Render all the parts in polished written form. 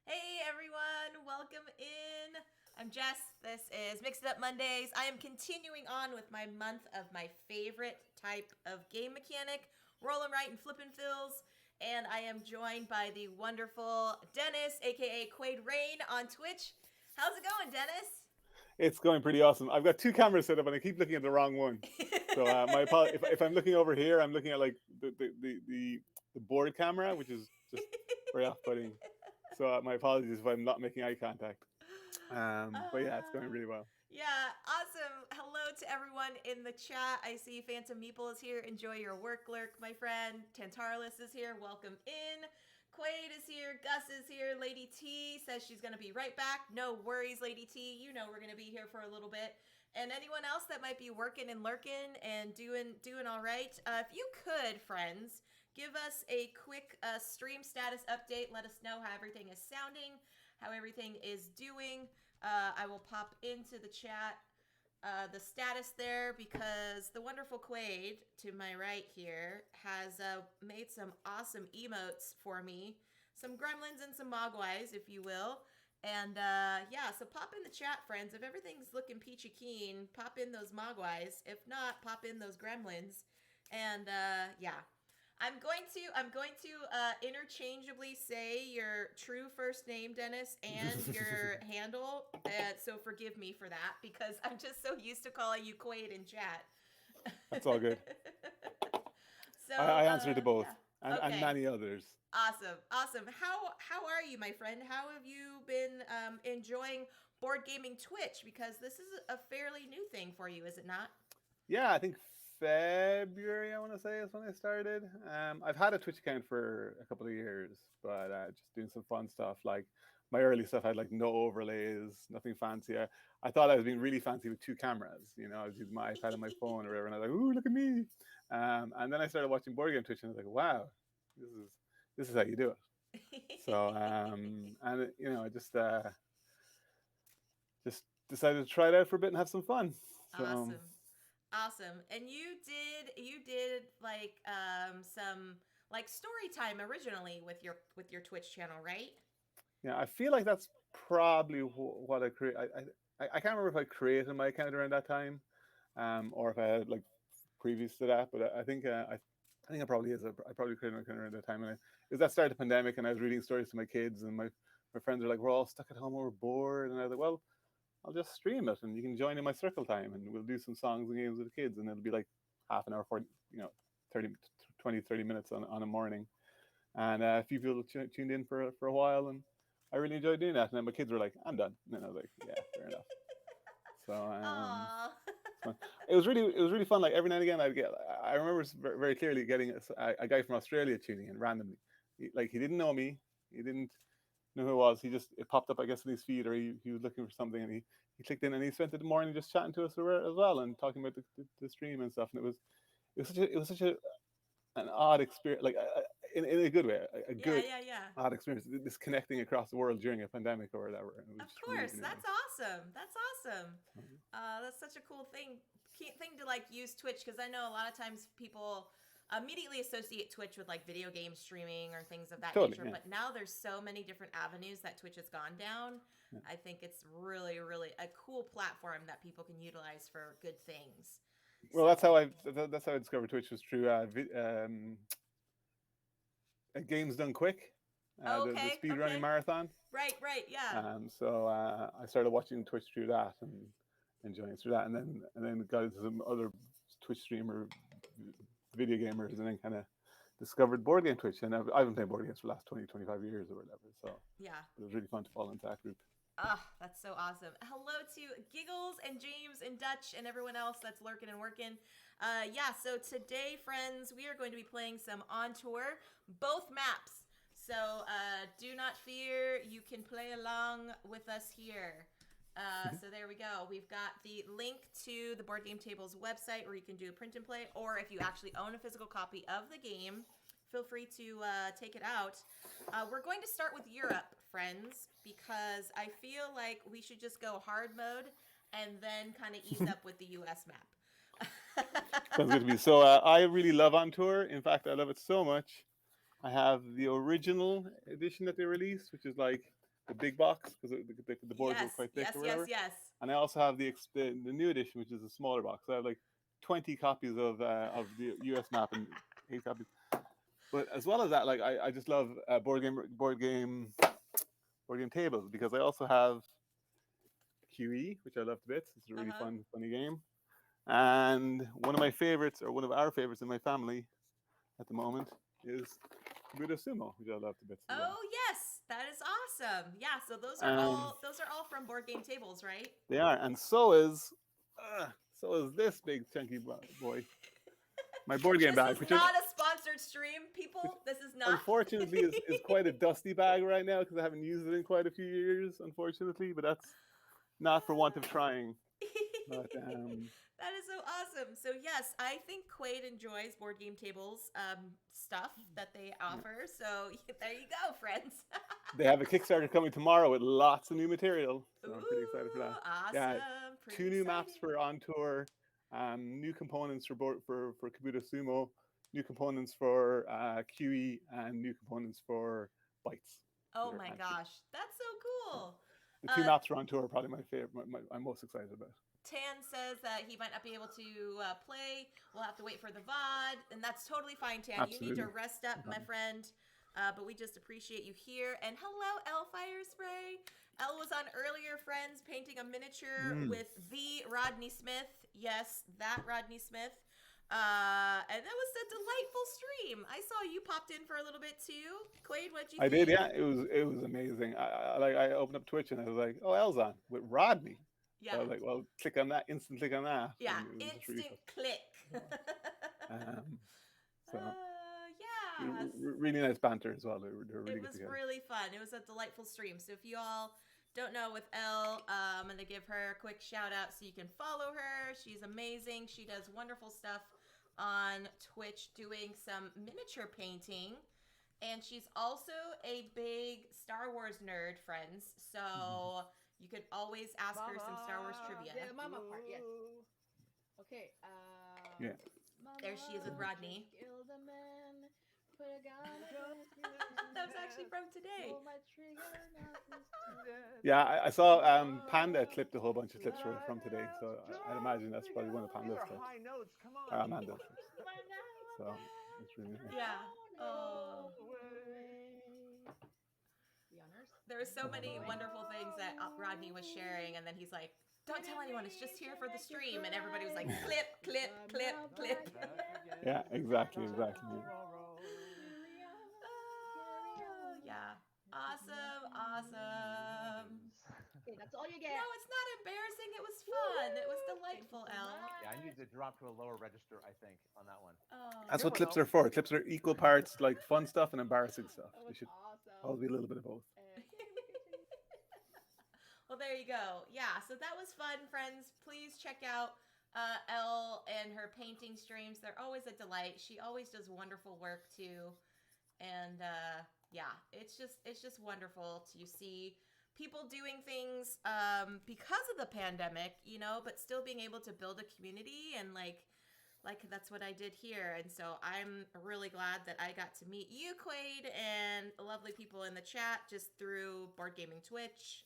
Hey everyone, welcome in. I'm Jess. This is Mix It Up Mondays. I am continuing on with my month of my favorite type of game mechanic, roll and write and flip and fills. And I am joined by the wonderful Dennis, aka QuaidRayn on Twitch. How's it going, Dennis? It's going pretty awesome. I've got two cameras set up, and I keep looking at the wrong one. So if I'm looking over here, I'm looking at like the board camera, which is just very off-putting. So my apologies if I'm not making eye contact. But yeah, it's going Uh, really well. yeah, awesome. Hello to everyone in the chat. I see Phantom Meeple is here. Enjoy your work lurk, my friend. Tantarlis is here. Welcome in. Quaid is here. Gus is here. Lady T says she's going to be right back. No worries, Lady T. You know we're going to be here for a little bit. And anyone else that might be working and lurking and doing all right, if you could, friends, give us a quick stream status update. Let us know how everything is sounding, how everything is doing. I will pop into the chat the status there because the wonderful Quaid to my right here has made some awesome emotes for me. Some gremlins and some mogwais, if you will. And yeah, so pop in the chat, friends. If everything's looking peachy keen, pop in those mogwais. If not, pop in those gremlins. And yeah, I'm going to interchangeably say your true first name, Dennis, and your handle. So forgive me for that because I'm just so used to calling you Quaid in chat. That's all good. So I answer to yeah. both and Okay. many others. Awesome. Awesome. How are you, my friend? How have you been enjoying board gaming Twitch? Because this is a fairly new thing for you, is it not? Yeah, I think February, I want to say, is when I started. I've had a Twitch account for a couple of years, but just doing some fun stuff. Like my early stuff had like no overlays, nothing fancy. I thought I was being really fancy with two cameras. You know, I was using my iPad and my phone or whatever, and I was like, "Ooh, look at me!" And then I started watching board game Twitch, and I was like, "Wow, this is this is how you do it." So, and I just decided to try it out for a bit and have some fun. So, Awesome. Awesome. And you did like some like story time originally with your Twitch channel, right? yeah, I feel like that's probably what I create. I can't remember if I created my account around that time, or if I had like previous to that. But I think I probably is. I probably created my account around that time, and it was that start of the pandemic, and I was reading stories to my kids, and my friends are like, "We're all stuck at home, we're bored," and I was like, "Well, I'll just stream it, and you can join in my circle time, and we'll do some songs and games with the kids, and it'll be like half an hour, 40, 30, 20, 30 minutes on a morning." And a few people tuned in for a while, and I really enjoyed doing that. And then my kids were like, "I'm done," and then I was like, "Yeah, fair enough." So Aw. it's fun. It was really fun. Like every now and again, I remember very clearly getting a guy from Australia tuning in randomly. He didn't know me, he didn't know who it was. He just it popped up, I guess, in his feed, or he was looking for something, and he clicked in, and he spent the morning just chatting to us as well, and talking about the stream and stuff. And it was such an odd experience, like in a good way, a Yeah, good yeah, yeah. odd experience. This connecting across the world during a pandemic or whatever, and it was Of just really course. really That's nice. awesome. That's awesome. That's such a cool thing to like use Twitch because I know a lot of times people immediately associate Twitch with like video game streaming or things of that Totally, nature. yeah, But now there's so many different avenues that Twitch has gone down. yeah. I think it's really, really a cool platform that people can utilize for good things. Well, So, that's how I discovered Twitch was through games done quick, the okay, speed running okay. marathon. Right, right, yeah. So I started watching Twitch through that and enjoying it through that, and then got into some other Twitch streamer video gamers, and then kind of discovered board game Twitch. And I've been playing board games for the last 20, 25 years or whatever. So Yeah. it was really fun to fall into that group. Ah, that's so awesome. Hello to Giggles and James and Dutch and everyone else that's lurking and working. Yeah, so today, friends, we are going to be playing some On Tour, both maps. So do not fear, you can play along with us here. So there we go. We've got the link to the Board Game Table's website where you can do a print and play, or if you actually own a physical copy of the game, feel free to take it out. We're going to start with Europe, friends, because I feel like we should just go hard mode and then kind of ease up with the US map. Sounds good to me. So I really love On Tour. In fact, I love it so much. I have the original edition that they released, which is like the big box because the boards Yes, were quite thick yes, or yes, whatever. yes. And I also have the new edition, which is a smaller box. I have like 20 copies of the US map and 8 copies. But as well as that, like I just love board game tables because I also have QE, which I love to bits. It's a really Uh-huh. fun, funny game. And one of my favorites, or one of our favorites in my family at the moment, is Buddha Sumo, which I love to bits as well. Oh, yes. That is awesome. Yeah, so And those are all from board game tables, right? they are, and so is this big chunky boy, my board game This bag, is not a sponsored stream, which people. This is not. unfortunately is quite a dusty bag right now because I haven't used it in quite a few years, unfortunately. But that's not for want of trying. But That is so awesome. So yes, I think Quaid enjoys board game tables stuff that they yeah. offer. So there you go, friends. They have a Kickstarter coming tomorrow with lots of new material, so I'm pretty excited for Ooh, that. Yeah, awesome. Pretty 2 new maps exciting. for On Tour, new components for Kabuto Sumo, new components for QE, and new components for Bites. Oh my gosh, that's so So cool. the 2 Uh, maps for On Tour are probably my favorite. I'm most excited about. Tan says that he might not be able to play. We'll have to wait for the VOD, and that's totally fine, Tan. You need to Absolutely. rest up, my friend. But we just appreciate you here. And hello, Elle Fire Spray. Elle was on earlier, friends, painting a miniature with the Rodney Smith. Yes, that Rodney Smith. And that was a delightful stream. I saw you popped in for a little bit too. Quaid, what'd you I think? did, yeah. It was amazing. I opened up Twitch and I was like, oh, El's on with Rodney. So I Yeah. was like, well, click on that, instant click on that, Yeah, and it was just really instant fun. click. So Yeah. really nice banter as well. They were It really good was together. really fun. It was a delightful stream. So if you all don't know with Elle, I'm going to give her a quick shout out so you can follow her. She's amazing. She does wonderful stuff on Twitch doing some miniature painting. And she's also a big Star Wars nerd, friends. So you could always ask her some Star Wars trivia. The mama part, yes. Okay. Yeah. There she is with Rodney. Kill the man. Put a gun That was actually from today. Pull my trigger, not this time. Yeah, I saw Panda clipped a whole bunch of clips from today, so I'd imagine that's probably one of Panda's clips. High notes, come on. Amanda's clips. So it's really nice. Yeah. Oh. The honors. There were so many wonderful things that Rodney was sharing, and then he's like, "Don't tell anyone. It's just here for the stream." And everybody was like, "Clip, clip, clip, clip." Yeah, exactly. Yeah. Awesome. Okay, that's all you get. No, it's not embarrassing. It was fun. It was delightful, Elle. Yeah, I need to drop to a lower register, I think, on that one. Oh. That's what clips are for. Clips are equal parts like fun stuff and embarrassing stuff. That They was should awesome. always be a little bit of both. Well, there you go. Yeah, so that was fun, friends. Please check out Elle and her painting streams. They're always a delight. She always does wonderful work too, and yeah, it's just wonderful to see people doing things because of the pandemic, you know, but still being able to build a community and like that's what I did here. And so I'm really glad that I got to meet you, Quaid, and lovely people in the chat just through Board Gaming Twitch.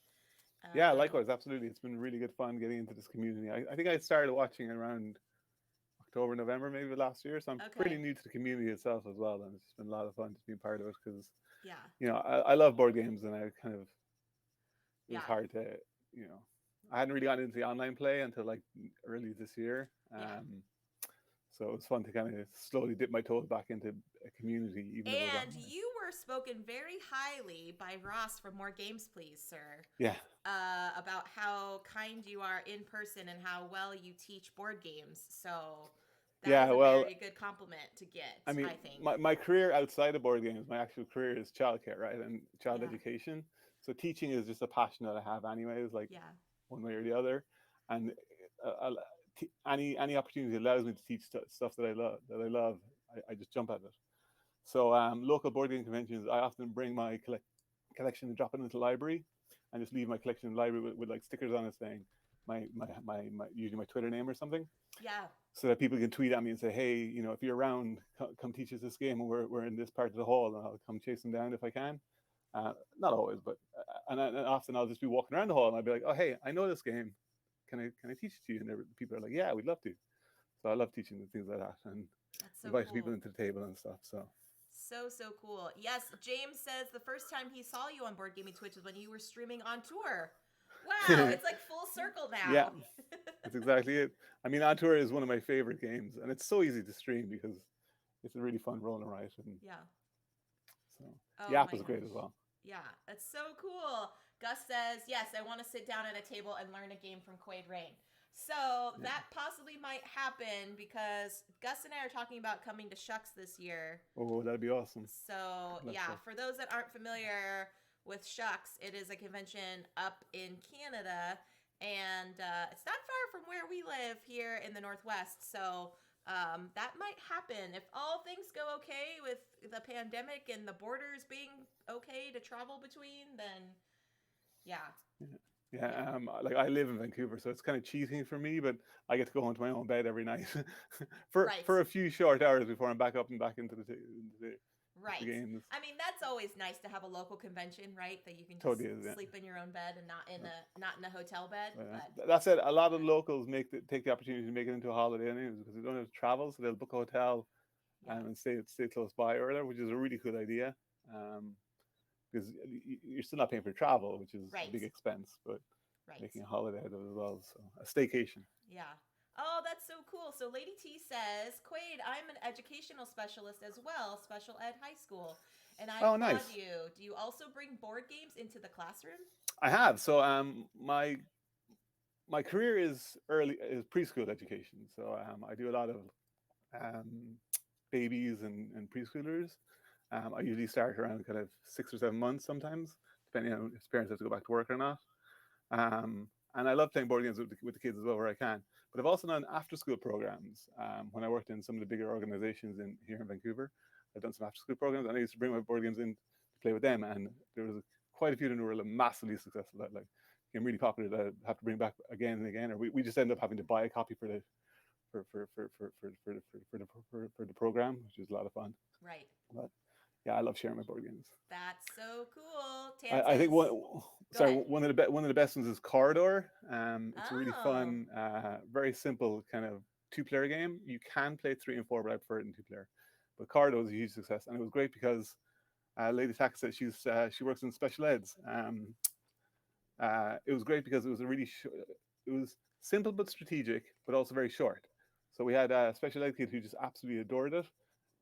Yeah, likewise, absolutely. It's been really good fun getting into this community. I think I started watching around October, November, maybe last year. So I'm pretty new to the community itself as well, and it's been a lot of fun just being part of it because, Yeah. you know, I love board games, and I kind of it was Yeah. hard to, you know, I hadn't really gotten into the online play until like early this year. Yeah. So it was fun to kind of slowly dip my toes back into a community. Even though it was And online. you were spoken very highly by Ross from More Games Please, sir. Yeah. About how kind you are in person and how well you teach board games. So that is a very good compliment to get, I mean, I think. my career outside of board games, my actual career is childcare, right? And child Yeah. education. So teaching is just a passion that I have anyways, like Yeah. one way or the other. And any opportunity that allows me to teach stuff that I love, I just jump at it. So local board game conventions, I often bring my collection and drop it into the library and just leave my collection in the library with like stickers on it saying my usually my Twitter name or something. Yeah. So that people can tweet at me and say, hey, you know, if you're around, come teach us this game, and we're in this part of the hall, and I'll come chase them down if I can. Not always, but and often I'll just be walking around the hall and I'll be like, oh hey, I know this game. Can I teach it to you? And people are like, yeah, we'd love to. So I love teaching them things like that and That's so inviting cool. people into the table and stuff. So So cool. Yes, James says the first time he saw you on Board Gaming Twitch was when you were streaming on tour. Wow, it's like full circle now. yeah, that's exactly it. I mean, On Tour is one of my favorite games, and it's so easy to stream because it's a really fun roll and write. And Yeah. so Oh the app my is great gosh. as well. Yeah, that's so cool. Gus says, yes, I want to sit down at a table and learn a game from QuaidRayn. So Yeah. that possibly might happen because Gus and I are talking about coming to Shucks this year. Oh, that'd be awesome. So Love yeah, Shucks. for those that aren't familiar with Shucks, it is a convention up in Canada, and it's not far from where we live here in the Northwest. So that might happen if all things go okay with the pandemic and the borders being okay to travel between. Then yeah. Yeah, like I live in Vancouver, so it's kind of cheating for me, but I get to go home to my own bed every night for Right. for a few short hours before I'm back up and back into the Right. games. I mean, that's always nice to have a local convention, right? That you can just Totally is, yeah. sleep in your own bed and not in a hotel bed. But That said, a lot of locals take the opportunity to make it into a holiday anyways because they don't have to travel, so they'll book a hotel yeah. and stay close by or whatever, which is a really cool idea. Because you're still not paying for travel, which is Right. a big expense, but Right. making a holiday out of it as well. So a staycation. Yeah. Oh, that's so cool. So Lady T says, Quaid, I'm an educational specialist as well, special ed high school. And I applaud nice. you. Do you also bring board games into the classroom? I have. So my career is preschool education. So I do a lot of babies and preschoolers. I usually start around kind of 6 or 7 months sometimes, depending on if parents have to go back to work or not. And I love playing board games with the kids as well where I can. But I've also done after-school programs. When I worked in some of the bigger organizations here in Vancouver, I've done some after-school programs, and I used to bring my board games in to play with them. And there was quite a few of them who were massively successful. That became really popular. That I have to bring back again and again, or we just end up having to buy a copy for the program, which is a lot of fun. Right. But yeah, I love sharing my board games. That's so cool. I think one of the best ones is Corridor. It's a really fun, very simple kind of 2-player game. You can play 3 and 4, but I prefer it in 2-player. But Corridor was a huge success, and it was great because Lady Tack said she works in special eds. It was great because it was it was simple but strategic, but also very short. So we had a special ed kid who just absolutely adored it.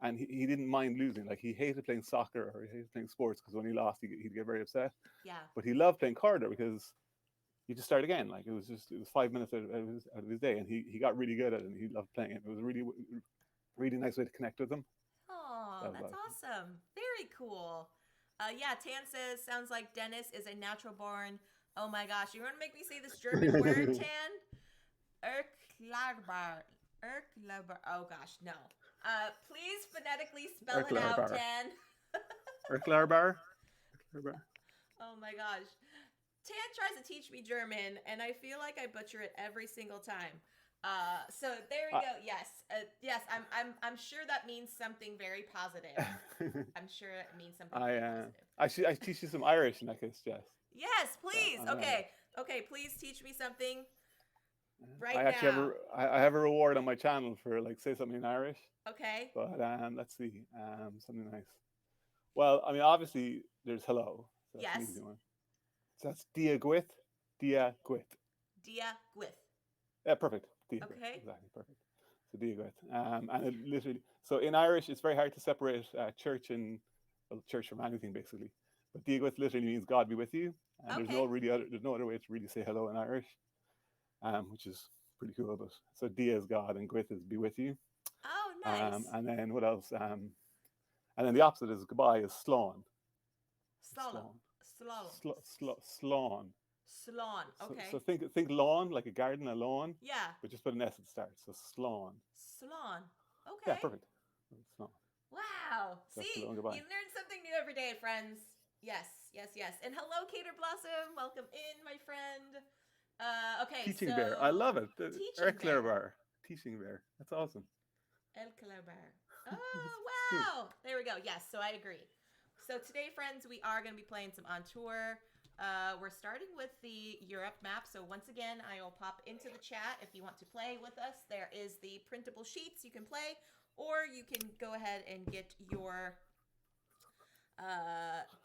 And he didn't mind losing. Like, he hated playing soccer or he hated playing sports because when he lost, he'd get very upset. Yeah. But he loved playing Corridor because you just start again. Like, it was 5 minutes out of his day, and he got really good at it, and he loved playing it. It was a really, really nice way to connect with him. Oh, that's awesome. Very cool. Yeah, Tan says, sounds like Denis is a natural born. Oh my gosh, you're going to make me say this German word, Tan? Erklärbar. Oh gosh, no. Please phonetically spell it out, Tan. Erklärbar. Oh my gosh. Tan tries to teach me German, and I feel like I butcher it every single time. So there we go. Yes, yes. I'm sure that means something very positive. I'm sure it means something very positive. I teach you some Irish in that case, Jess. Yes, please. Okay. Please teach me something right I actually now. I have a reward on my channel for say something in Irish. Okay. But let's see, something nice. Well, I mean, obviously there's hello. So that's an easy one. So that's dia gwith. Dia gwith. Yeah, perfect. Dia okay. Gwith, exactly, perfect. So dia gwith. And it literally, so in Irish, it's very hard to separate church from anything basically. But dia gwith literally means God be with you. And there's no other way to really say hello in Irish, which is pretty cool. But so dia is God and gwith is be with you. Oh, nice. And then what else? And then the opposite is goodbye is slán. Slán. Slán. Okay. So think lawn, like a garden, a lawn. Yeah. But just put an S at the start. So slán. Slán. Okay. Yeah, perfect. Slán. Wow. That's See, you learn something new every day, friends. Yes. And hello, Cater Blossom. Welcome in, my friend. Okay. Teaching bear. I love it. Teaching Teaching bear. That's awesome. Erklärbar. Oh, wow. There we go. Yes, so I agree. So today, friends, we are going to be playing some On Tour. We're starting with the Europe map. So once again, I will pop into the chat if you want to play with us. There is the printable sheets you can play, or you can go ahead and get your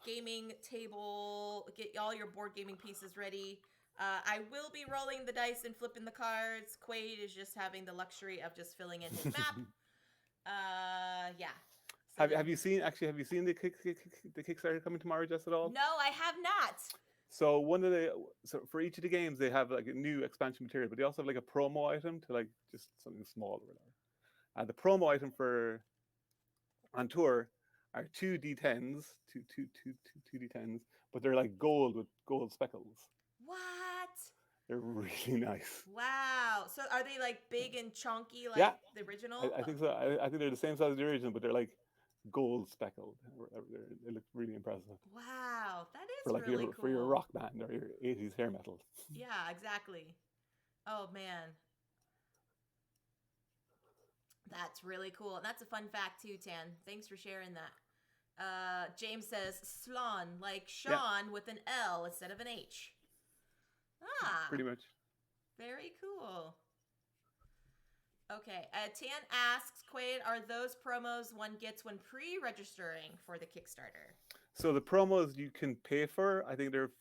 gaming table, get all your board gaming pieces ready. I will be rolling the dice and flipping the cards. Quaid is just having the luxury of just filling in his map. Yeah. So Have you seen the Kickstarter coming tomorrow, Jess, at all? No, I have not. So for each of the games they have like a new expansion material, but they also have like a promo item to like just something small or whatever. And the promo item for On Tour are two D10s, two D10s, but they're like gold with gold speckles. What? They're really nice. Wow. So are they like big and chunky like Yeah. the original? I think so. I think they're the same size as the original, but they're like gold speckled. They look really impressive. Wow, that is For like really your cool. for your rock band or your 80s hair metal. Yeah, exactly. Oh man. That's really cool. And that's a fun fact too, Tan. Thanks for sharing that. James says Slon, like Sean with an L instead of an H. Ah, Pretty much. very cool. Okay, Tan asks, Quaid, are those promos one gets when pre-registering for the Kickstarter? So the promos you can pay for, I think they're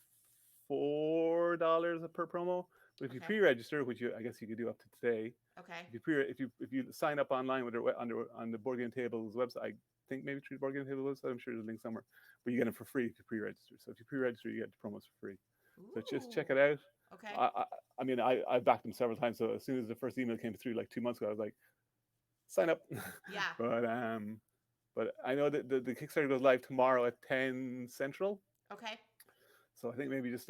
$4 per promo. But if you Okay. pre-register, which I guess you could do up to today, Okay. if you sign up online with on the Board Game Table's website, I think maybe through the Board Game Table website, I'm sure there's a link somewhere, but you get them for free if you pre-register. So if you pre-register, you get the promos for free. So just check it Ooh. out. Okay. I mean, I backed them several times. So as soon as the first email came through, like 2 months ago, I was like, sign up. Yeah. But I know that the Kickstarter goes live tomorrow at 10 Central. Okay. So I think maybe just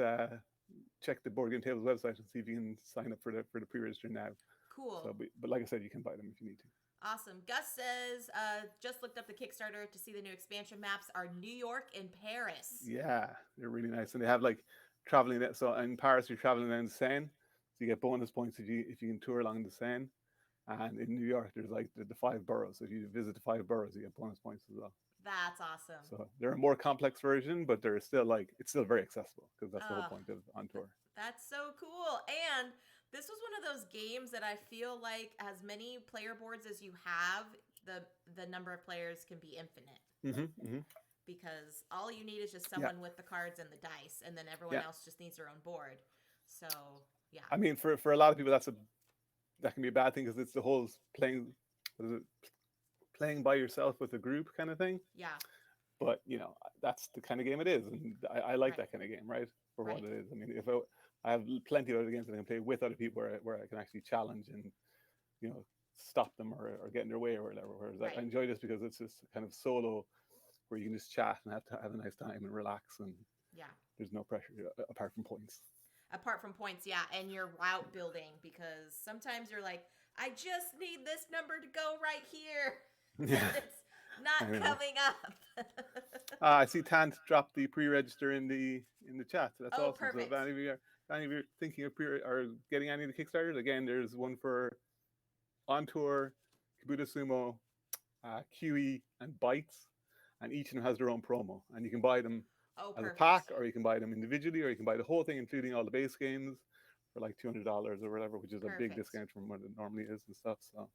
check the Board Game Table's website and see if you can sign up for the pre-register now. Cool. So, but like I said, you can buy them if you need to. Awesome. Gus says, just looked up the Kickstarter to see the new expansion maps are New York and Paris. Yeah, they're really nice, and they have like traveling. So in Paris, you're traveling down the Seine, so you get bonus points if you can tour along the Seine. And in New York, there's like the 5 boroughs. So if you visit the 5 boroughs, you get bonus points as well. That's awesome. So they're a more complex version, but they're still it's still very accessible because that's the whole point of On Tour. That's so cool. And this was one of those games that I feel like as many player boards as you have, the number of players can be infinite. Because all you need is just someone with the cards and the dice, and then everyone else just needs their own board. So yeah. I mean, for a lot of people, that can be a bad thing because it's the whole playing by yourself with a group kind of thing. Yeah. But that's the kind of game it is, and I like that kind of game, right? For what Right. it is. I mean, if I have plenty of other games that I can play with other people where I can actually challenge and stop them or get in their way or whatever. Whereas I enjoy this because it's just kind of solo where you can just chat and have a nice time and relax, and there's no pressure apart from points. Apart from points, yeah, and your route building, because sometimes you're like, I just need this number to go right here. Yeah. It's not coming up. I see Tant dropped the pre-register in the chat. So that's awesome. Perfect. So if any of you are thinking of or getting any of the Kickstarters, again, there's one for On Tour, Kabuto Sumo, QE, and Bites, and each of them has their own promo, and you can buy them as a pack, or you can buy them individually, or you can buy the whole thing, including all the base games, for like $200 or whatever, which is a big discount from what it normally is and stuff. So,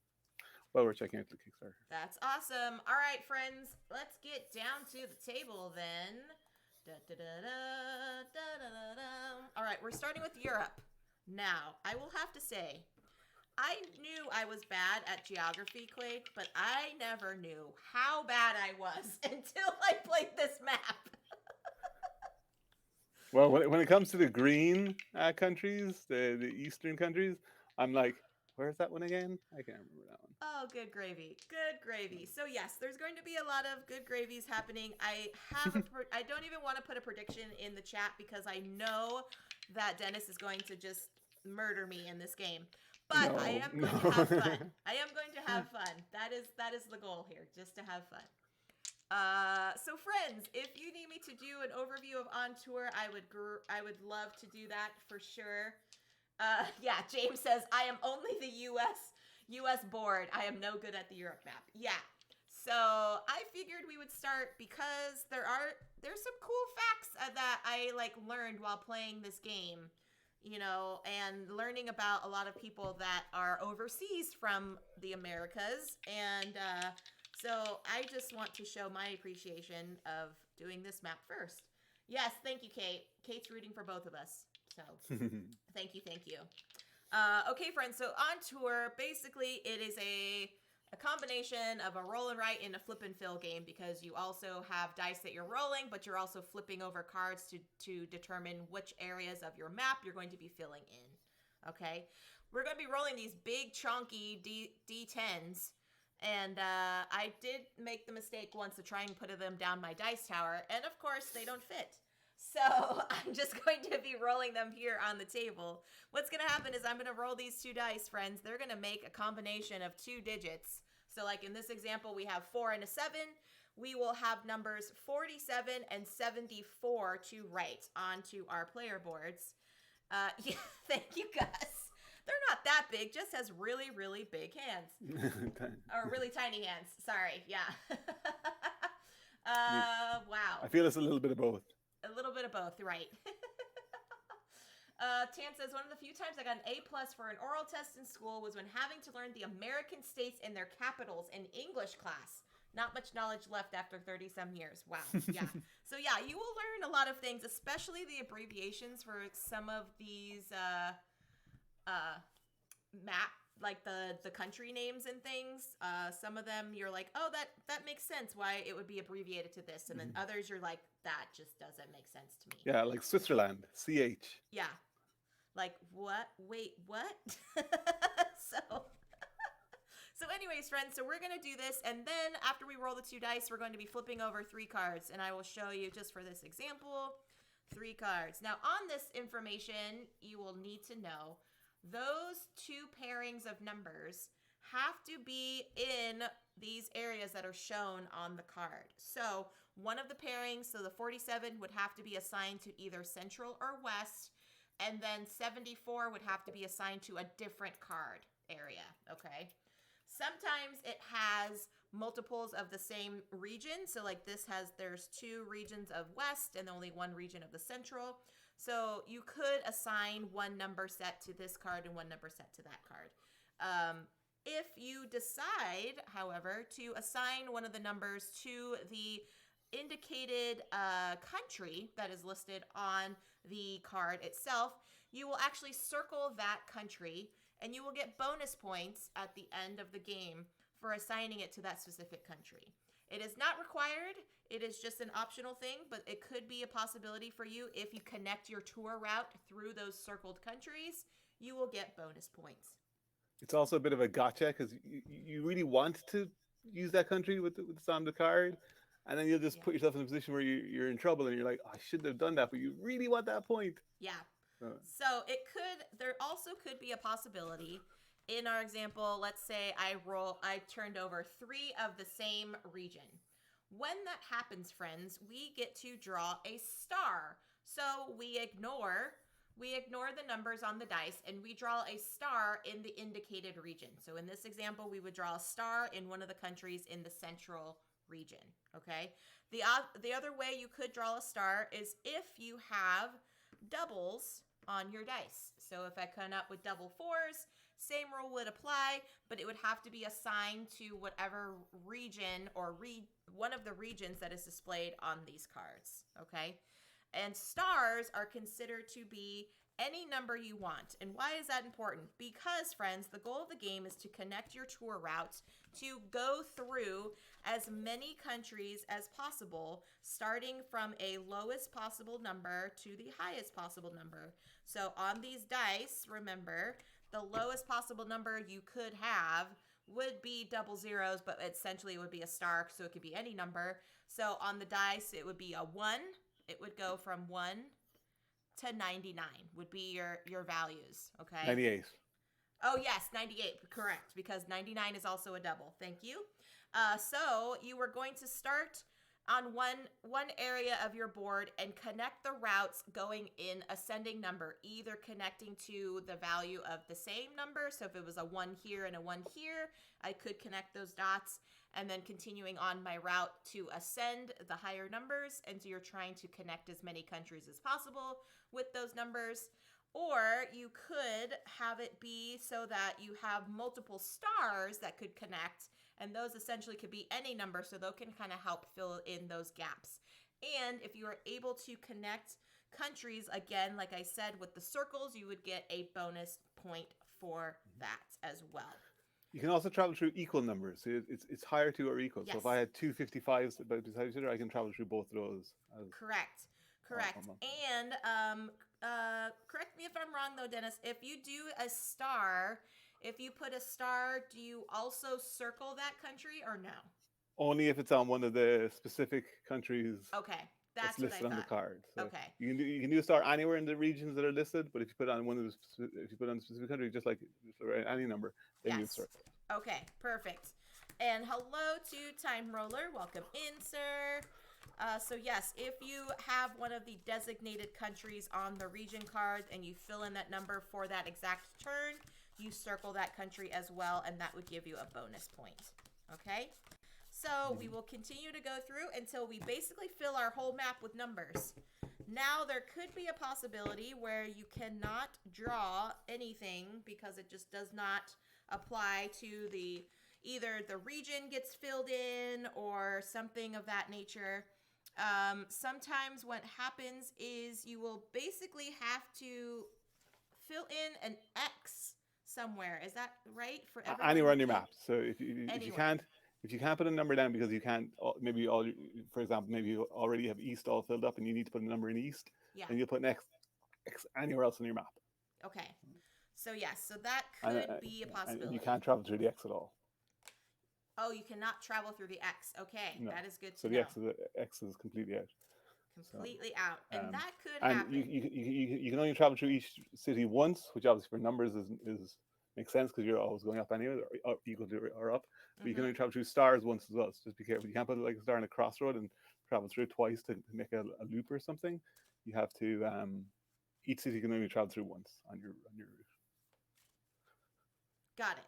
well, we're checking out the Kickstarter. That's awesome. All right, friends, let's get down to the table then. All right, we're starting with Europe. Now, I will have to say, I knew I was bad at geography, Quaid, but I never knew how bad I was until I played this map. Well, when it comes to the green countries, the eastern countries, I'm like, where's that one again? I can't remember that one. Oh, good gravy. Good gravy. So yes, there's going to be a lot of good gravies happening. I don't even want to put a prediction in the chat because I know that Dennis is going to just murder me in this game. But I am going to have fun. I am going to have fun. That is the goal here, just to have fun. So friends, if you need me to do an overview of On Tour, I would love to do that for sure. Yeah, James says I am only the US board. I am no good at the Europe map. Yeah. So I figured we would start because there's some cool facts that I like learned while playing this game, you know, and learning about a lot of people that are overseas from the Americas. And so I just want to show my appreciation of doing this map first. Yes, thank you, Kate. Kate's rooting for both of us. So thank you, thank you. Okay, friends, so on tour, basically it is a combination of a roll and write and a flip and fill game because you also have dice that you're rolling, but you're also flipping over cards to determine which areas of your map you're going to be filling in. Okay, we're going to be rolling these big chunky D10s, and I did make the mistake once of trying to put them down my dice tower, and of course they don't fit. So I'm just going to be rolling them here on the table. What's going to happen is I'm going to roll these 2 dice, friends. They're going to make a combination of 2 digits. So like in this example, we have 4 and a 7. We will have numbers 47 and 74 to write onto our player boards. Yeah, thank you, Gus. They're not that big. Jess has really, really big hands. Or really tiny hands. Sorry, yeah. Wow. I feel it's a little bit of both. A little bit of both, right. Tan says, one of the few times I got an A+ for an oral test in school was when having to learn the American states and their capitals in English class. Not much knowledge left after 30-some years. Wow, yeah. So yeah, you will learn a lot of things, especially the abbreviations for some of these map, like the country names and things. Some of them you're like, oh, that makes sense why it would be abbreviated to this, and then others you're like, that just doesn't make sense to me. Yeah, like Switzerland, CH. Yeah, like what? Wait, what? So anyways, friends, so we're gonna do this, and then after we roll the 2 dice, we're going to be flipping over 3 cards, and I will show you just for this example 3 cards. Now on this information, you will need to know those 2 pairings of numbers have to be in these areas that are shown on the card. So one of the pairings, so the 47 would have to be assigned to either Central or West, and then 74 would have to be assigned to a different card area, okay? Sometimes it has multiples of the same region. So like there's 2 regions of West and only 1 region of the Central. So you could assign 1 number set to this card and 1 number set to that card. If you decide, however, to assign one of the numbers to the indicated country that is listed on the card itself, you will actually circle that country, and you will get bonus points at the end of the game for assigning it to that specific country. It is not required. It is just an optional thing, but it could be a possibility for you. If you connect your tour route through those circled countries, you will get bonus points. It's also a bit of a gotcha because you really want to use that country with the on the card, and then you'll just put yourself in a position where you're in trouble, and you're like, oh, I shouldn't have done that, but you really want that point. Yeah. So there also could be a possibility. In our example, let's say I turned over 3 of the same region. When that happens, friends, we get to draw a star. So we ignore the numbers on the dice, and we draw a star in the indicated region. So in this example, we would draw a star in one of the countries in the Central region, okay? The other way you could draw a star is if you have doubles on your dice. So if I come up with double 4s, same rule would apply, but it would have to be assigned to whatever region or one of the regions that is displayed on these cards, okay? And stars are considered to be any number you want. And why is that important? Because, friends, the goal of the game is to connect your tour route to go through as many countries as possible, starting from a lowest possible number to the highest possible number. So on these dice, remember, the lowest possible number you could have would be double zeros, but essentially it would be a star, so it could be any number. So on the dice, it would be a 1. It would go from 1 to 99 would be your values, okay? 98. Oh, yes, 98, correct, because 99 is also a double. Thank you. So you were going to start on one area of your board and connect the routes going in ascending number, either connecting to the value of the same number. So if it was a 1 here and a 1 here, I could connect those dots. and then continuing on my route to ascend the higher numbers. And so you're trying to connect as many countries as possible with those numbers. Or you could have it be so that you have multiple stars that could connect, and those essentially could be any number, so those can kind of help fill in those gaps. And if you are able to connect countries, again, like I said, with the circles, you would get a bonus point for that as well. You can also travel through equal numbers. So it's higher to or equal. So if I Yes. had two 55s beside each other, I can travel through both of those. Correct. And correct me if I'm wrong, though, Dennis. If you do a star, if you put a star, do you also circle that country or no? Only if it's on one of the specific countries Okay, that's what I listed on the thought. card. So Okay. you can do a star anywhere in the regions that are listed, but if you put on one of the if you put on a specific country, just like any number, then you Yes. circle. Okay, perfect. And hello to Time Roller. Welcome in, sir. So yes, if you have one of the designated countries on the region card and you fill in that number for that exact turn, you circle that country as well, and that would give you a bonus point. Okay? So we will continue to go through until we basically fill our whole map with numbers. Now there could be a possibility where you cannot draw anything because it just does not apply to either the region gets filled in or something of that nature. Sometimes what happens is you will basically have to fill in an X somewhere. Is that right for everyone? Anywhere on your map. So if you Anywhere. if you can't put a number down because you can't, maybe for example, maybe you already have East all filled up and you need to put a number in East, Yeah. and you'll put an X anywhere else on your map. Okay. So yes, so that could be a And possibility. you can't travel through the X at all. Oh, you cannot travel through the X. Okay, No. that is good to So know. the X is completely out. Completely out, and that could And happen. you can only travel through each city once, which obviously for numbers is makes sense because you're always going up anyway, or equal to or up. But you can only travel through stars once as well. So just be careful. You can't put like a star in a crossroad and travel through it twice to make a loop or something. You have to each city can only travel through once on your route. Got it.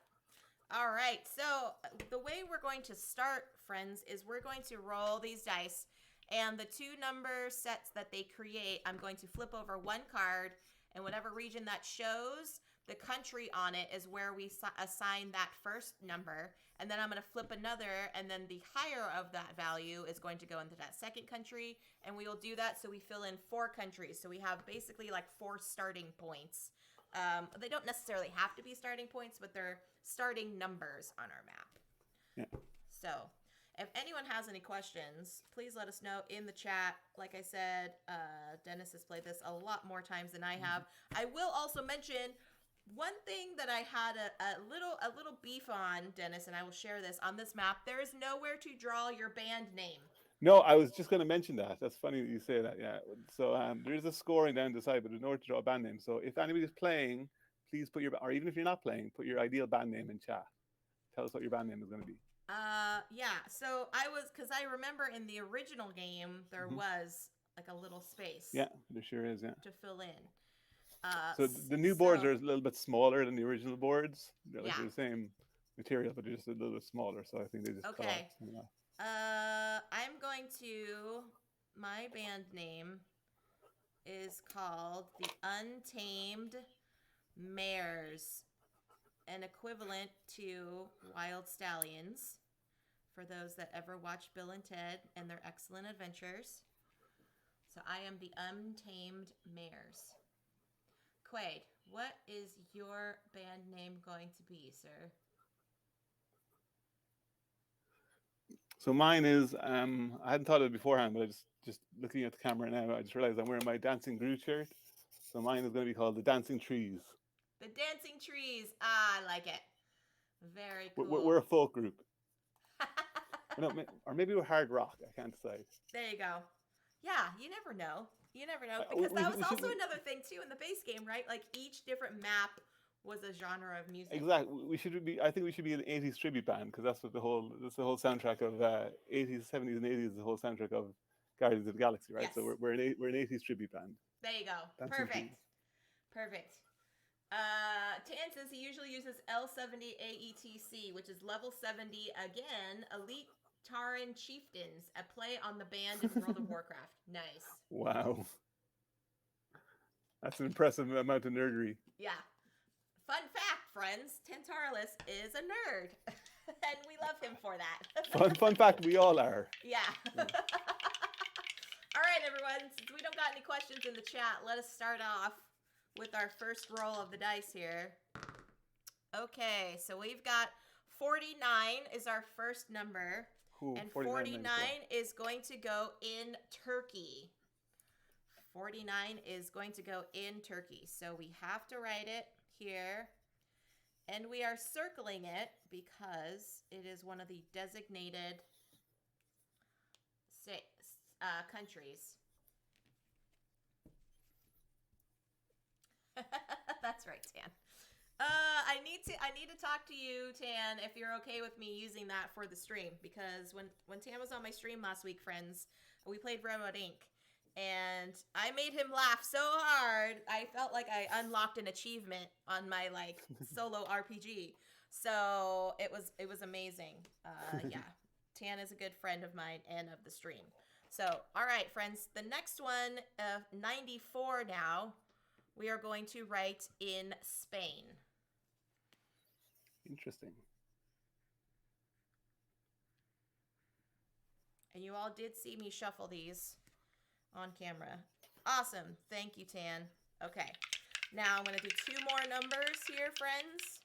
All right. So the way we're going to start, friends, is we're going to roll these dice, and the two number sets that they create, I'm going to flip over one card, and whatever region that shows, the country on it is where we assign that first number, and then I'm going to flip another, and then the higher of that value is going to go into that second country, and we will do that so we fill in 4 countries. So we have basically like 4 starting points. They don't necessarily have to be starting points, but they're starting numbers on our map. Yeah. So if anyone has any questions, please let us know in the chat. Like I said, Denis has played this a lot more times than I have. I will also mention one thing that I had a little beef on, Denis, and I will share this on this map. There is nowhere to draw your band name. No, I was just going to mention that. That's funny that you say that. Yeah. So there is a scoring down the side, but there's nowhere to draw a band name. So if anybody's playing, please put or even if you're not playing, put your ideal band name in chat. Tell us what your band name is going to be. Yeah. So because I remember in the original game there was like a little space. Yeah, there sure is. Yeah. To fill in. So the new boards are a little bit smaller than the original boards. They're like Yeah. the same material, but they're just a little bit smaller. So I think they just cut off Okay. some of that. I'm going to. My band name is called the Untamed Mares, an equivalent to Wild Stallions, for those that ever watched Bill and Ted and their excellent adventures. So I am the Untamed Mares. Quaid, what is your band name going to be, sir? So mine is I hadn't thought of it beforehand, but I just looking at the camera now, I just realized I'm wearing my Dancing Groot shirt. So mine is going to be called the Dancing Trees. The Dancing Trees. Ah, I like it. Very cool. We're a folk group. Or maybe we're hard rock. I can't decide. There you go. Yeah, you never know. You never know. Because that was also another thing, too, in the base game, right? Like, each different map was a genre of music. Exactly. I think we should be an 80s tribute band, because that's the whole soundtrack of 80s, 70s, and 80s is the whole soundtrack of Guardians of the Galaxy, right? Yes. So we're an 80s tribute band. There you go. Dancing Perfect. Trees. Perfect. Tan says he usually uses L70 AETC, which is level 70. Again, Elite Taran Chieftains at play on the band in World of Warcraft. Nice. Wow. That's an impressive amount of nerdery. Yeah. Fun fact, friends, Tantaralis is a nerd. And we love him for that. Fun fact, we all are. Yeah. All right, everyone. Since we don't got any questions in the chat, let us start off with our first roll of the dice here. Okay, so we've got 49 is our first number. Ooh, And 49 is going to go in Turkey. 49 is going to go in Turkey. So we have to write it here. And we are circling it because it is one of the designated countries. That's right, Tan. I need to talk to you, Tan, if you're okay with me using that for the stream, because when Tan was on my stream last week, friends, we played Railroad Inc. And I made him laugh so hard, I felt like I unlocked an achievement on my like solo RPG. So it was amazing. Yeah, Tan is a good friend of mine and of the stream. So all right, friends, the next one, 94 now. We are going to write in Spain. Interesting. And you all did see me shuffle these on camera. Awesome. Thank you, Tan. Okay. Now I'm going to do 2 more numbers here, friends.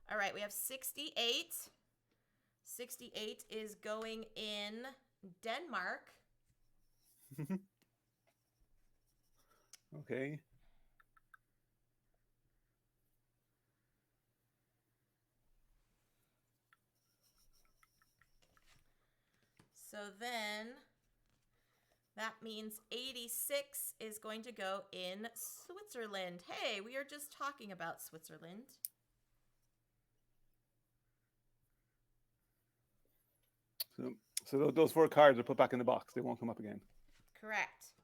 All right. We have 68. 68 is going in Denmark. Okay. So then that means 86 is going to go in Switzerland. Hey, we are just talking about Switzerland. So those 4 cards are put back in the box. They won't come up again. Correct.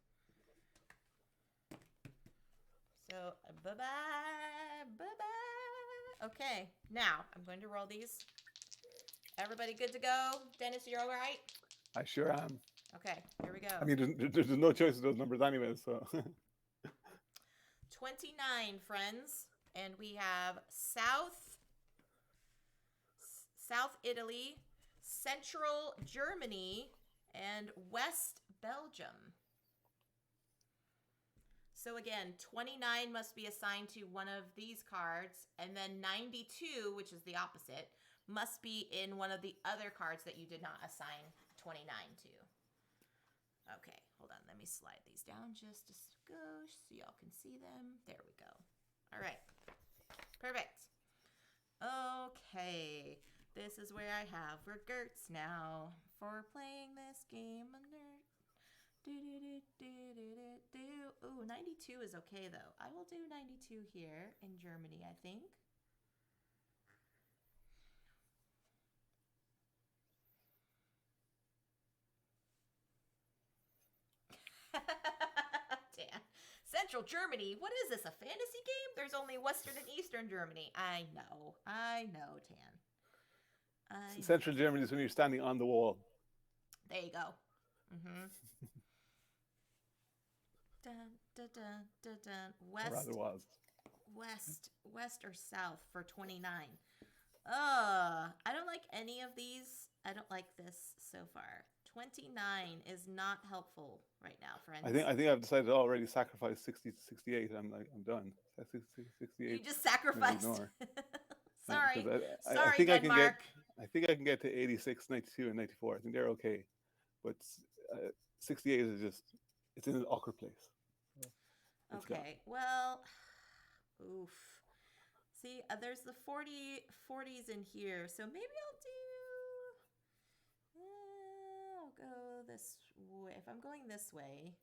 So, bye-bye, bye-bye. Okay, now I'm going to roll these. Everybody good to go? Dennis, you're all right? I sure am. Okay, here we go. I mean, there's no choice of those numbers anyway, so. 29, friends. And we have South Italy, Central Germany, and West Belgium. So again, 29 must be assigned to one of these cards, and then 92, which is the opposite, must be in one of the other cards that you did not assign 29 to. Okay, hold on. Let me slide these down just a skosh so y'all can see them. There we go. All right. Perfect. Okay. This is where I have regrets now for playing this game. Ooh, 92 is okay, though. I will do 92 here in Germany, I think. Dan. Central Germany? What is this, a fantasy game? There's only Western and Eastern Germany. I know, Tan. Central Germany is when you're standing on the wall. There you go. Mm-hmm. Dun, dun, dun, dun, dun. West or south for 29. I don't like any of these. I don't like this so far. 29 is not helpful right now, friends. I think I've decided to already sacrifice 60 to 68. I'm done. 68. You just sacrificed. Sorry. I think Denmark. I think I can get to 86, 92, and 94. I think they're okay. But 68 is just, it's in an awkward place. Okay, well, oof. See, there's the 40s in here, so maybe I'll go this way. If I'm going this way.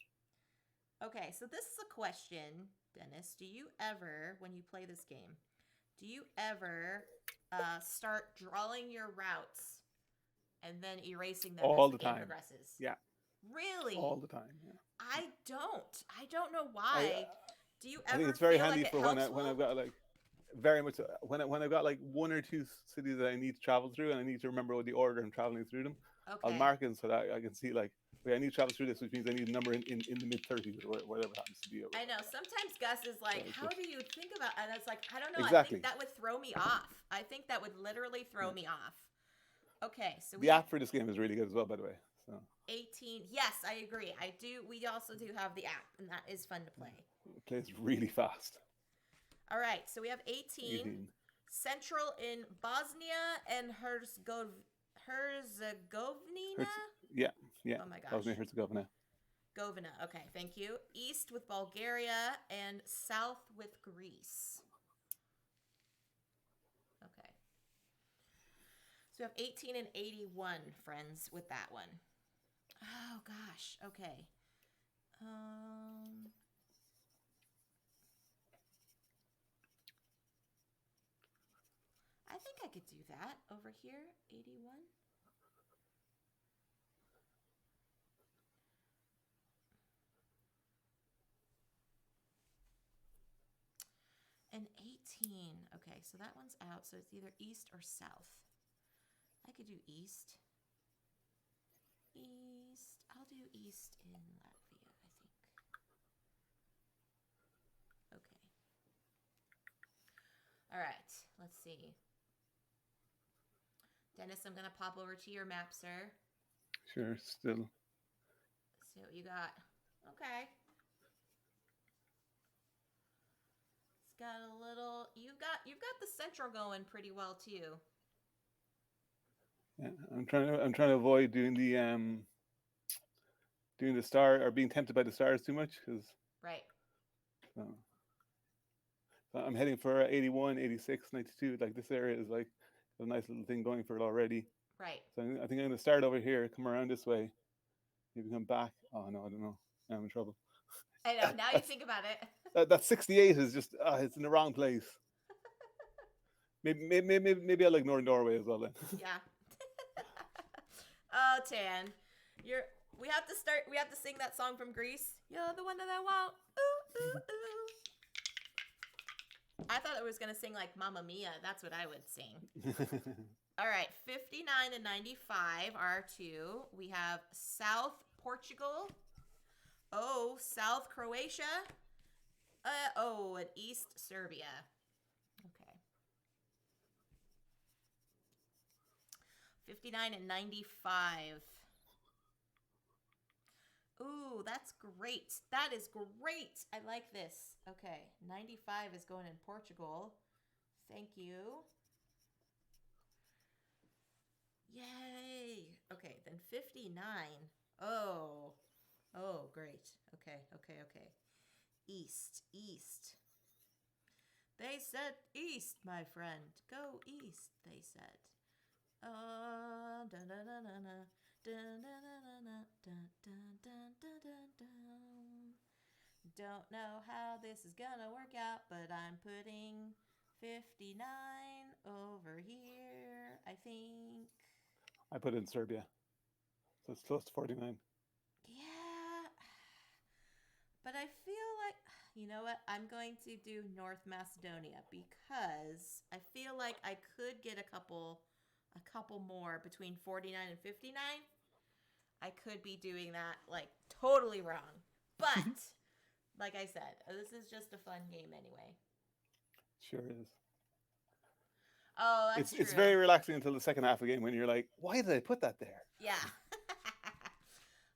Okay, so this is a question, Dennis. Do you ever, when you play this game, do you ever start drawing your routes and then erasing them all as the game time progresses? Yeah. Really? All the time, yeah. I don't know why. Do you I ever think it's very feel handy like it for helps? when I've got like very much when I've got like one or two cities that I need to travel through and I need to remember what the order I'm traveling through them. I'll Okay. mark it so that I can see like, wait, I need to travel through this, which means I need a number in the mid 30s or whatever it happens to be. I know. Sometimes Gus is like, So how just- do you think about? And it's like, I don't know. I Exactly. think that would throw me off. I think that would literally throw me off. Okay, so we The app for this game is really good as well, by the way. So 18. Yes, I agree. I do. We also do have the app, and that is fun to play. it plays really fast. All right, so we have 18. 18. Central in Bosnia and Herzegovina. Yeah. Oh my gosh. Bosnia Herzegovina. Govina. Okay, thank you. East with Bulgaria and south with Greece. Okay. So we have 18 and 81, friends, with that one. Oh gosh. Okay. I think I could do that over here. 81. And 18. Okay, so that one's out. So it's either east or south. I could do east. East. I'll do east in Latvia, I think. Okay. All right, let's see. Dennis, I'm going to pop over to your map, sir. Sure, still. See what you got. Okay. It's got a little. You've got the central going pretty well too. Yeah, I'm trying to avoid doing the star or being tempted by the stars too much because Right. so I'm heading for 81, 86, 92. Like this area is like a nice little thing going for it already. Right. So I think I'm going to start over here, come around this way, maybe come back. Oh no, I don't know. I'm in trouble. I know. Now you think about it. That 68 is just it's in the wrong place. Maybe I'll ignore Norway as well then. Yeah. Oh, Tan, we have to sing that song from Greece. You're the one that I want. Ooh, ooh, ooh. I thought it was going to sing like Mamma Mia. That's what I would sing. All right, 59 and 95 are two. We have South Portugal. Oh, South Croatia. And East Serbia. Okay. 59 and 95. Ooh, that's great. That is great. I like this. Okay, 95 is going in Portugal. Thank you. Yay. Okay, then 59. Oh, great. Okay. East. They said east, my friend. Go east, they said. Don't know how this is gonna work out, but I'm putting 59 over here, I think. I put in Serbia, so it's close to 49. Yeah, but I feel like, you know what? I'm going to do North Macedonia because I feel like I could get a couple more between 49 and 59. I could be doing that like totally wrong. But like I said, this is just a fun game anyway. Sure is. Oh, that's true. It's very relaxing until the second half of the game when you're like, why did I put that there? Yeah.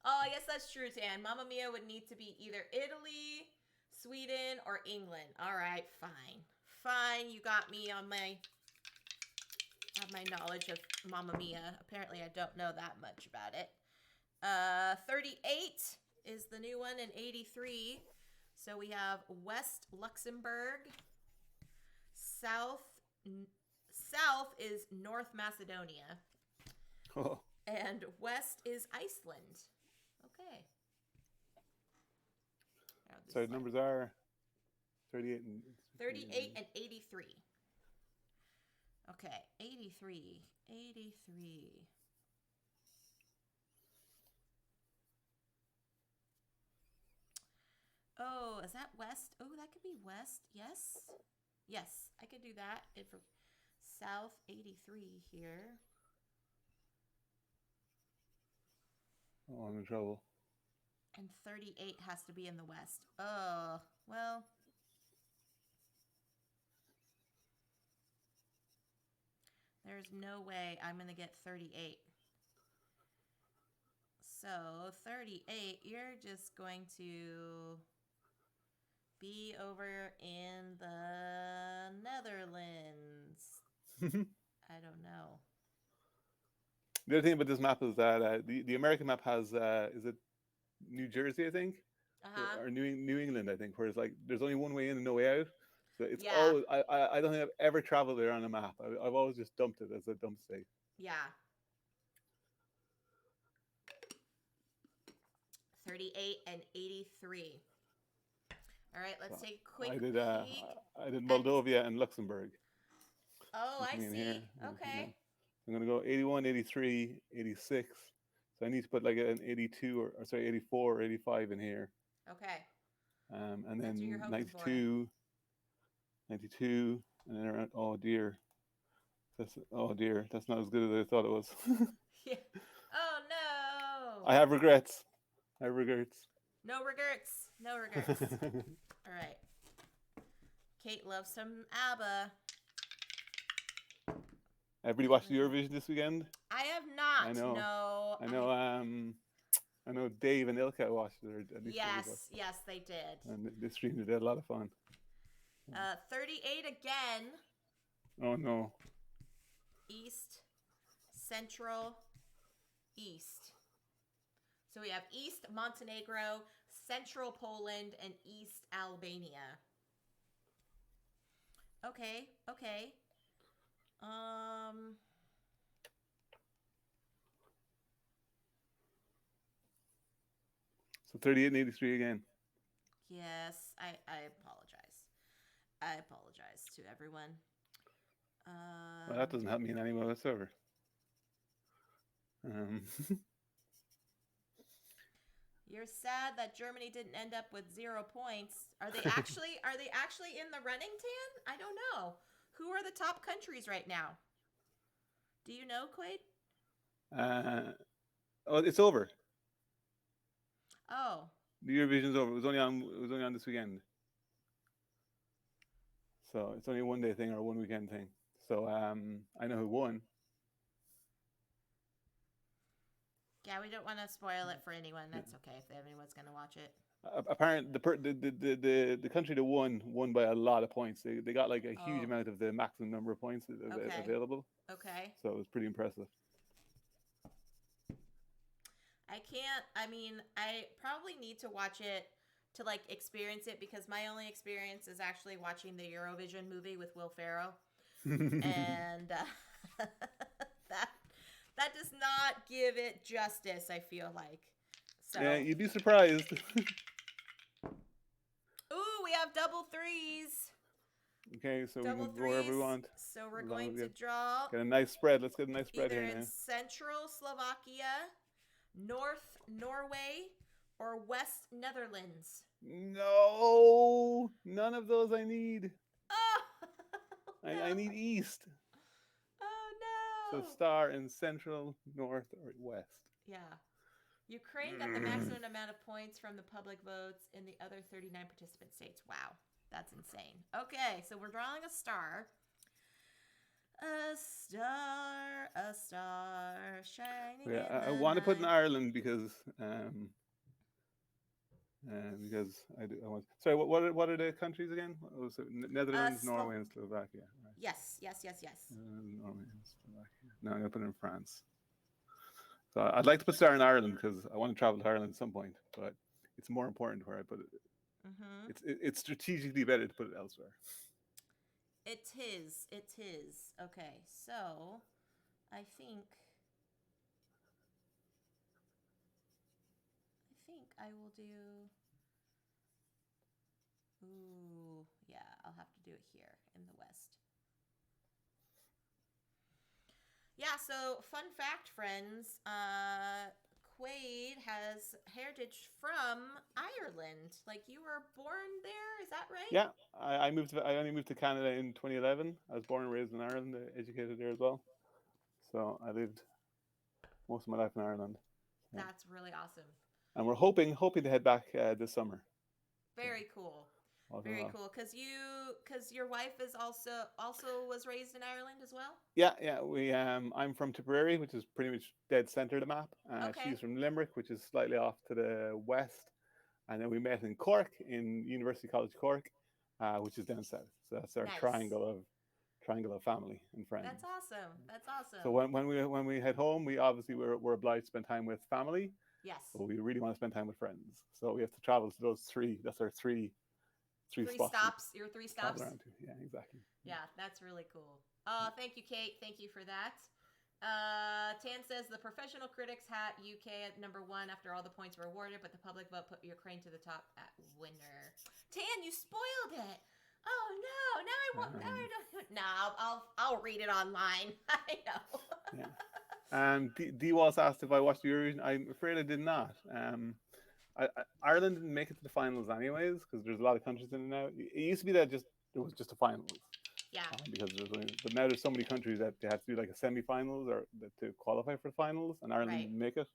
Oh, I guess that's true, Tan. Mamma Mia would need to be either Italy, Sweden, or England. All right, fine. You got me on my knowledge of Mamma Mia. Apparently, I don't know that much about it. 38 is the new one, and 83. So we have West Luxembourg. South is North Macedonia. Oh. And west is Iceland. Okay. So the numbers are 38 and 38 and 83. Okay, 83. Oh, is that west? Oh, that could be west. Yes. Yes, I could do that. If south 83 here. Oh, I'm in trouble. And 38 has to be in the west. Oh, well. There's no way I'm going to get 38. So 38, you're just going to be over in the Netherlands. I don't know. The other thing about this map is that the American map has is it New Jersey, I think, or New England, I think, whereas like there's only one way in and no way out. So it's Yeah. always I don't think I've ever traveled there on a map. I've always just dumped it as a dump state. Yeah. 38 and 83. All right, let's take a quick peek. I did Moldova and Luxembourg. Oh, I see. Here. Okay. I'm going to go 81, 83, 86. So I need to put like an 82 or sorry, 84 or 85 in here. Okay. And That's what you're then hoping for. 92, and then around, oh dear, that's not as good as I thought it was. Yeah. Oh no. I have regrets. No regrets. No regrets. All right. Kate loves some ABBA. Everybody watched the Eurovision this weekend? I have not. I know. No. I know Dave and Ilka watched it. At least Yes, they did. and they streamed it. They had a lot of fun. 38 again. Oh no. East, Central, East. So we have East Montenegro, Central Poland, and East Albania. Okay. So 38 and 83 again. Yes, I apologize. I apologize to everyone. Well, that doesn't help me in any way whatsoever. You're sad that Germany didn't end up with 0 points. Are they actually in the running, Tan? I don't know. Who are the top countries right now? Do you know, Quaid? Oh, it's over. Oh. The Eurovision's over. It was only on this weekend. So it's only a 1 day thing or a 1 weekend thing. So I know who won. Yeah, we don't want to spoil it for anyone. That's okay if anyone's going to watch it. Apparently, the country that won by a lot of points. They got like a huge amount of the maximum number of points available. Okay. So it was pretty impressive. I probably need to watch it to like experience it because my only experience is actually watching the Eurovision movie with Will Ferrell. And that does not give it justice, I feel like. So yeah, you'd be surprised. Ooh, we have double threes. Okay, so double we can go wherever we want. So we're going to draw. Get a nice spread. Let's get a nice spread either here now. in Central Slovakia, North Norway, or West Netherlands. No, none of those I need. Oh, no. I need East. Oh no. So star in Central, North, or West. Yeah. Ukraine got the maximum amount of points from the public votes in the other 39 participant states. Wow, that's insane. Okay, so we're drawing a star. A star shining. Yeah, I want to put in Ireland because I want. Sorry, what are the countries again? What was it? Netherlands, Norway, and Slovakia. Right. Yes. Norway and Slovakia. No, I'm gonna put it in France. So I'd like to put star in Ireland because I want to travel to Ireland at some point, but it's more important where I put it. Mm-hmm. It's strategically better to put it elsewhere. It is. Okay, so I think I will do. Ooh, yeah, I'll have to do it here in the West. Yeah, so fun fact, friends. Quaid has heritage from Ireland. Like you were born there, is that right? Yeah, I moved. I only moved to Canada in 2011. I was born and raised in Ireland, educated there as well. So I lived most of my life in Ireland. Yeah. That's really awesome. And we're hoping to head back this summer. Very cool. All going Very well. cool. Cause your wife is also was raised in Ireland as well. Yeah. We I'm from Tipperary, which is pretty much dead center of the map. Okay. She's from Limerick, which is slightly off to the west. And then we met in Cork, in University College Cork, which is down south. So that's our Nice. triangle of family and friends. That's awesome. That's awesome. So when we head home, we obviously we're obliged to spend time with family, yes. but we really want to spend time with friends. So we have to travel to those three. That's our three spots. Stops. Your 3 stops. Around to. Yeah, exactly. Yeah, that's really cool. Thank you, Kate. Thank you for that. Tan says the professional critics hat UK at number 1 after all the points were awarded, but the public vote put Ukraine to the top at winner. Tan, you spoiled it. Oh no! Now I won't. Now I don't. No, I'll read it online. I know. Yeah. D Walls asked if I watched the Eurovision. I'm afraid I did not. Ireland didn't make it to the finals anyways because there's a lot of countries in it now. It used to be that there was just a finals. Yeah. Because but now there's so many countries that they have to do like a semi-finals or to qualify for the finals, and Ireland didn't make it.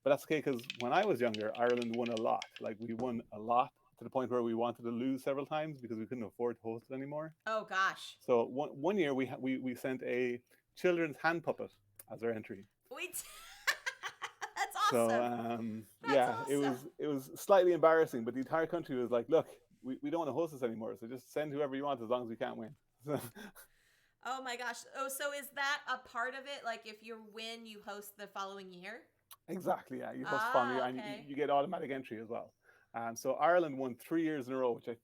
But that's okay because when I was younger, Ireland won a lot. Like we won a lot to the point where we wanted to lose several times because we couldn't afford to host it anymore. Oh gosh. So one year we sent a children's hand puppet as our entry. That's awesome. So awesome. It was slightly embarrassing, but the entire country was like, look, we don't want to host this anymore, so just send whoever you want as long as we can't win. Oh my gosh. Oh, so is that a part of it? Like if you win, you host the following year? Exactly, yeah. You host the following year, and you get automatic entry as well. So Ireland won 3 years in a row, which I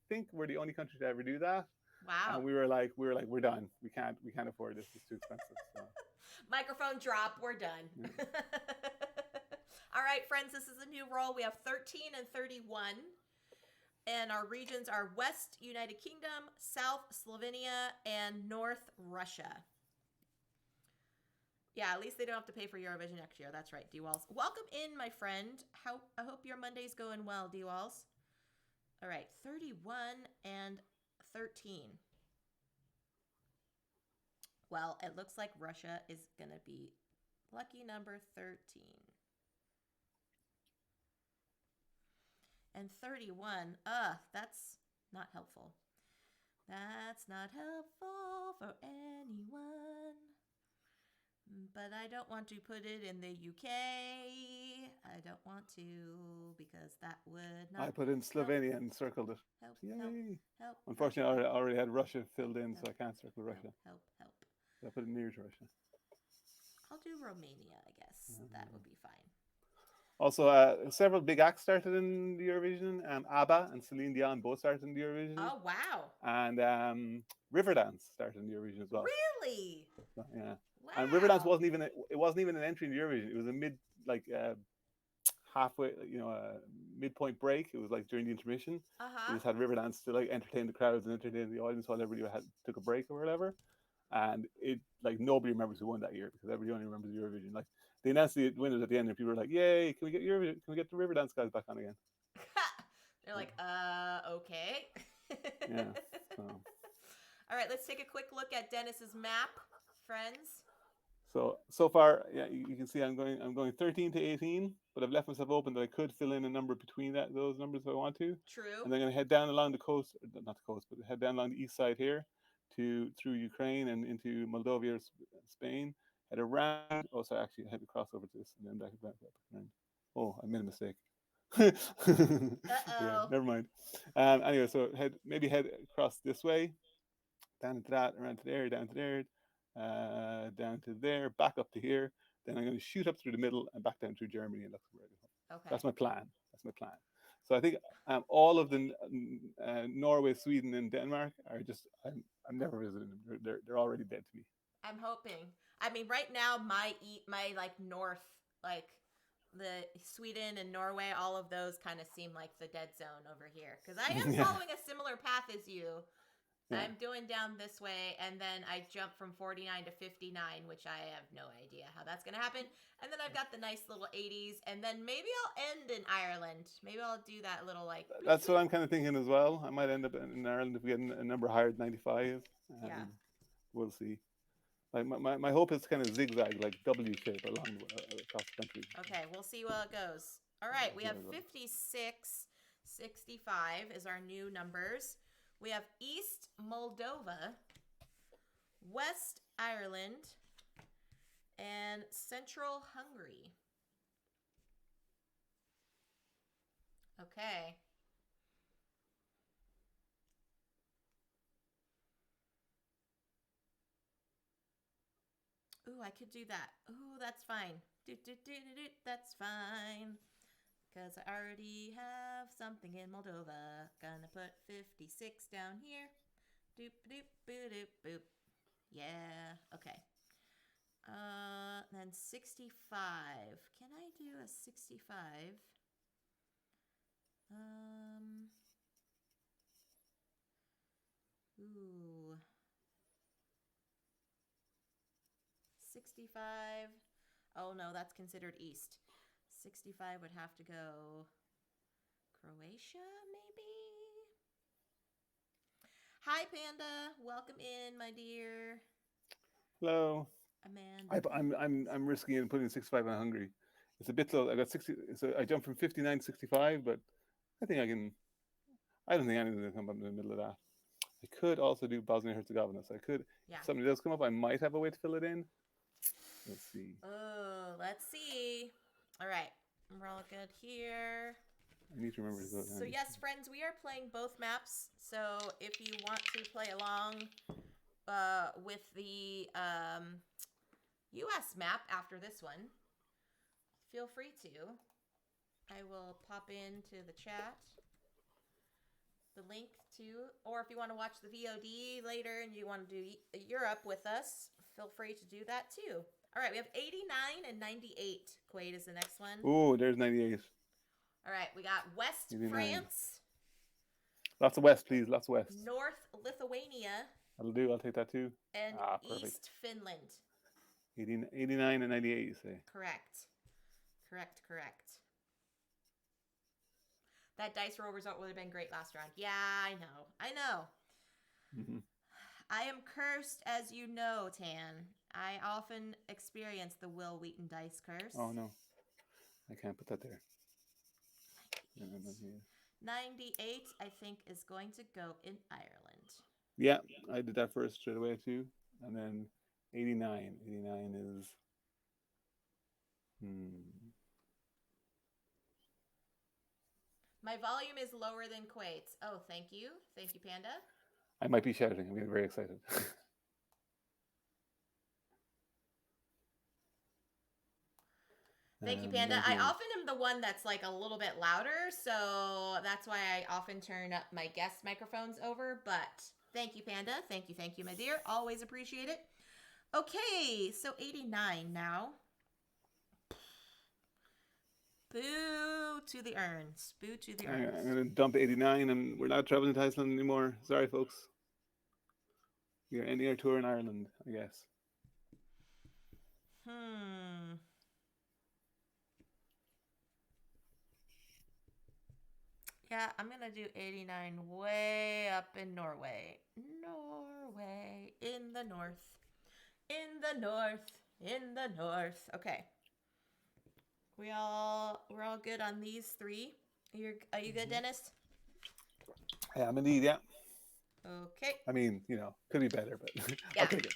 think we're the only country to ever do that. Wow. And we were like, we're done. We can't afford this. It's too expensive. So. Microphone drop. We're done. Yeah. All right, friends. This is a new roll. We have 13 and 31. And our regions are West United Kingdom, South Slovenia, and North Russia. Yeah, at least they don't have to pay for Eurovision next year. That's right, D-Walls. Welcome in, my friend. I hope your Monday's going well, D-Walls. All right, 31 and 13. Well, it looks like Russia is going to be lucky number 13. And 31, that's not helpful. That's not helpful for anyone. But I don't want to put it in the UK. I don't want to because that would not. I put in Slovenia and circled it. Help, Yay. help. Unfortunately, I already had Russia filled in, so I can't circle Russia. Help. So I put it near to Russia. I'll do Romania, I guess. That would be fine. Also, several big acts started in the Eurovision. ABBA and Celine Dion both started in the Eurovision. Oh, wow. And Riverdance started in the Eurovision as well. Really? So, yeah. Wow. And Riverdance wasn't even an entry in the Eurovision. It was a halfway, midpoint break. It was like during the intermission. We just had Riverdance to like entertain the crowds and entertain the audience while everybody took a break or whatever. And it nobody remembers who won that year because everybody only remembers the Eurovision. Like they announced the winners at the end and people were like, "Yay! Can we get Eurovision? Can we get the Riverdance guys back on again?" They're like, okay. Yeah. So. All right, let's take a quick look at Denis's map, friends. So far, yeah, you can see I'm going 13 to 18, but I've left myself open that I could fill in a number between those numbers if I want to. True. And then I'm going to head down along the coast, not the coast, but head down along the east side here through Ukraine and into Moldova, Spain. Head around. Oh, sorry, actually, I had to cross over to this and then back around. Oh, I made a mistake. Yeah, never mind. Anyway, so head across this way, down into that, around to there, down to there. Down to there, back up to here. Then I'm going to shoot up through the middle and back down through Germany and Luxembourg. Okay. That's my plan. So I think all of the Norway, Sweden, and Denmark are just I'm never visiting them. They're already dead to me. I'm hoping. I mean, right now my like north, like the Sweden and Norway, all of those kind of seem like the dead zone over here because I am following a similar path as you. Yeah. I'm going down this way, and then I jump from 49 to 59, which I have no idea how that's going to happen. And then I've got the nice little 80s, and then maybe I'll end in Ireland. Maybe I'll do that little like. That's what I'm kind of thinking as well. I might end up in Ireland if we get a number higher than 95. Yeah. We'll see. Like my hope is kind of zigzag, like W shape along across the country. Okay, we'll see how it goes. All right, we have Yeah, 56, 65 is our new numbers. We have East Moldova, West Ireland, and Central Hungary. Okay. Ooh, I could do that. Ooh, that's fine. That's fine. Because I already have something in Moldova. Gonna put 56 down here. Doop doop boop doop boop. Yeah, okay. Then 65. Can I do a 65? Ooh. 65. Oh no, that's considered east. 65 would have to go Croatia, maybe? Hi, Panda. Welcome in, my dear. Hello. Amanda. I'm risking it and putting 65 on Hungary. It's a bit low. I got 60. So I jumped from 59 to 65, but I think I can. I don't think anything's gonna come up in the middle of that. I could also do Bosnia Herzegovina. So I could. Yeah. If something does come up, I might have a way to fill it in. Let's see. Oh, let's see. All right. We're all good here. I need to remember to go. So yes, friends, we are playing both maps. So if you want to play along with the US map after this one, feel free to. I will pop into the chat the link to, or if you want to watch the VOD later and you want to do Europe with us, feel free to do that too. All right, we have 89 and 98. Quaid is the next one. Oh, there's 98. All right, we got West 89. France. Lots of West, please. Lots of West. North Lithuania. That'll do. I'll take that too. And Perfect. East Finland. 89 and 98, you say? Correct. That dice roll result would have been great last round. Yeah, I know. Mm-hmm. I am cursed, as you know, Tan. I often experience the Will Wheaton dice curse. Oh, no. I can't put that there. 98, I think, is going to go in Ireland. Yeah, I did that first straight away too. And then 89. 89 is... My volume is lower than Quaid's. Oh, thank you. Thank you, Panda. I might be shouting. I'm getting very excited. Thank you, Panda. I often am the one that's like a little bit louder, so that's why I often turn up my guest microphones over. But thank you, Panda. Thank you, my dear. Always appreciate it. Okay, so 89 now. Boo to the urns. Boo to the urns. I'm going to dump 89, and we're not traveling to Iceland anymore. Sorry, folks. We are ending our tour in Ireland, I guess. Yeah, I'm going to do 89 way up in Norway. Norway, in the north. In the north. Okay. We're all good on these three. Are you good, Dennis? I am indeed, yeah. Okay. I mean, could be better, but Yeah. I'll take it.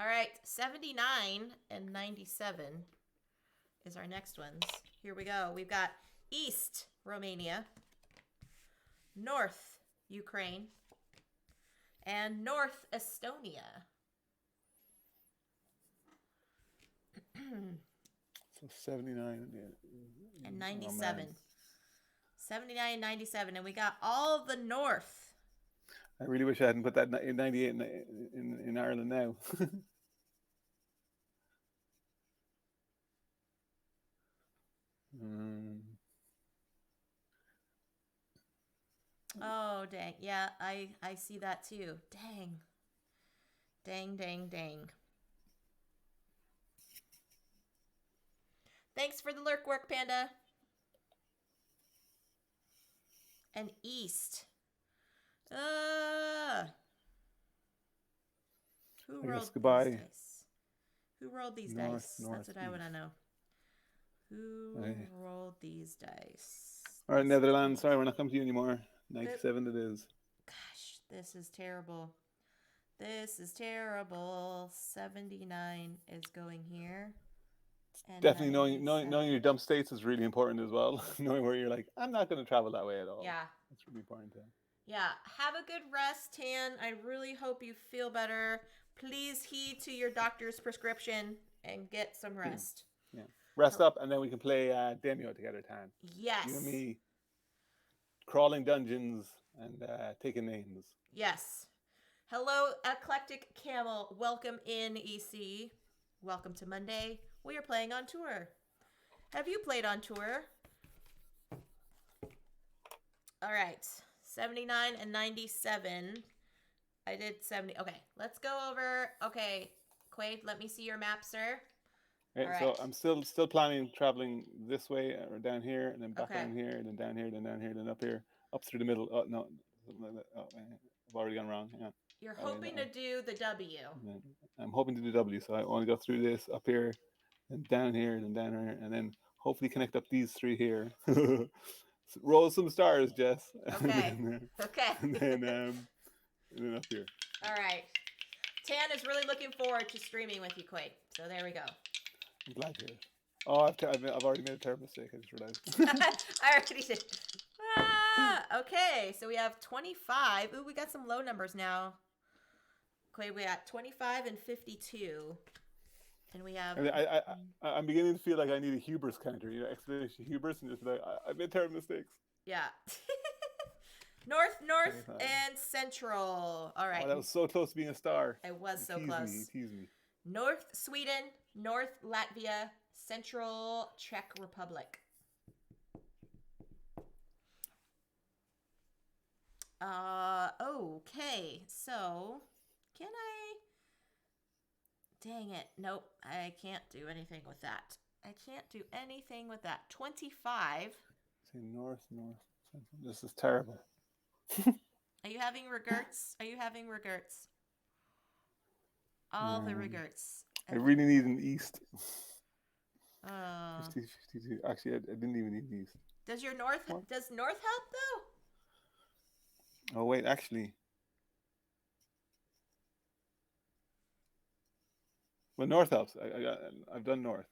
All right, 79 and 97 is our next ones. Here we go. We've got East Romania, North Ukraine, and North Estonia. So 79 and 97. 79 and 97, and we got all the North. I really wish I hadn't put that in 98 in Ireland now. Oh, dang. Yeah, I see that too. Dang. Dang, dang, dang. Thanks for the lurk work, Panda. And east. Who I guess rolled these goodbye. dice? Who rolled these North, dice? north, That's what I want to east. know. Who Aye. rolled these dice? All right, This Netherlands. is- Sorry, we're not coming to you anymore. 97 it is. Gosh, this is terrible. This is terrible. 79 is going here. And Definitely knowing 97. your dump states is really important as well. Knowing where you're like, I'm not going to travel that way at all. Yeah. That's really important. Yeah. Have a good rest, Tan. I really hope you feel better. Please heed to your doctor's prescription and get some rest. Yeah. Rest up, and then we can play Demio together, Tan. Yes. You and me crawling dungeons and taking names. Yes. Hello, Eclectic Camel. Welcome in, EC. Welcome to Monday. We are playing on tour. Have you played on tour? All right. 79 and 97. I did 70. Okay, let's go over. Okay, Quaid, let me see your map, sir. Right, All so right. I'm still planning traveling this way or down here, and then back Okay. down here, and then down here, then down here, then up here, up through the middle. Oh no, something like that. Oh, I've already gone wrong. Yeah. You're hoping to do the W. I'm hoping to do W, so I want to go through this up here, and down here, and down here, and then hopefully connect up these three here. Roll some stars, Jess. Okay. Okay. And then up here. All right. Tan is really looking forward to streaming with you, Quaid. So there we go. I'm glad to hear it. Oh, I've already made a terrible mistake. I just realized. I already did. Okay, so we have 25. Ooh, we got some low numbers now. Okay, we got 25 and 52. And we have... And I'm beginning to feel like I need a hubris counter, explanation hubris, and just be like, I made terrible mistakes. Yeah. North, and central. All right. Oh, that was so close to being a star. It was so He close. teased me. North Sweden, North Latvia, Central Czech Republic. Okay. So, can I... Dang it. Nope. I can't do anything with that. I can't do anything with that. 25. Say north, central. This is terrible. Are you having regrets? Are you having regrets? All the regrets. I really need an east. 50, 52. Actually, I didn't even need an east. Does north help though? Oh wait, actually. Well, north helps. I've done north.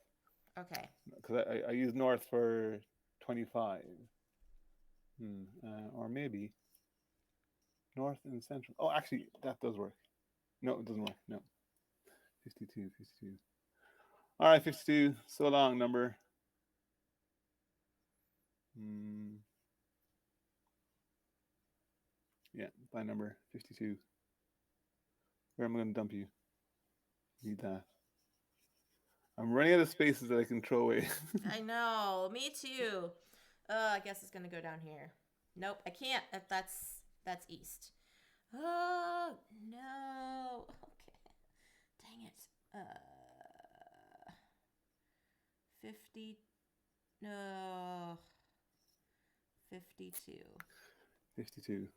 Okay. Because I used north for 25. Or maybe north and central. Oh, actually, that does work. No, it doesn't work. No. 52. All right, 52. So long, number. Yeah, by number 52. Where am I going to dump you? Need that. I'm running out of spaces that I can throw away. I know. Me too. I guess it's gonna go down here. Nope, I can't. That's east. Oh no. Okay. Dang it. 50. No. 52. 52.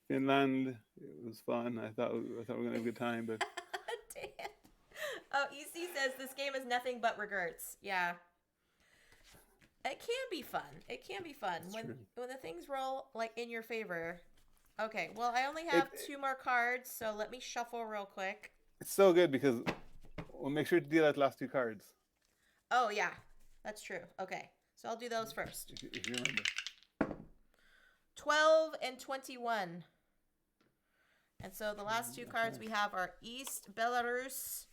Finland. It was fun. I thought we were gonna have a good time, but. Damn. Oh, EC says this game is nothing but regrets. Yeah. It can be fun. It can be fun when the things roll like in your favor. Okay, well I only have 2 more cards, so let me shuffle real quick. It's so good because we'll make sure to deal out the last 2 cards. Oh yeah, that's true. Okay, so I'll do those first. If you remember. 12 and 21. And so the last 2 cards we have are East Belarus,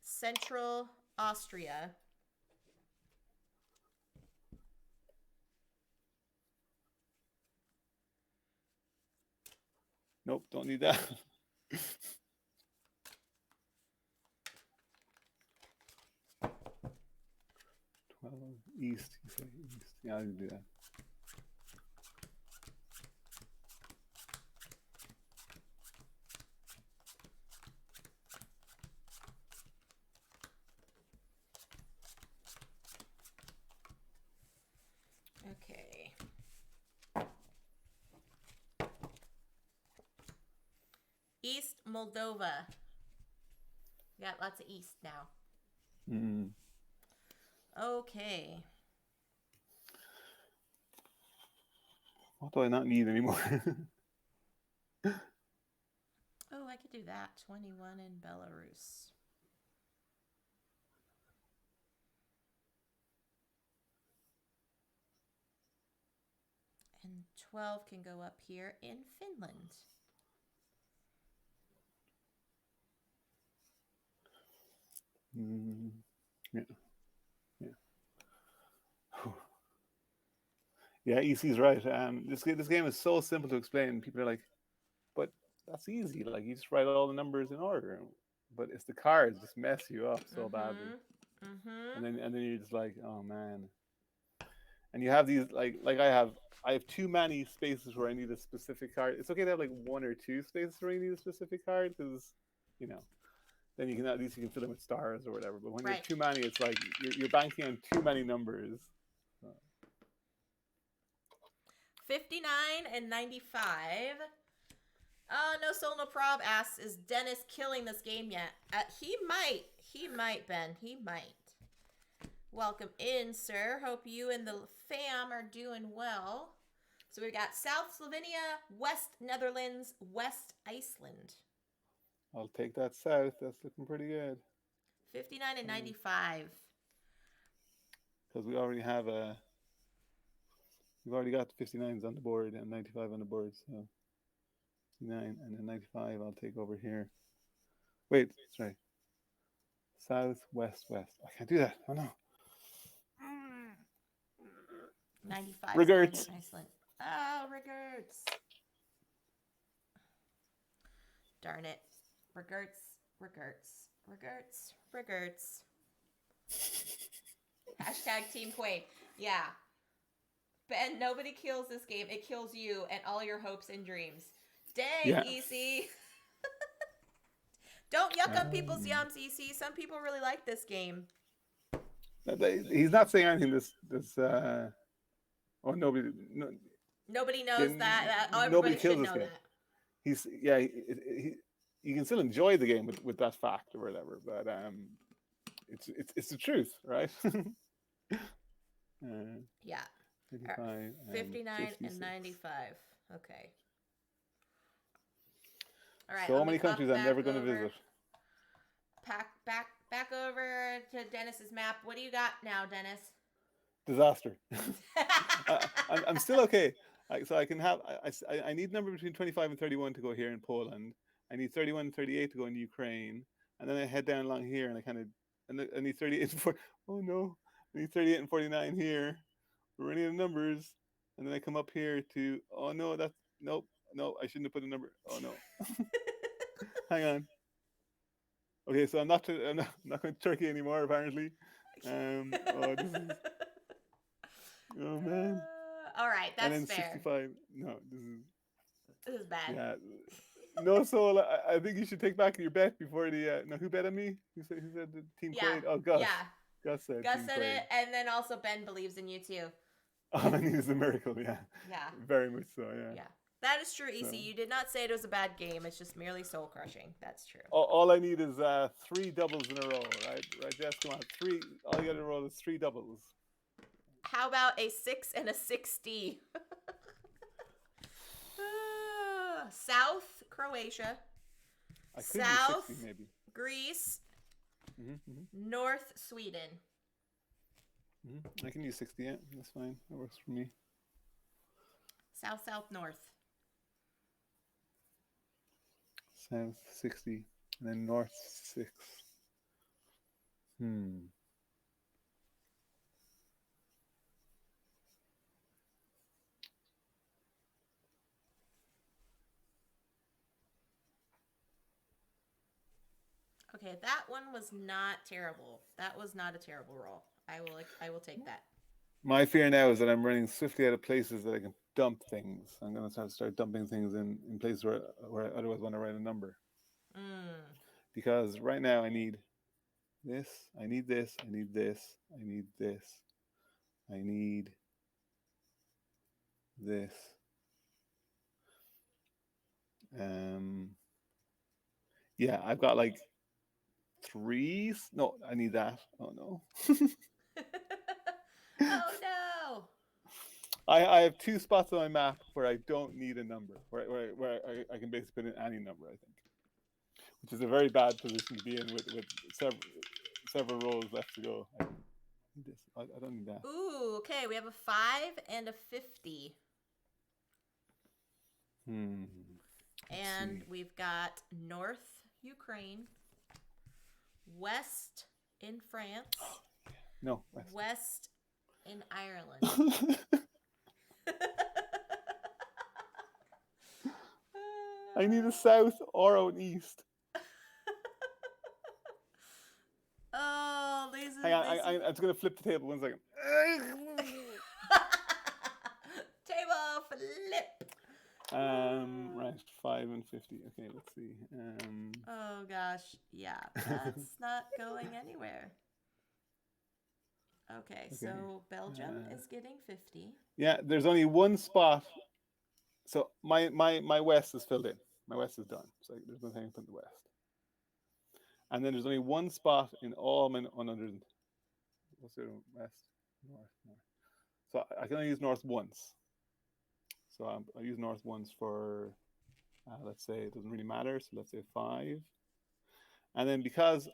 Central Austria. Nope, don't need that. 12 east, you say east. Yeah, I can do that. Okay. East Moldova. We got lots of East now. Mm. Okay. What do I not need anymore? Oh, I could do that. 21 in Belarus. And 12 can go up here in Finland. Yeah. Yeah. Yeah, EC's right. This game is so simple to explain. People are like, but that's easy. Like you just write all the numbers in order. But it's the cards just mess you up so badly. And then you're just like, oh man. And you have these like I have too many spaces where I need a specific card. It's okay to have like one or two spaces where you need a specific card because, you know, then you can at least you can fill them with stars or whatever. But when you have too many, it's like you're banking on too many numbers. 59 and 95. No Soul No Prob asks, is Denis killing this game yet? He might. He might, Ben. He might. Welcome in, sir. Hope you and the fam are doing well. So we've got South Slovenia, West Netherlands, West Iceland. I'll take that south. That's looking pretty good. 59 and 95. Because we already have we've already got the 59s on the board and 95 on the board. So 59 and then 95 I'll take over here. Wait, sorry. South, west, west. I can't do that. Oh no. 95. Regerts. Iceland. Oh, regerts. Darn it. Regerts. Hashtag Team Quaid. Yeah. Ben, nobody kills this game. It kills you and all your hopes and dreams. Dang, EC. Don't yuck on people's yums, EC. Some people really like this game. He's not saying anything nobody knows that. Nobody Everybody kills should this know game. that. You can still enjoy the game with that fact or whatever, but it's the truth, right? Yeah. 55 59 and 95. Okay. All right. So many countries I'm never going to visit. Back over to Dennis's map. What do you got now, Denis? Disaster. I'm still okay. So I can have. I need a number between 25 and 31 to go here in Poland. I need 31 and 38 to go in Ukraine, and then I head down along here, and I need 38 and 40. Oh no! I need 38 and 49 here. We're running out of numbers, and then I come up here to. Oh no! That's nope. No, I shouldn't have put a number. Oh no! Hang on. Okay, so I'm not going to Turkey anymore apparently. Oh man. All right, that's and then fair. 65. No, this is bad. Yeah. No, so I think you should take back your bet before the. No, who bet on me? Who said the Team Quaid? Oh, Gus. Yeah. Gus said it, and then also Ben believes in you too. All I need is a miracle. Yeah. Yeah. Very much so. Yeah. Yeah. That is true, EC. So. You did not say it was a bad game. It's just merely soul crushing. That's true. All I need is 3 doubles in a row, right? Right, Jess, come on. 3. All you got to roll is 3 doubles. How about a 6 and a 60? South Croatia. South 60, maybe. Greece. North Sweden. I can use 60. Yeah, that's fine. That works for me. South, north. South 60, and then north 6. Okay, that one was not terrible. That was not a terrible roll. I will take that. My fear now is that I'm running swiftly out of places that I can dump things. I'm going to start dumping things in places where I otherwise want to write a number. Because right now I need this, I need this, I need this, I need this, I need this. Yeah, I've got like 3. No, I need that. Oh no. Oh no! I have 2 spots on my map where I don't need a number, where I can basically put in any number, I think. Which is a very bad position to be in with several rolls left to go. I need this. I don't need that. Ooh, okay. We have a 5 and a 50. Let's And see. we've got North Ukraine, West in France, No. West in Ireland. I need a south or an east. Oh, these Hang are on, I'm just going to flip the table 1 second. Table flip. Right, 5 and 50. Okay, let's see. Oh gosh, yeah, that's not going anywhere. Okay, so Belgium is getting 50. Yeah, there's only 1 spot. So my west is filled in. My west is done. So there's nothing I can put in the west. And then there's only 1 spot in all my under. What's it? West, north. So I can only use north once. So I use north once for, let's say it doesn't really matter. So let's say 5. And then because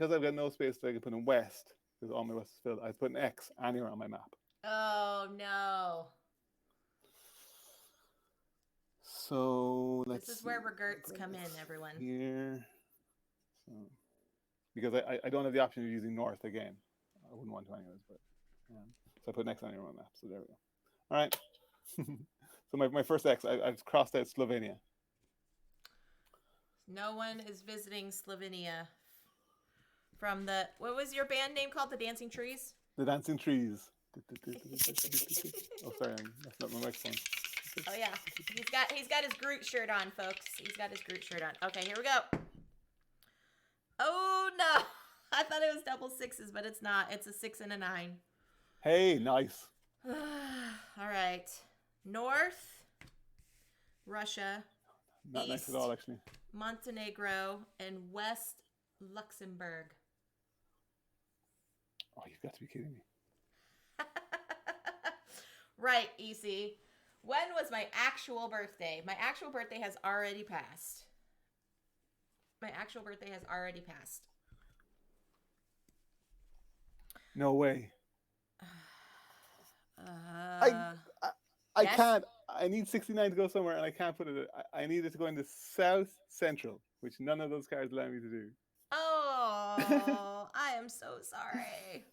I've got no space that I can put in west, because all my west is filled, I put an X anywhere on my map. Oh no. So let's This is where regerts come in, everyone. Here. So, because I don't have the option of using north again. I wouldn't want to anyways, but so I put an X anywhere on my map. So there we go. All right. So my first X, I've crossed out Slovenia. No one is visiting Slovenia from the, what was your band name called? The Dancing Trees? The Dancing Trees. Oh, sorry, I messed up my microphone. Oh yeah, he's got his Groot shirt on, folks. He's got his Groot shirt on. Okay, here we go. Oh no, I thought it was double 6s, but it's not. It's a 6 and a 9. Hey, nice. All right, North Russia, Not East nice at all, actually. Montenegro, and West Luxembourg. Oh, you've got to be kidding me. Right, EC. When was my actual birthday? My actual birthday has already passed. My actual birthday has already passed. No way. I Yes? can't. I need 69 to go somewhere, and I can't put it. I need it to go into South Central, which none of those cards allow me to do. Oh, I am so sorry.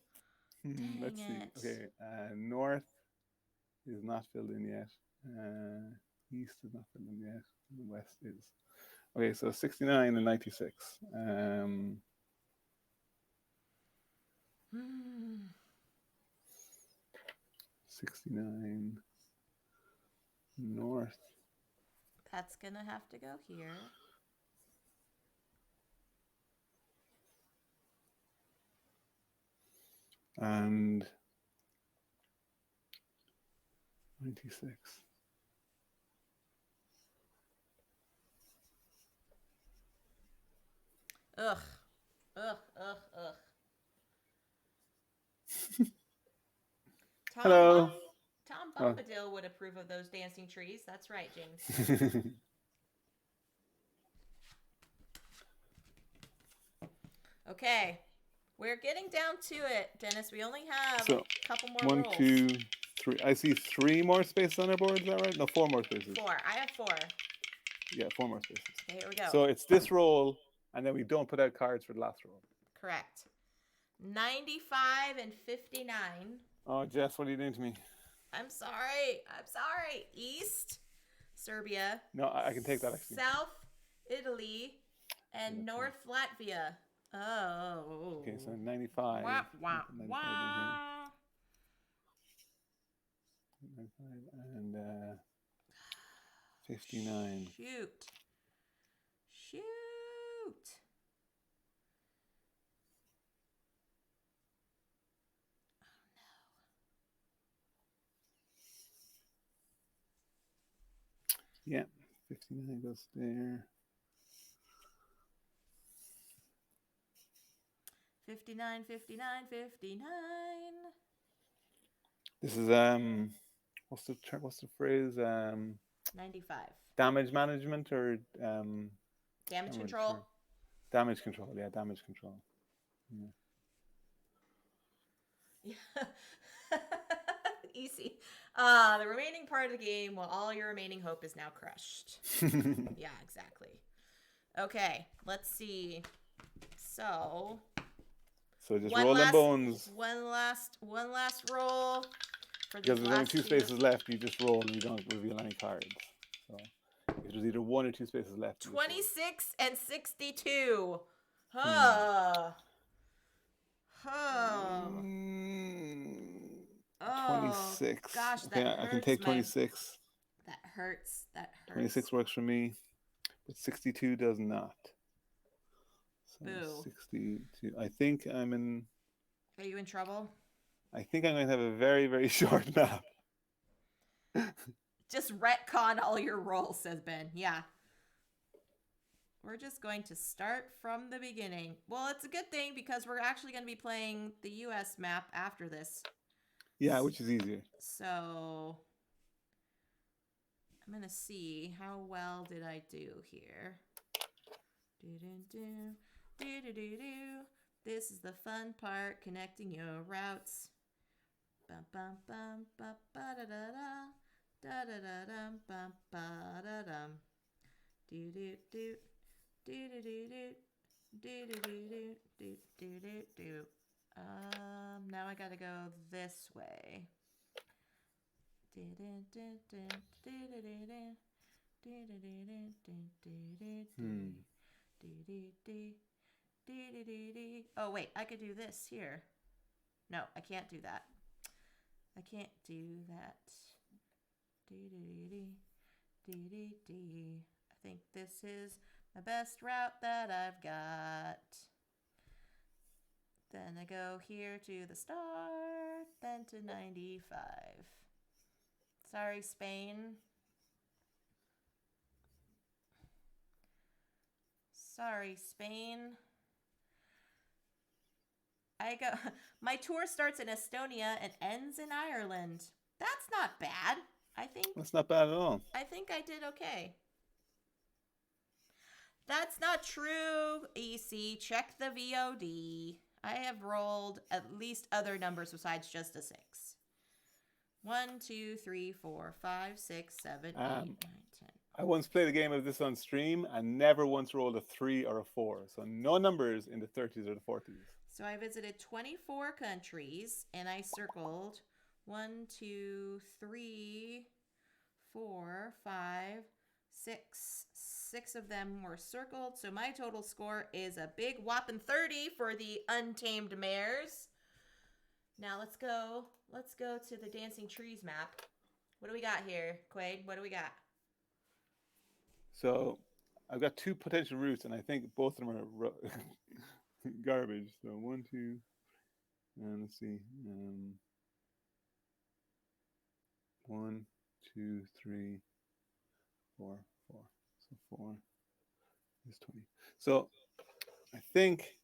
Dang Let's see. it. Okay, North is not filled in yet. East is not filled in yet. The West is. Okay, so 69 and 96. 69 North. That's gonna have to go here. And 96. Ugh. Ugh, ugh, ugh. Hello. Tom Bombadil would approve of those dancing trees. That's right, James. Okay. We're getting down to it, Dennis. We only have a couple more 1, rolls. 2, 3. I see 3 more spaces on our board. Is that right? No, 4 more spaces. 4. I have 4. Yeah, 4 more spaces. Okay, here we go. So it's this roll, and then we don't put out cards for the last roll. Correct. 95 and 59. Oh, Jess, what are you doing to me? I'm sorry. I'm sorry. East, Serbia. No, I can take that, actually. South, Italy, and North Latvia. Oh. Okay, so 95. Wah, wah, 95 wah. 95 and 59. Shoot. Yeah, 59 goes there. 59, 59, 59. This is what's the phrase? 95. Damage management or Damage I'm not control. sure. Damage control. Yeah, damage control. Yeah. Easy. The remaining part of the game, well, all your remaining hope is now crushed. Yeah, exactly. Okay, let's see. So just roll them bones. One last roll for these Because there's only last 2 spaces left, you just roll and you don't reveal any cards. So if there's either 1 or 2 spaces left. 26 and 62. Huh. Huh. 26. Gosh, okay, that I can hurts take 26. That hurts. 26 works for me, but 62 does not. So Boo. 62. I think I'm in. Are you in trouble? I think I'm going to have a very, very short map. Just retcon all your rolls, says Ben. Yeah. We're just going to start from the beginning. Well, it's a good thing because we're actually going to be playing the US map after this. Yeah, which is easier. So I'm going to see how well did I do here. This is the fun part, connecting your routes. Bum bum bum ba ba da da da da da dum bum ba da dum. Do do do do do do do do do do do do do. Now I gotta go this way. Oh wait, I could do this here. No, I can't do that. I can't do that. I think this is the best route that I've got. Then I go here to the start, then to 95. Sorry, Spain. Sorry, Spain. My tour starts in Estonia and ends in Ireland. That's not bad. That's not bad at all. I think I did okay. That's not true, EC. Check the VOD. I have rolled at least other numbers besides just a 6. 1, 2, 3, 4, 5, 6, 7, 8, 9, 10. I once played a game of this on stream and never once rolled a 3 or a 4. So no numbers in the 30s or the 40s. So I visited 24 countries and I circled 1, 2, 3, 4, 5, 6. 6 of them were circled. So my total score is a big whopping 30 for the Untamed Mares. Now let's go to the Dancing Trees map. What do we got here, Quaid? What do we got? So I've got 2 potential routes, and I think both of them are garbage. So 1, 2, and let's see. 1, 2, 3, 4, 4. So 4 is 20. So I think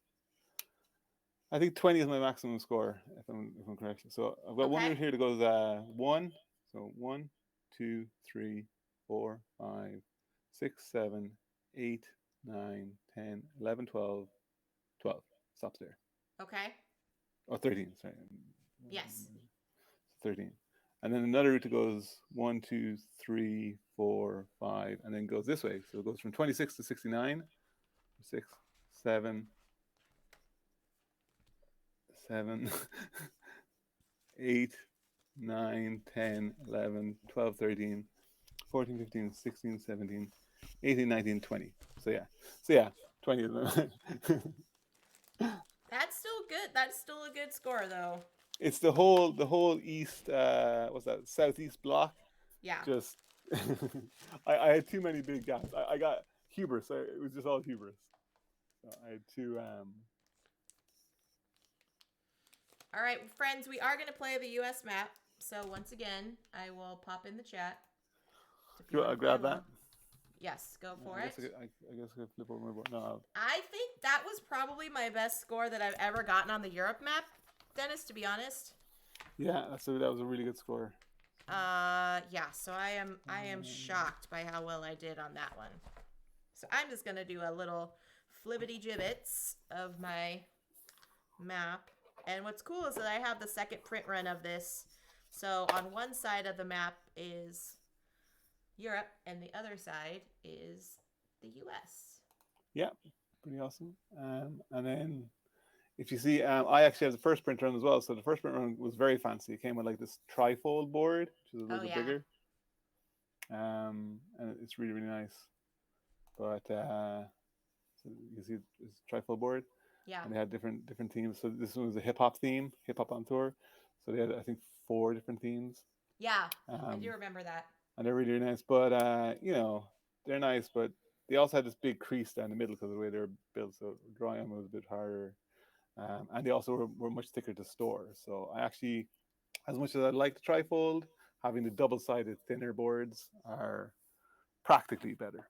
20 is my maximum score, if I'm correct. So I've got one route here that goes 1. So 1, 2, 3, 4, 5, 6, 7, 8, 9, 10, 11, 12. Stops there. Okay. Oh, 13, sorry. Yes. 13. And then another route that goes 1, 2, 3, 4, 5, and then goes this way. So it goes from 26 to 69. 6, 7, 8, 9, 10, 11, 12, 13, 14, 15, 16, 17, 18, 19, 20. So yeah, 20 of them. That's still good. That's still a good score, though. It's the whole east, what's that, southeast block. Yeah. Just, I had too many big gaps. I got hubris. It was just all hubris. So I had two. All right, friends, we are going to play the U.S. map. So once again, I will pop in the chat. if you I'll want to grab play that. along. Yes, go for I it. guess I guess I could flip over my board. No, I think that was probably my best score that I've ever gotten on the Europe map, Dennis, to be honest. yeah, that was a really good score. Yeah, so I am shocked by how well I did on that one. So I'm just gonna do a little flibbity gibbets of my map. And what's cool is that I have the second print run of this. So on one side of the map is Europe, and the other side is the US. Yeah, pretty awesome. And then if you see, I actually have the first print run as well. So the first print run was very fancy. It came with like this trifold board, which is a little Oh, bit yeah. bigger. And it's really, really nice. But so you can see it's a trifold board. Yeah. And they had different themes. So this one was a hip hop theme, hip hop on tour. So they had, I think, 4 different themes. Yeah, I do remember that. And they're really, really nice. But you know, they're nice, but they also had this big crease down the middle because of the way they're built. So drawing them was a bit harder. And they also were much thicker to store. So I actually, as much as I'd like the trifold, having the double-sided thinner boards are practically better.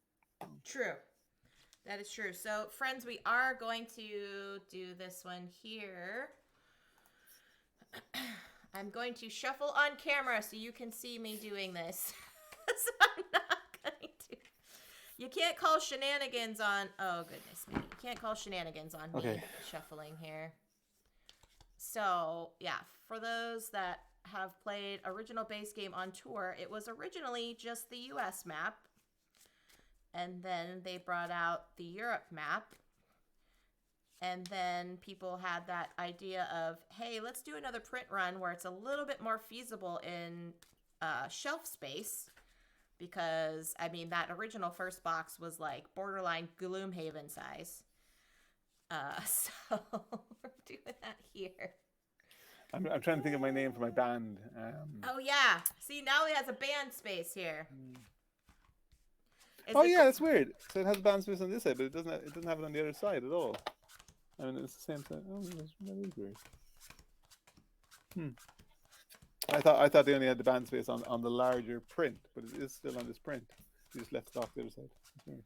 True. That is true. So, friends, we are going to do this one here. I'm going to shuffle on camera so you can see me doing this. So I'm not going to. You can't call shenanigans on. Oh, goodness me. You can't call shenanigans on me shuffling here. So, yeah, for those that have played original base game on tour, it was originally just the US map. And then they brought out the Europe map. And then people had that idea of, hey, let's do another print run where it's a little bit more feasible in shelf space. Because, I mean, that original first box was like borderline Gloomhaven size. So we're doing that here. I'm trying to think of my name for my band. Oh, yeah. See, now he has a band space here. Oh yeah, that's weird. So it has band space on this side, but it doesn't have it on the other side at all. I mean, it's the same thing. Oh, that is weird. I thought they only had the band space on the larger print, but it is still on this print. You just left it off the other side. That's weird.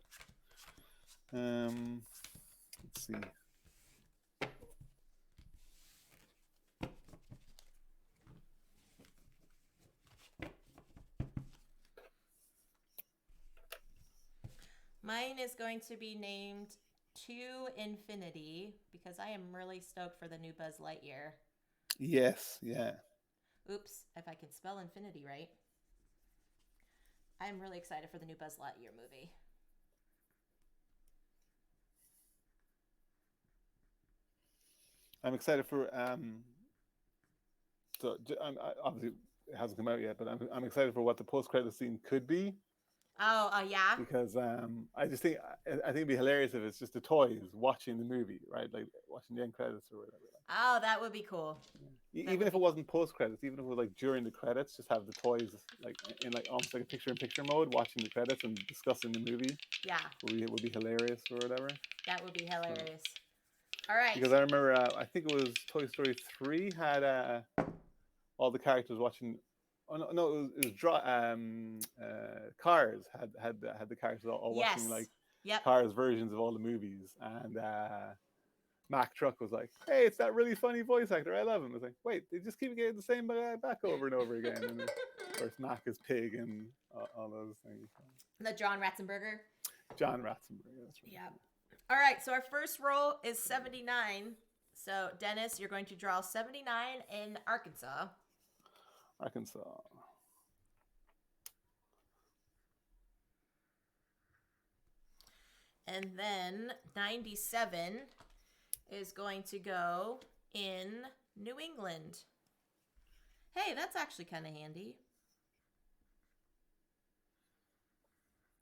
Let's see. Mine is going to be named To Infinity because I am really stoked for the new Buzz Lightyear. Yes, yeah. Oops, if I can spell infinity right. I'm really excited for the new Buzz Lightyear movie. I'm excited for obviously it hasn't come out yet, but I'm excited for what the post-credit scene could be. Oh, yeah. Because I just think it'd be hilarious if it's just the toys watching the movie, right? Like watching the end credits or whatever. Oh, that would be cool. Even if it wasn't post credits, even if it was like during the credits, just have the toys like in like almost like a picture-in-picture mode, watching the credits and discussing the movie. Yeah. Would be hilarious or whatever. That would be hilarious. All right. Because I remember, I think it was Toy Story 3 had all the characters watching. Oh no, it was Cars had the characters all watching like Cars versions of all the movies, and Mack Truck was like, "Hey, it's that really funny voice actor. I love him." I was like, "Wait, they just keep getting the same back over and over again." And of course, Mack is Pig and all those things. The John Ratzenberger. John Ratzenberger. That's right. Yeah. All right. So our first roll is 79. So Dennis, you're going to draw 79 in Arkansas. Arkansas. And then 97 is going to go in New England. Hey, that's actually kind of handy.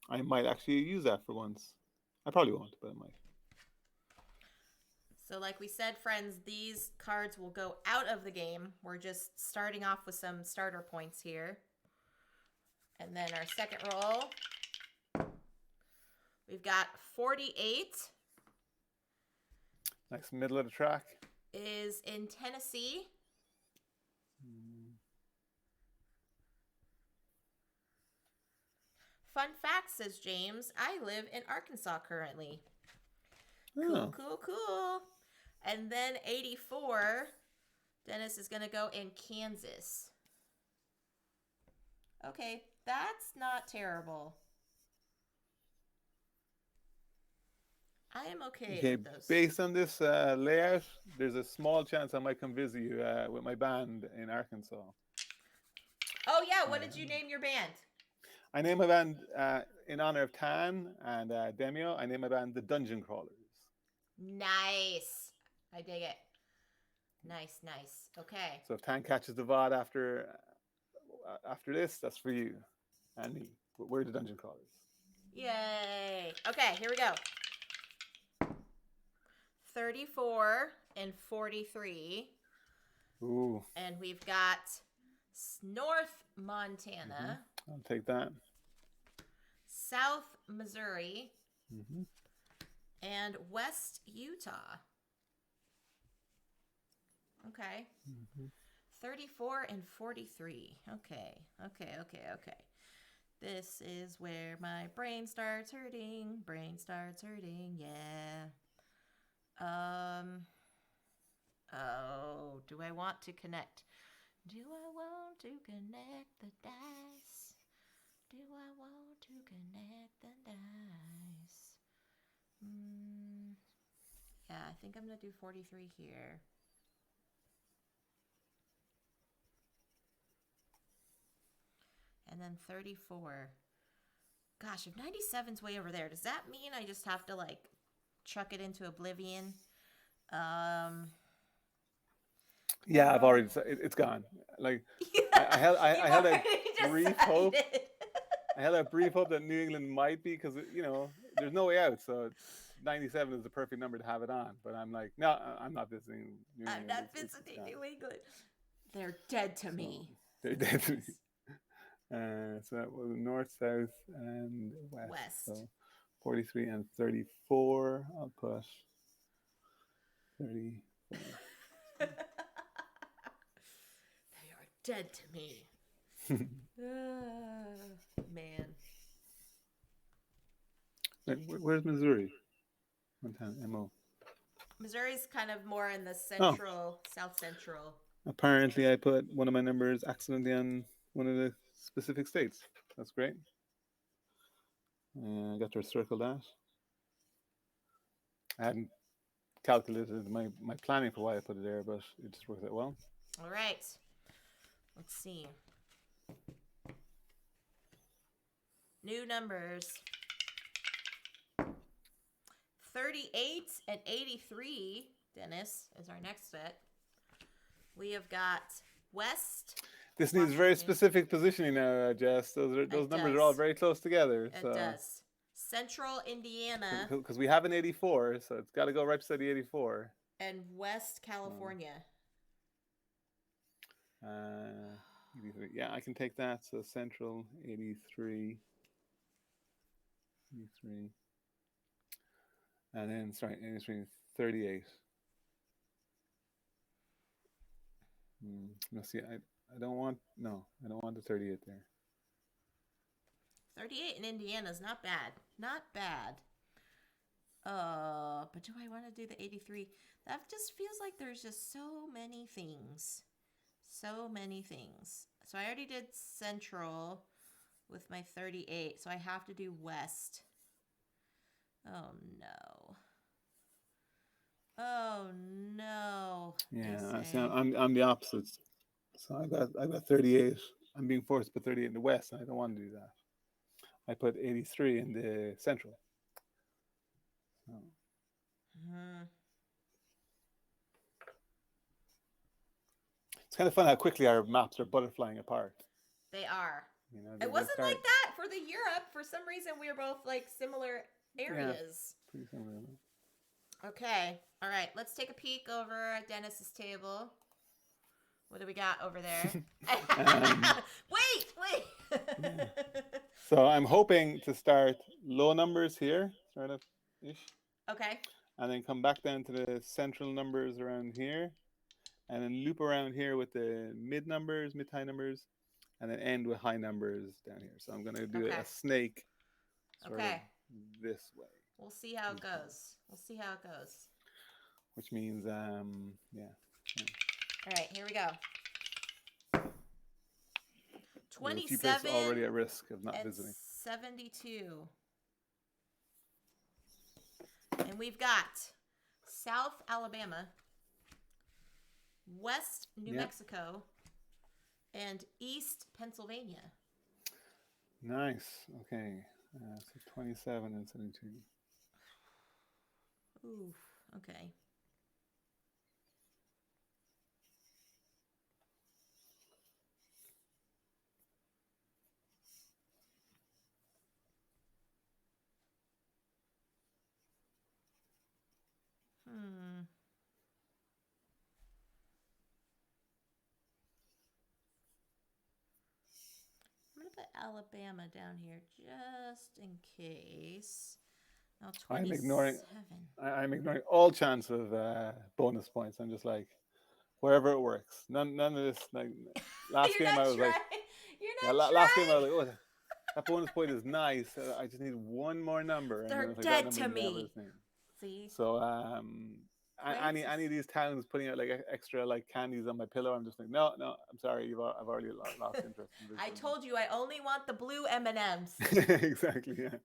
I might actually use that for once. I probably won't, but I might. So like we said, friends, these cards will go out of the game. We're just starting off with some starter points here. And then our second roll, we've got 48. Nice middle of the track. Is in Tennessee. Fun fact, says James, I live in Arkansas currently. Oh. Cool. And then 84, Dennis is going to go in Kansas. Okay, that's not terrible. I am okay Okay, with those. based on this layout, there's a small chance I might come visit you with my band in Arkansas. Oh, yeah, what did you name your band? I named my band in honor of Tan and Demio. I named my band the Dungeon Crawlers. Nice. I dig it. Nice. Okay. So if Tan catches the VOD after this, that's for you and me. We're the Dungeon Crawlers. Yay. Okay, here we go. 34 and 43. Ooh. And we've got North Montana. I'll take that. South Missouri. Mm-hmm. And West Utah. Okay. 34 and 43. Okay. This is where my brain starts hurting. Yeah. Oh, do I want to connect? Do I want to connect the dice? Do I want to connect the dice? Yeah, I think I'm going to do 43 here. And then 34. Gosh, if 97's way over there, does that mean I just have to, like, chuck it into oblivion? Yeah, I've already. It's gone. Like I had a brief hope. I had a brief hope that New England might be, because there's no way out. So 97 is the perfect number to have it on. But I'm like, no, I'm not visiting New England. I'm not visiting New England. They're dead to me. They're dead to me. So that was north, south, and west. So 43 and 34. I'll put 34. They are dead to me. Man. Where's Missouri? Montana, MO. Missouri's kind of more in the central, south central. Apparently, I put one of my numbers accidentally on one of the specific states. That's great. I got to circle that. I hadn't calculated my planning for why I put it there, but it just worked out well. All right. Let's see. New numbers. 38 and 83, Dennis, is our next set. We have got West. This needs very specific positioning now, Jess. Those numbers are all very close together. It does. Central Indiana. Because we have an 84, so it's got to go right beside the 84. And West California. 83. Yeah, I can take that. So Central 83. And then, 38. No, see, I don't want the 38 there. 38 in Indiana is not bad. But do I want to do the 83? That just feels like there's just so many things. So I already did Central with my 38, so I have to do West. Oh no. Yeah, I'm the opposite. So I got 38. I'm being forced to put 38 in the West, and I don't want to do that. I put 83 in the Central. So. It's kind of fun how quickly our maps are butterflying apart. They are. It wasn't like that for the Europe. For some reason, we were both like similar areas. Yeah, pretty similar. Okay. All right. Let's take a peek over at Dennis's table. What do we got over there? Wait. Yeah. So I'm hoping to start low numbers here, start up-ish. Okay. And then come back down to the central numbers around here. And then loop around here with the mid-high numbers. and then end with high numbers down here. So I'm going to do Okay. a snake sort Okay. of this way, We'll see how it These colors. goes. We'll see how it goes. which means, yeah. All right, here we go. There's a few places 27 already at risk of not and visiting. 72. And we've got South Alabama, West New Yeah. Mexico, and East Pennsylvania. Nice. Okay. So 27 and 72. Ooh, okay. I'm going to put Alabama down here just in case. Now 27. I'm ignoring all chance of bonus points. I'm just like, wherever it works. None of this. Like last You're game, not I was trying. like, You're not last game I trying. was like, oh, that bonus point is nice. I just need one more number, and They're then it's like dead that to number never me. is named. See? So any of these towns putting out like extra like candies on my pillow, I'm just like, no, I'm sorry, I've already lost interest in this. I told you I only want the blue M&Ms. Exactly. Yeah.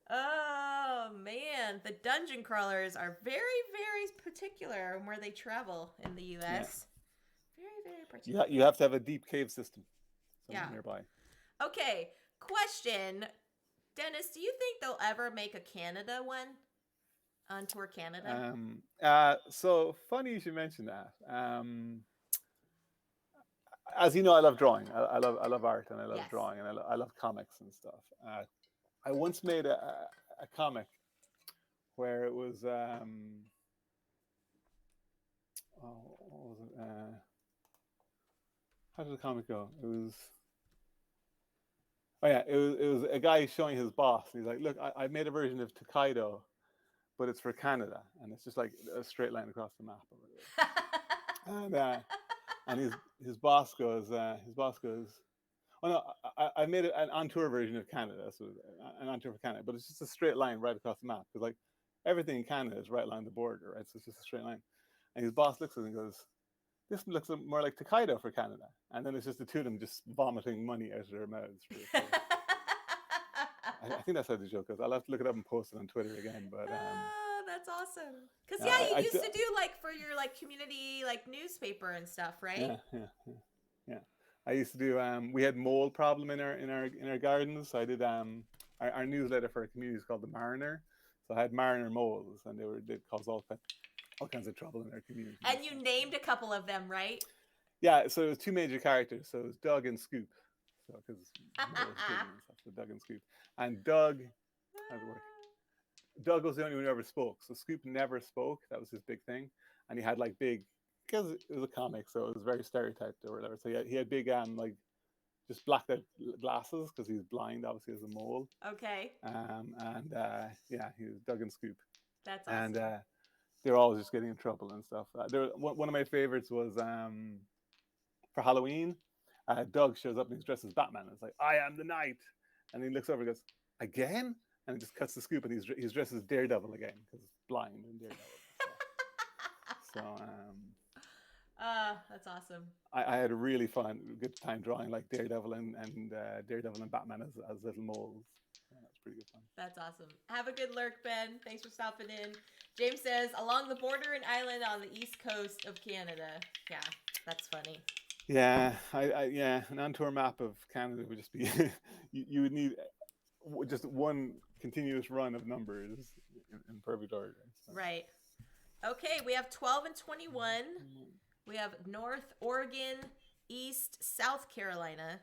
Oh man, the dungeon crawlers are very, very particular on where they travel in the U.S. Very, very particular. You have to have a deep cave system somewhere Yeah. nearby. Okay, question. Dennis, do you think they'll ever make a Canada one? On Tour Canada? So funny you should mention that. As you know, I love drawing. I love art, and I love Yes. drawing, and I love comics and stuff. I once made a comic where it was what was it? How did the comic go? It was it was a guy showing his boss. He's like, look, I made a version of Takedo, but it's for Canada, and it's just like a straight line across the map. And his boss goes, oh no, I made an on tour version of Canada, so an on tour for Canada, but it's just a straight line right across the map because like everything in Canada is right along the border, right? So it's just a straight line. And his boss looks at it and goes, "This looks more like Takedo for Canada." And then it's just the two of them just vomiting money out of their mouths. I think that's how the joke goes. I'll have to look it up and post it on Twitter again. But oh, that's awesome. Because Yeah, you used to do like for your like community like newspaper and stuff, right? yeah. I used to do. We had mold problem in our gardens. So I did our newsletter for our community is called the Mariner. So I had Mariner moles, and they'd cause all kinds of trouble in our community. And you named a couple of them, right? Yeah. So it was two major characters. So it was Doug and Scoop. So because so Doug and Scoop, and Doug. How's it work? Doug was the only one who ever spoke. So Scoop never spoke. That was his big thing. And he had like big, because it was a comic, so it was very stereotyped or whatever. So he had big, like just blacked out glasses because he was blind, obviously, as a mole. Okay. Yeah, he was Doug and Scoop. That's awesome. And they were always just getting in trouble and stuff. One of my favorites was for Halloween. Doug shows up and he's dressed as Batman. And it's like, I am the Knight. And he looks over and goes, again? And he just cuts the scoop, and he's dressed as Daredevil again because he's blind and Daredevil. That's awesome. I had a really good time drawing like Daredevil and Daredevil and Batman as little moles. Yeah, that's pretty good fun. That's awesome. Have a good lurk, Ben. Thanks for stopping in. James says, along the border and island on the east coast of Canada. Yeah, that's funny. Yeah, an on-tour map of Canada would just be you would need just one continuous run of numbers in perfect order. So. Right. Okay, we have 12 and 21. We have North Oregon, East South Carolina,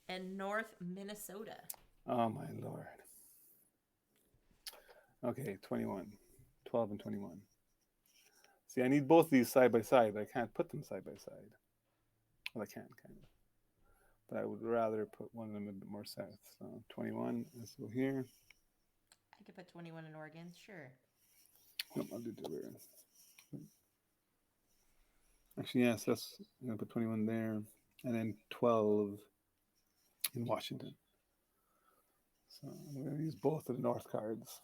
and North Minnesota. Oh, my Lord. Okay, 21. 12 and 21. See, I need both these side by side, but I can't put them side by side. Well, I can, kind of. But I would rather put one of them a bit more south. So 21, let's go here. I could put 21 in Oregon, sure. Nope, I'll do Delaware. Actually, yes, that's I'm gonna put 21 there, and then 12 in Washington. So I'm gonna use both of the North cards.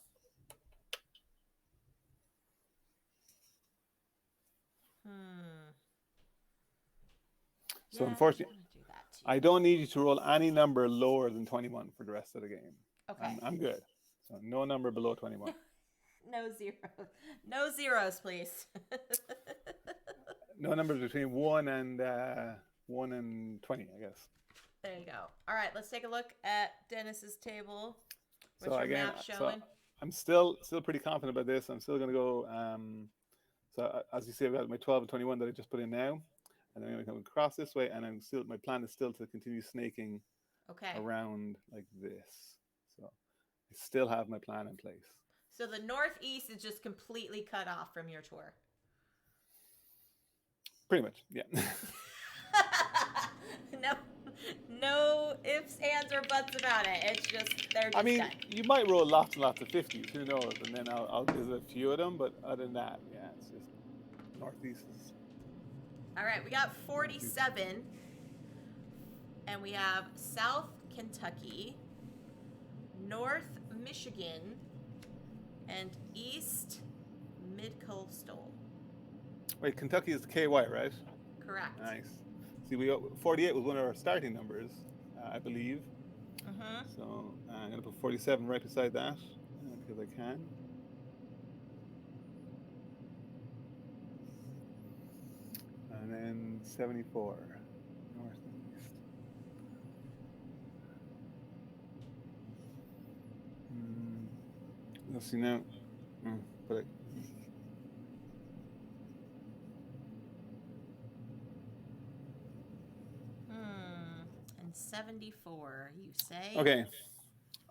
So Yeah, unfortunately, I'm gonna do that too. I don't need you to roll any number lower than 21 for the rest of the game. Okay. I'm good. So no number below 21. No zeros. No zeros, please. No numbers between 1 and 20, I guess. There you go. All right, let's take a look at Dennis's table. What's So your again, map so showing? I'm still pretty confident about this. I'm still going to go. As you say, I've got my 12 and 21 that I just put in now, and then I'm going to come across this way. And my plan is still to continue snaking Okay. around like this. So I still have my plan in place. So the northeast is just completely cut off from your tour. Pretty much, yeah. No ifs, ands, or buts about it. It's just they're just I mean, done. you might roll lots and lots of 50s. Who knows? And then I'll visit a few of them. But other than that, yeah, it's just northeast is. All right, we got 47, and we have South Kentucky, North Michigan, and East Mid-Coastal. Wait, Kentucky is KY, right? Correct. Nice. See, 48 was one of our starting numbers, I believe. Mm-hmm. So I'm going to put 47 right beside that because I can. And then 74, north and east. Let's see now. But And 74, you say? okay.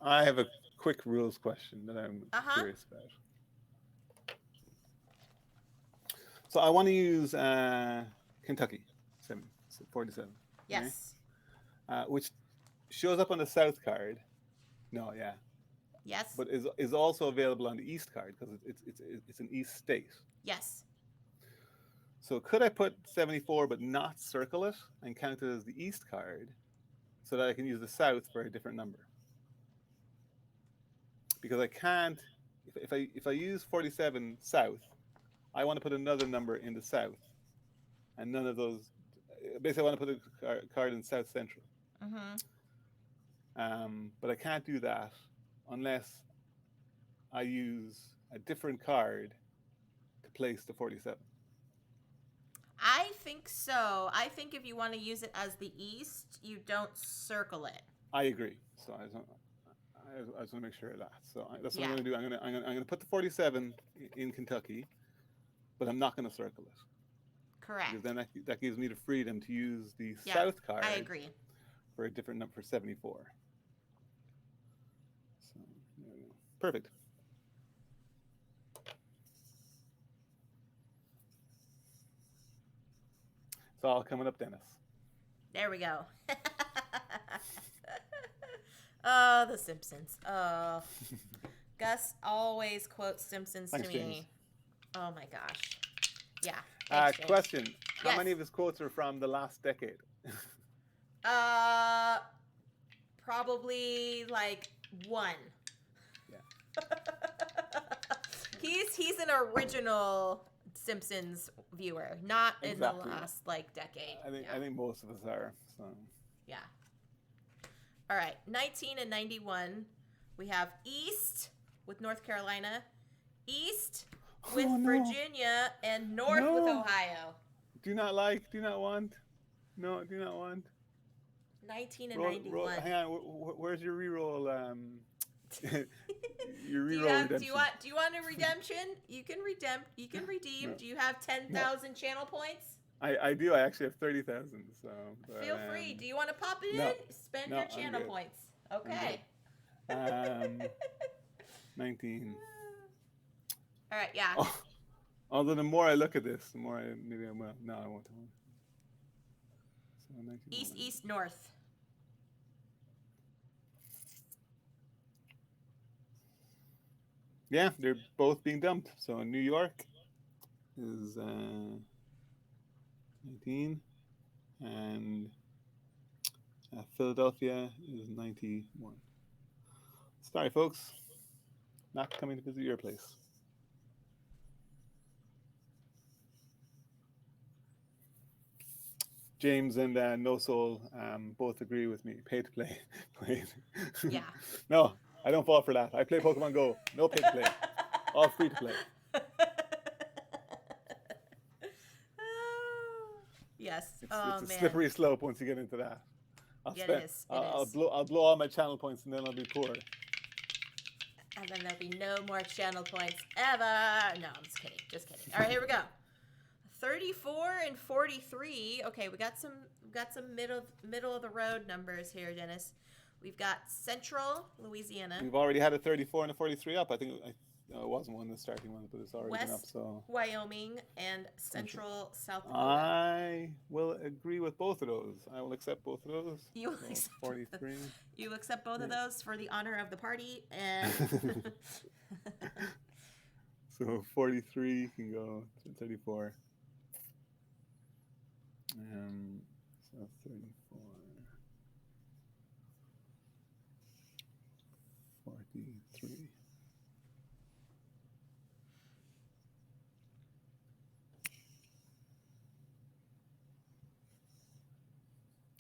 I have a quick rules question that I'm curious about. So I want to use Kentucky, 47. Yes. Okay? Which shows up on the South card. No, yeah. Yes. But is also available on the East card because it's an East state. Yes. So could I put 74 but not circle it and count it as the East card so that I can use the South for a different number? Because I can't, if I use 47 South, I want to put another number in the South, and none of those. Basically, I want to put a card in South Central. But I can't do that unless I use a different card to place the 47. I think so. I think if you want to use it as the East, you don't circle it. I agree. So I just want to make sure of that. So that's what I'm going to do. I'm going to put the 47 in Kentucky, but I'm not going to circle it. Correct. Because then that gives me the freedom to use the Yeah, South card. I agree. For a different number for 74. So there we go. Perfect. It's all coming up, Dennis. There we go. Oh, The Simpsons. Oh, Gus always quotes Simpsons Thanks, to me. James. Oh my gosh. Yeah. Thanks, James. Question: How Yes. many of his quotes are from the last decade? Probably like one. Yeah. He's an original Simpsons viewer, not in the Exactly. last like decade. I think most of us are. So. Yeah. All right, 19 and 91. We have East with North Carolina, East with Virginia, and North with Ohio. Do not want. No, do not want. 19 and 91. Hang on, where's your reroll? Your reroll redemption. Do you want a redemption? You can redeem. No. Do you have 10,000 channel points? I do. I actually have 30,000. So feel free. Do you want to pop it no. in? Spend your channel points. Okay. 19. All right. Yeah. Although the more I look at this, the more I will. No, I won't. So 19. East, East, North. Yeah, they're both being dumped. So New York is 19. And Philadelphia is 91. Sorry, folks. Not coming to visit your place. James and No Soul both agree with me. Pay to play. Yeah. No, I don't fall for that. I play Pokemon Go. No pay to play. All free to play. Yes. It's Oh a man. slippery slope once you get into that. It is. I'll blow all my channel points and then I'll be poor. And then there'll be no more channel points ever. No, I'm just kidding. Just kidding. All right, here we go. 34 and 43. Okay, we got some middle of the road numbers here, Dennis. We've got Central Louisiana. We've already had a 34 and a 43 up. I think it wasn't one of the starting ones, but it's already been up. West So Wyoming and Central South Dakota. I will agree with both of those. I will accept both of those. You will So accept 43. You accept both of Yeah. those for the honor of the party, and So 43 can go to 34. So 34. 43.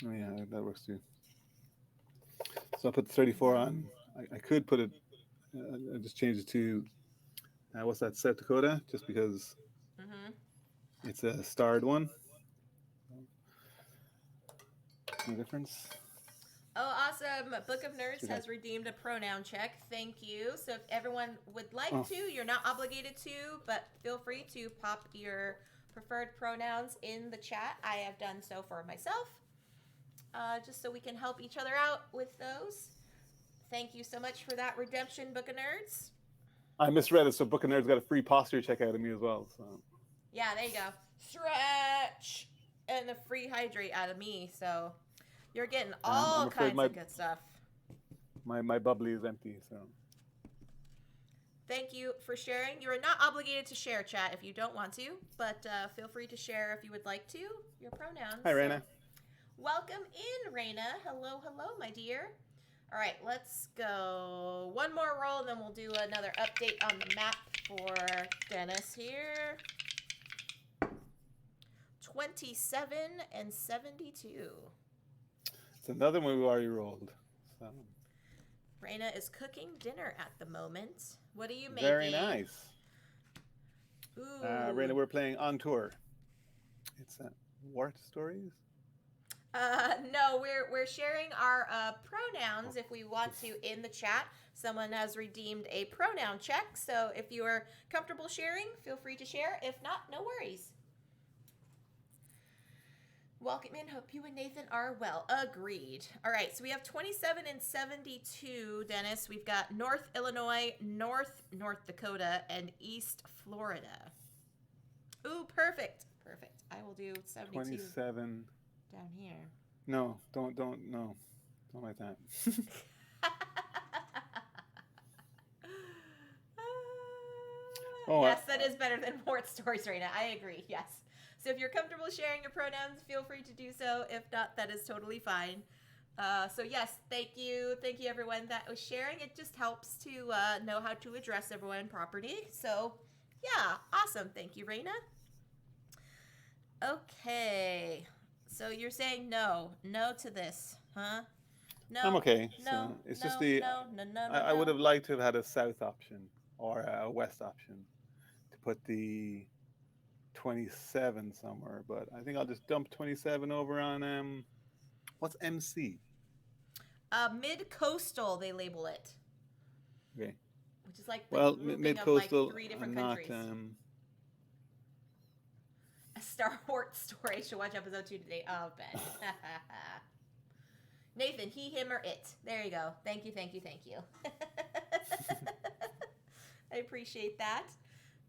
Oh yeah, that works too. So I'll put the 34 on. I could put it, I just change it to, what's that, South Dakota, just because it's a starred one. No difference. oh, awesome! Book of Nerds has redeemed a pronoun check. Thank you. So if everyone would like to, you're not obligated to, but feel free to pop your preferred pronouns in the chat. I have done so for myself, just so we can help each other out with those. Thank you so much for that redemption, Book of Nerds. I misread it, so Book of Nerds got a free posture check out of me as well. So Yeah, there you go. Stretch and a free hydrate out of me. So you're getting all kinds of good stuff. My bubbly is empty, so. Thank you for sharing. You are not obligated to share, chat, if you don't want to, but feel free to share if you would like to. Your pronouns. Hi, Raina. Welcome in, Raina. Hello, hello, my dear. All right, let's go one more roll, then we'll do another update on the map for Dennis here. 27 and 72. It's another one we already rolled. So. Raina is cooking dinner at the moment. What are you making? Very nice. Ooh. Raina, we're playing On Tour. It's Wart Stories. No, we're sharing our pronouns if we want to in the chat. Someone has redeemed a pronoun check, so if you are comfortable sharing, feel free to share. If not, no worries. Welcome in. Hope you and Nathan are well. Agreed. All right, so we have 27 and 72, Dennis. We've got North Illinois, North Dakota, and East Florida. Ooh, perfect. Perfect. I will do 72. 27. Down here. No, don't like that. Yes, that is better than Wart Stories, Raina. I agree. Yes. So if you're comfortable sharing your pronouns, feel free to do so. If not, that is totally fine. So yes, thank you everyone that was sharing. It just helps to know how to address everyone properly. So yeah, awesome. Thank you, Raina. Okay. So you're saying no to this, huh? No. I'm okay. No. So it's no, just the. no, I would have liked to have had a south option or a west option to put the 27 somewhere, but I think I'll just dump 27 over on what's MC? Mid-coastal, they label it. Okay. Which is like the Well, grouping mid-coastal. of like 3 different not, countries. A Star Wars story. I should watch episode 2 today. Oh, Ben. Nathan, he, him, or it. There you go. Thank you. I appreciate that.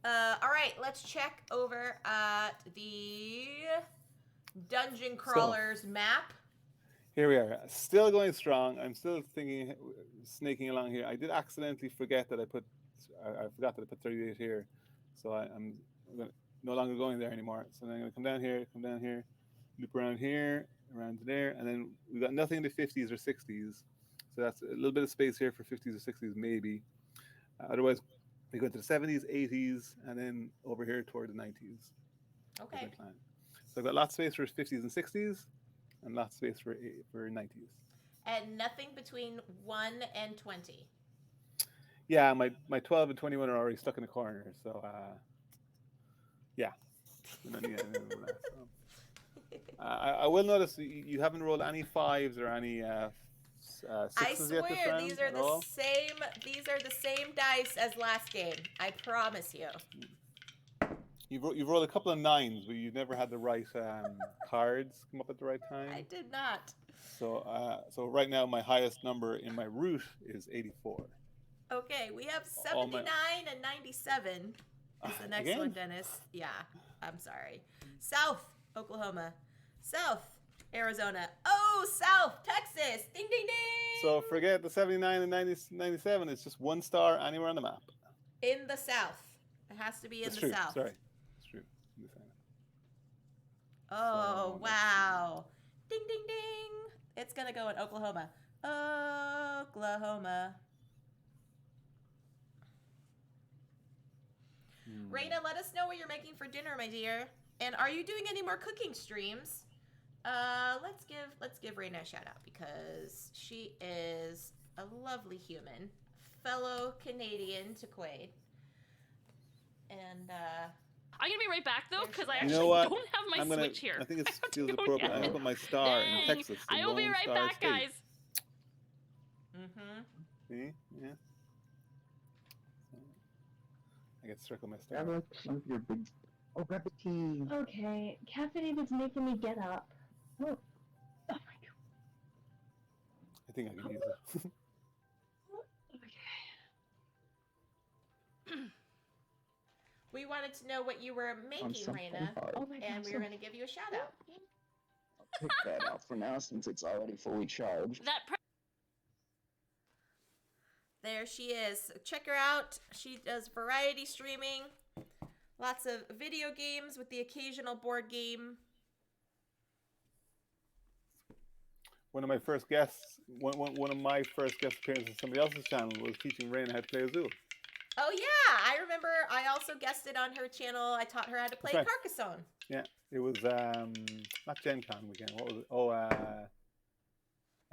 All right, let's check over at the Dungeon Crawlers map. Here we are, still going strong. I'm still thinking, snaking along here. I did accidentally forget that I forgot that I put 38 here. So I'm going to no longer going there anymore. So then I'm going to come down here, loop around here, around to there, and then we got nothing in the 50s or 60s. So that's a little bit of space here for 50s or 60s, maybe. Otherwise, we go to the 70s, 80s, and then over here toward the 90s. Okay. So I've got lots of space for 50s and 60s, and lots of space for 90s. And nothing between 1 and 20. Yeah, my 12 and 21 are already stuck in the corner, so yeah. We don't need anything like that, so. I will notice you haven't rolled any 5s or any 6s I yet this swear round these are at the all. same. These are the same dice as last game. I promise you. You've rolled a couple of 9s, but you've never had the right cards come up at the right time. I did not. So right now my highest number in my route is 84. Okay, we have 79 and 97 is the next Again? one, Dennis. Yeah, I'm sorry. South Oklahoma. South Arizona. Oh, South Texas. Ding, ding, ding. So forget the 79 and 97. It's just 1 star anywhere on the map. In the South. It has to be in That's the true. South. Sorry. It's true. In the South. Oh, So, wow. Ding, ding, ding. It's going to go in Oklahoma. Oklahoma. Raina, let us know what you're making for dinner, my dear. And are you doing any more cooking streams? Let's give Raina a shout out because she is a lovely human, fellow Canadian to Quaid. And I'm gonna be right back though because I You actually know what? don't have my Switch here. I think it I have to feels go appropriate. get I'm it. gonna put my star in Dang. Texas. the I will be Lone right Star back, State. guys. See? Yeah. I get to circle my star. Grab like some of your big. Oh, grab the tea. Okay, caffeinated making me get up. Oh, oh my god. I think I can use it. Okay. we wanted to know what you were making, some Raina, Oh my god. and we were going to give you a shout out. I'll pick that out for now since it's already fully charged. There she is. Check her out. She does variety streaming. Lots of video games with the occasional board game. One of my first guests, one of my first guest appearances on somebody else's channel was teaching Raina how to play Azul. Oh yeah, I remember. I also guested on her channel. I taught her how to play That's right. Carcassonne. Yeah, it was not Gen Con weekend. What was it? Oh,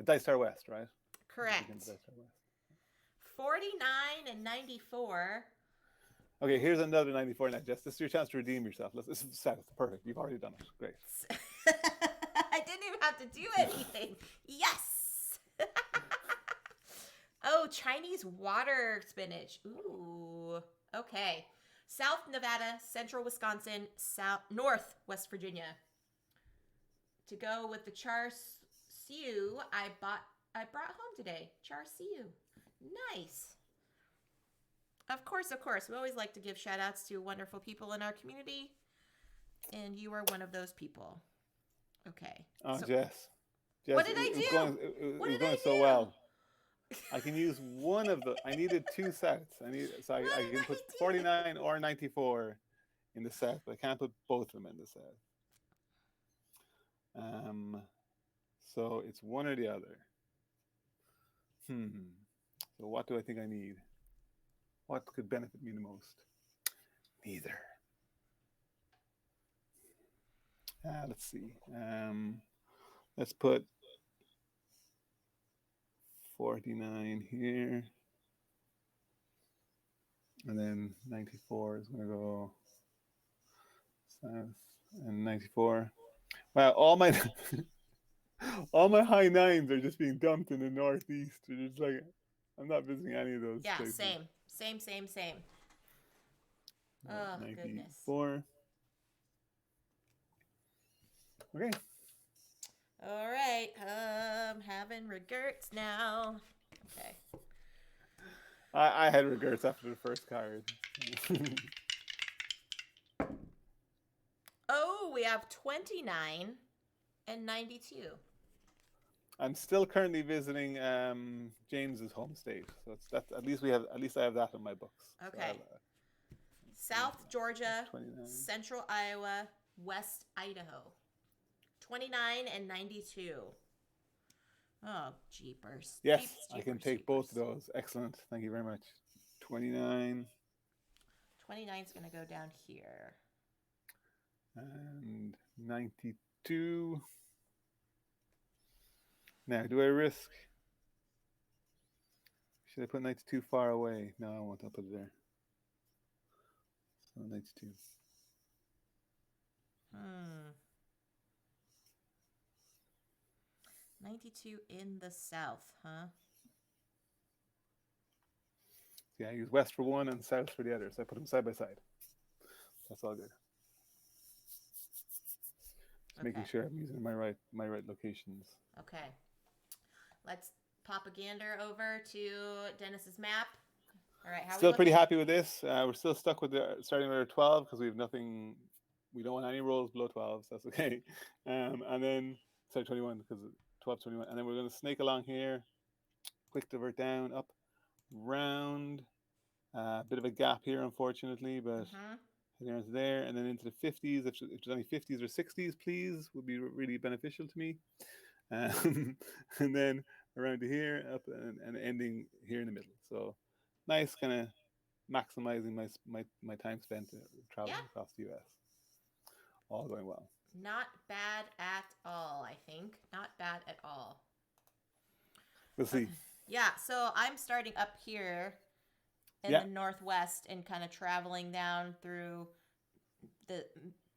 Dice Star West, right? Correct. Weekend Dice Star West. 49 and 94. Okay, here's another 94 now, Jess. This is your chance to redeem yourself. This is South. Perfect. You've already done it. Great. I didn't even have to do anything. Yes. Oh, Chinese water spinach. Ooh. Okay. South Nevada, Central Wisconsin, North West Virginia. To go with the char siu I brought home today. Char siu. Nice. Of course. We always like to give shout outs to wonderful people in our community. And you are one of those people. Okay. Oh, so, Jess. What did I do? It was going so well. I can use one of the. I needed 2 sets. I can put 49 or 94 in the set, but I can't put both of them in the set. So it's one or the other. So what do I think I need? What could benefit me the most? Neither. Let's see. Let's put 49 here. And then 94 is going to go south. And 94. Wow, all my all my high 9s are just being dumped in the northeast. They're just like, I'm not visiting any of those yeah, places. same. Oh, 94. goodness. Okay. All right. Having regrets now. Okay. I had regrets after the first card. Oh, we have 29 and 92. I'm still currently visiting James's home state, so that's at least I have that in my books. Okay. South Georgia, 29. Central Iowa, West Idaho. 29 and 92. Oh, jeepers. Yes, Jeepers, I can jeepers, take both of jeepers. those. Excellent. Thank you very much. 29 29 is going to go down here. and 92. Now, do I risk? Should I put 92 far away? No, I won't. I'll put it there. So 92. 92 in the south, huh? Yeah, I use west for one and south for the other. So I put them side by side. That's all good. Just making Okay. sure I'm using my right locations. Okay. Let's pop a gander over to Dennis's map. All right, how Still we pretty looking? happy with this. We're still stuck with the starting with our 12 because we have nothing. We don't want any rolls below 12. So that's okay. And then sorry, 21 because 12, 21. And then we're going to snake along here. Quick divert down, up, round. A bit of a gap here, unfortunately, but heading on to there, and then into the 50s. If there's any 50s or 60s, please, would be really beneficial to me. And then around to here, up and ending here in the middle. So nice, kind of maximizing my time spent traveling across the US. All going well. Not bad at all, I think. Not bad at all. We'll see. Yeah, so I'm starting up here in the northwest and kind of traveling down through the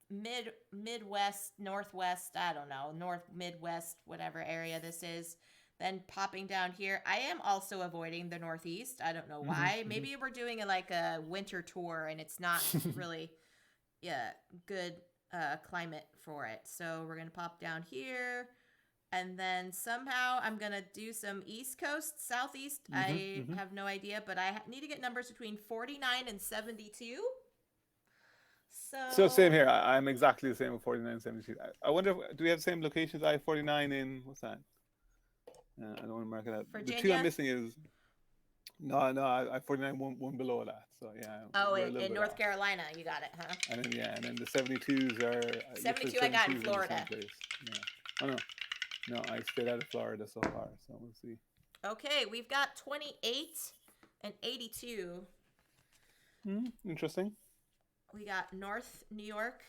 midwest, northwest, I don't know, north, midwest, whatever area this is. Then popping down here. I am also avoiding the northeast. I don't know why. Maybe we're doing a winter tour and it's not really good climate for it. So we're going to pop down here. And then somehow I'm going to do some East Coast, Southeast. I have no idea, but I need to get numbers between 49 and 72. So same here. I'm exactly the same with 49 and 72. I wonder, do we have the same locations? I have 49 in, what's that? I don't want to mark it out. Virginia? The two I'm missing is, no, I have 49 one below that. So yeah. Oh, in North Carolina, you got it, huh? And then the 72s are... 72 I got in Florida. Yeah. Oh, no. No, I stayed out of Florida so far, so we'll see. Okay, we've got 28 and 82. Interesting. We got North New York,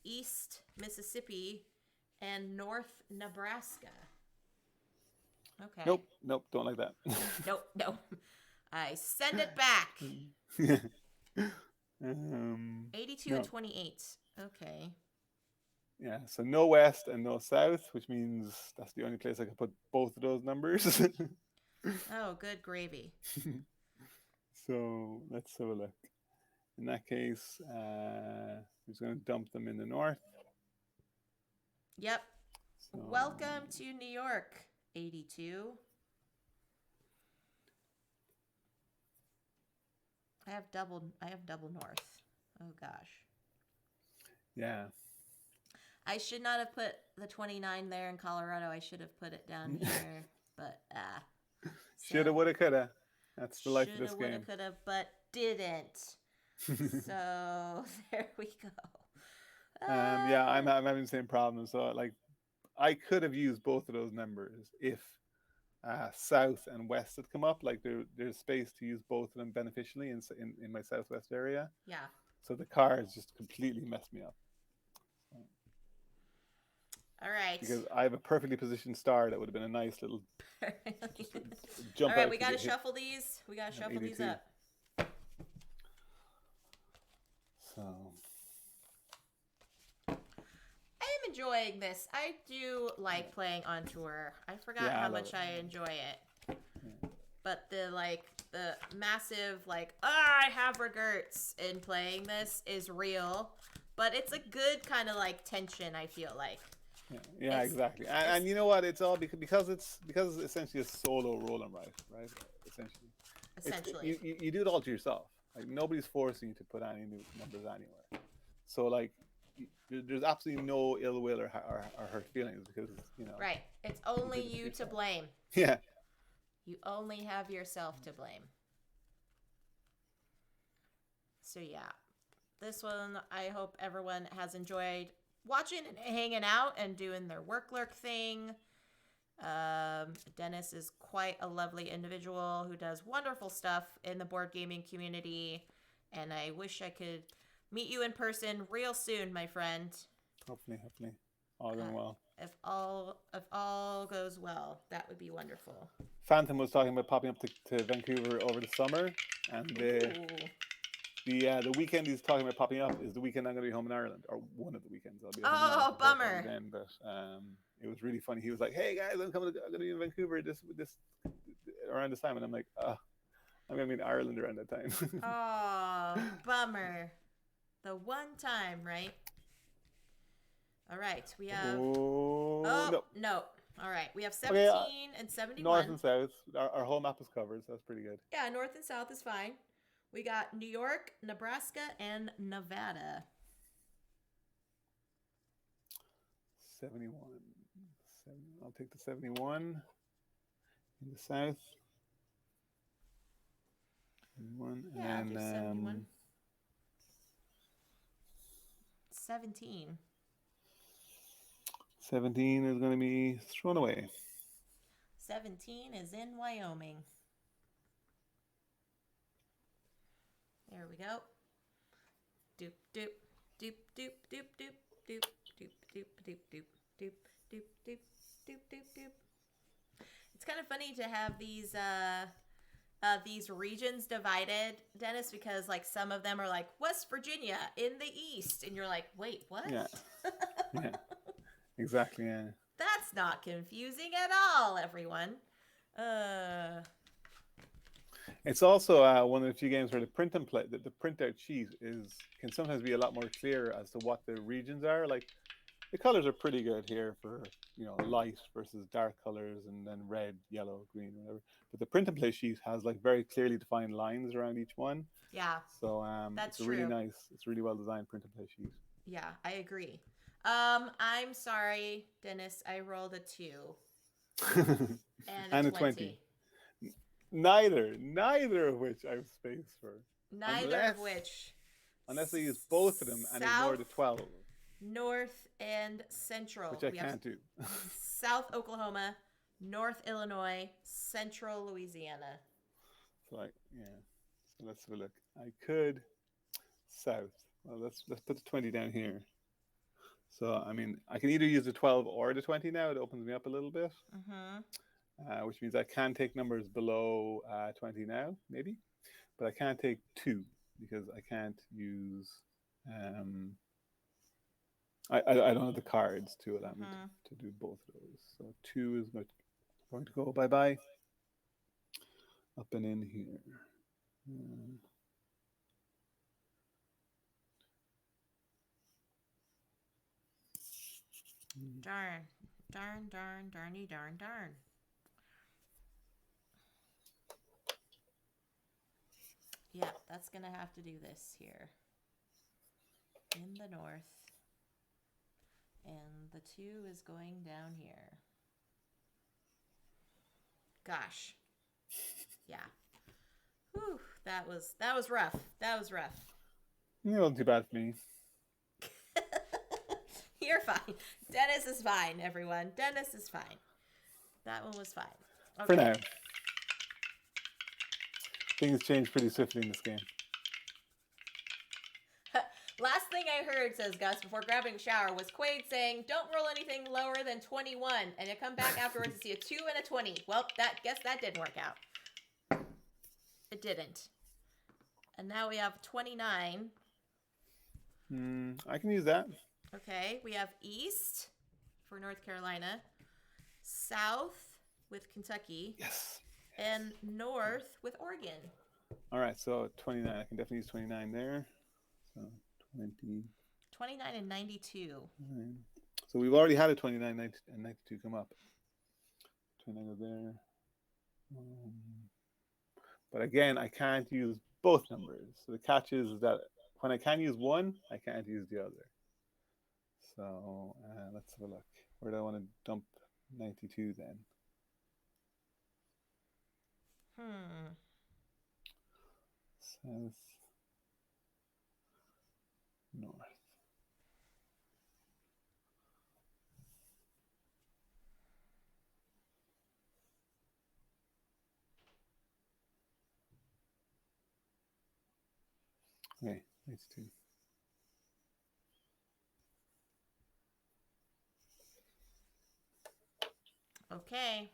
East Mississippi, and North Nebraska. Okay. Nope, don't like that. Nope. I send it back. 82 and 28. Okay. Yeah, so no west and no south, which means that's the only place I can put both of those numbers. Oh, good gravy. So let's have a look. In that case, I'm just going to dump them in the north. Yep. So, Welcome to New York, 82. I have double north. Oh gosh. yeah. I should not have put the 29 there in Colorado. I should have put it down here, but Shoulda, woulda, coulda. That's the life of this shoulda, game. woulda, coulda, but didn't. So there we go. Yeah, I'm having the same problem. So like, I could have used both of those numbers if south and west had come up. Like there's space to use both of them beneficially in my southwest area. Yeah. So the cars just completely messed me up. All right. Because I have a perfectly positioned star that would have been a nice little jump. All right, out we to got to get hit. shuffle these. We got to shuffle these 82. up. So I am enjoying this. I do like playing on tour. I forgot Yeah, I how love much it. I enjoy it. But the massive I have regrets in playing this is real. But it's a good kind of tension, I feel like. yeah, It's- exactly. And you know what? It's all because it's essentially a solo roll and write, right? Essentially. Essentially. You do it all to yourself. Like nobody's forcing you to put any new numbers anywhere. So there's absolutely no ill will or hurt feelings because Right. It's only did it to you to yourself. blame. Yeah. You only have yourself to blame. So yeah, this one I hope everyone has enjoyed watching and hanging out and doing their work lurk thing. Denis is quite a lovely individual who does wonderful stuff in the board gaming community, and I wish I could meet you in person real soon, my friend. Hopefully, all going well. If all goes well, that would be wonderful. Phantom was talking about popping up to Vancouver over the summer, and the weekend he's talking about popping up is the weekend I'm going to be home in Ireland, or one of the weekends I'll be. Oh, bummer! Then, but it was really funny. He was like, "Hey guys, I'm going to be in Vancouver this around this time," and I'm like, I'm going to be in Ireland around that time." Oh, bummer. The one time, right? All right, we have. No. All right, we have 17 and 71. North and south. Our whole map is covered, so that's pretty good. Yeah, north and south is fine. We got New York, Nebraska, and Nevada. 71. I'll take the 71 in the south. 71. Yeah, and I'll do 71. 17. 17 is going to be thrown away. 17 is in Wyoming. There we go. Doop doop doop doop doop doop doop doop doop doop doop doop doop doop doop doop doop. It's kind of funny to have these regions divided, Denis, because like some of them are like West Virginia in the east, and you're like, wait, what? Yeah. Yeah. Exactly. Yeah. That's not confusing at all, everyone. It's also one of the few games where the print and play, the printout sheet can sometimes be a lot more clear as to what the regions are. Like the colors are pretty good here for light versus dark colors, and then red, yellow, green, whatever. But the print and play sheet has like very clearly defined lines around each one. Yeah. So that's it's really nice. It's really well designed print and play sheet. Yeah, I agree. I'm sorry, Denis. I rolled a 2 and a 20. Neither of which I have space for. Unless I use both of them and ignore the 12. North and Central. Which I can't do. South Oklahoma, North Illinois, Central Louisiana. So So let's have a look. I could south. Well, let's put the 20 down here. So I mean, I can either use the 12 or the 20 now. It opens me up a little bit. Which means I can take numbers below 20 now, maybe, but I can't take 2 because I can't use. I don't have the cards to allow me to do both of those. So 2 is going to go bye-bye. Up and in here. Darny darn. Yeah, that's gonna have to do this here. In the north. And the 2 is going down here. Gosh. Yeah. Whew, that was rough. That was rough. It wasn't too bad for me. You're fine. Denis is fine, everyone. Denis is fine. That one was fine. Okay. For now. Things change pretty swiftly in this game. Last thing I heard, says Gus, before grabbing a shower, was Quaid saying, don't roll anything lower than 21. And you come back afterwards to see a 2 and a 20. Well, guess that didn't work out. It didn't. And now we have 29. I can use that. Okay, we have east for North Carolina, south with Kentucky. Yes. And north with Oregon. All right, so 29. I can definitely use 29 there. So 20. 29 and 92. So we've already had a 29 and 92 come up. 29 go there. But again, I can't use both numbers. So the catch is that when I can use one, I can't use the other. So let's have a look. Where do I want to dump 92 then? South. North. Okay, 92. Okay.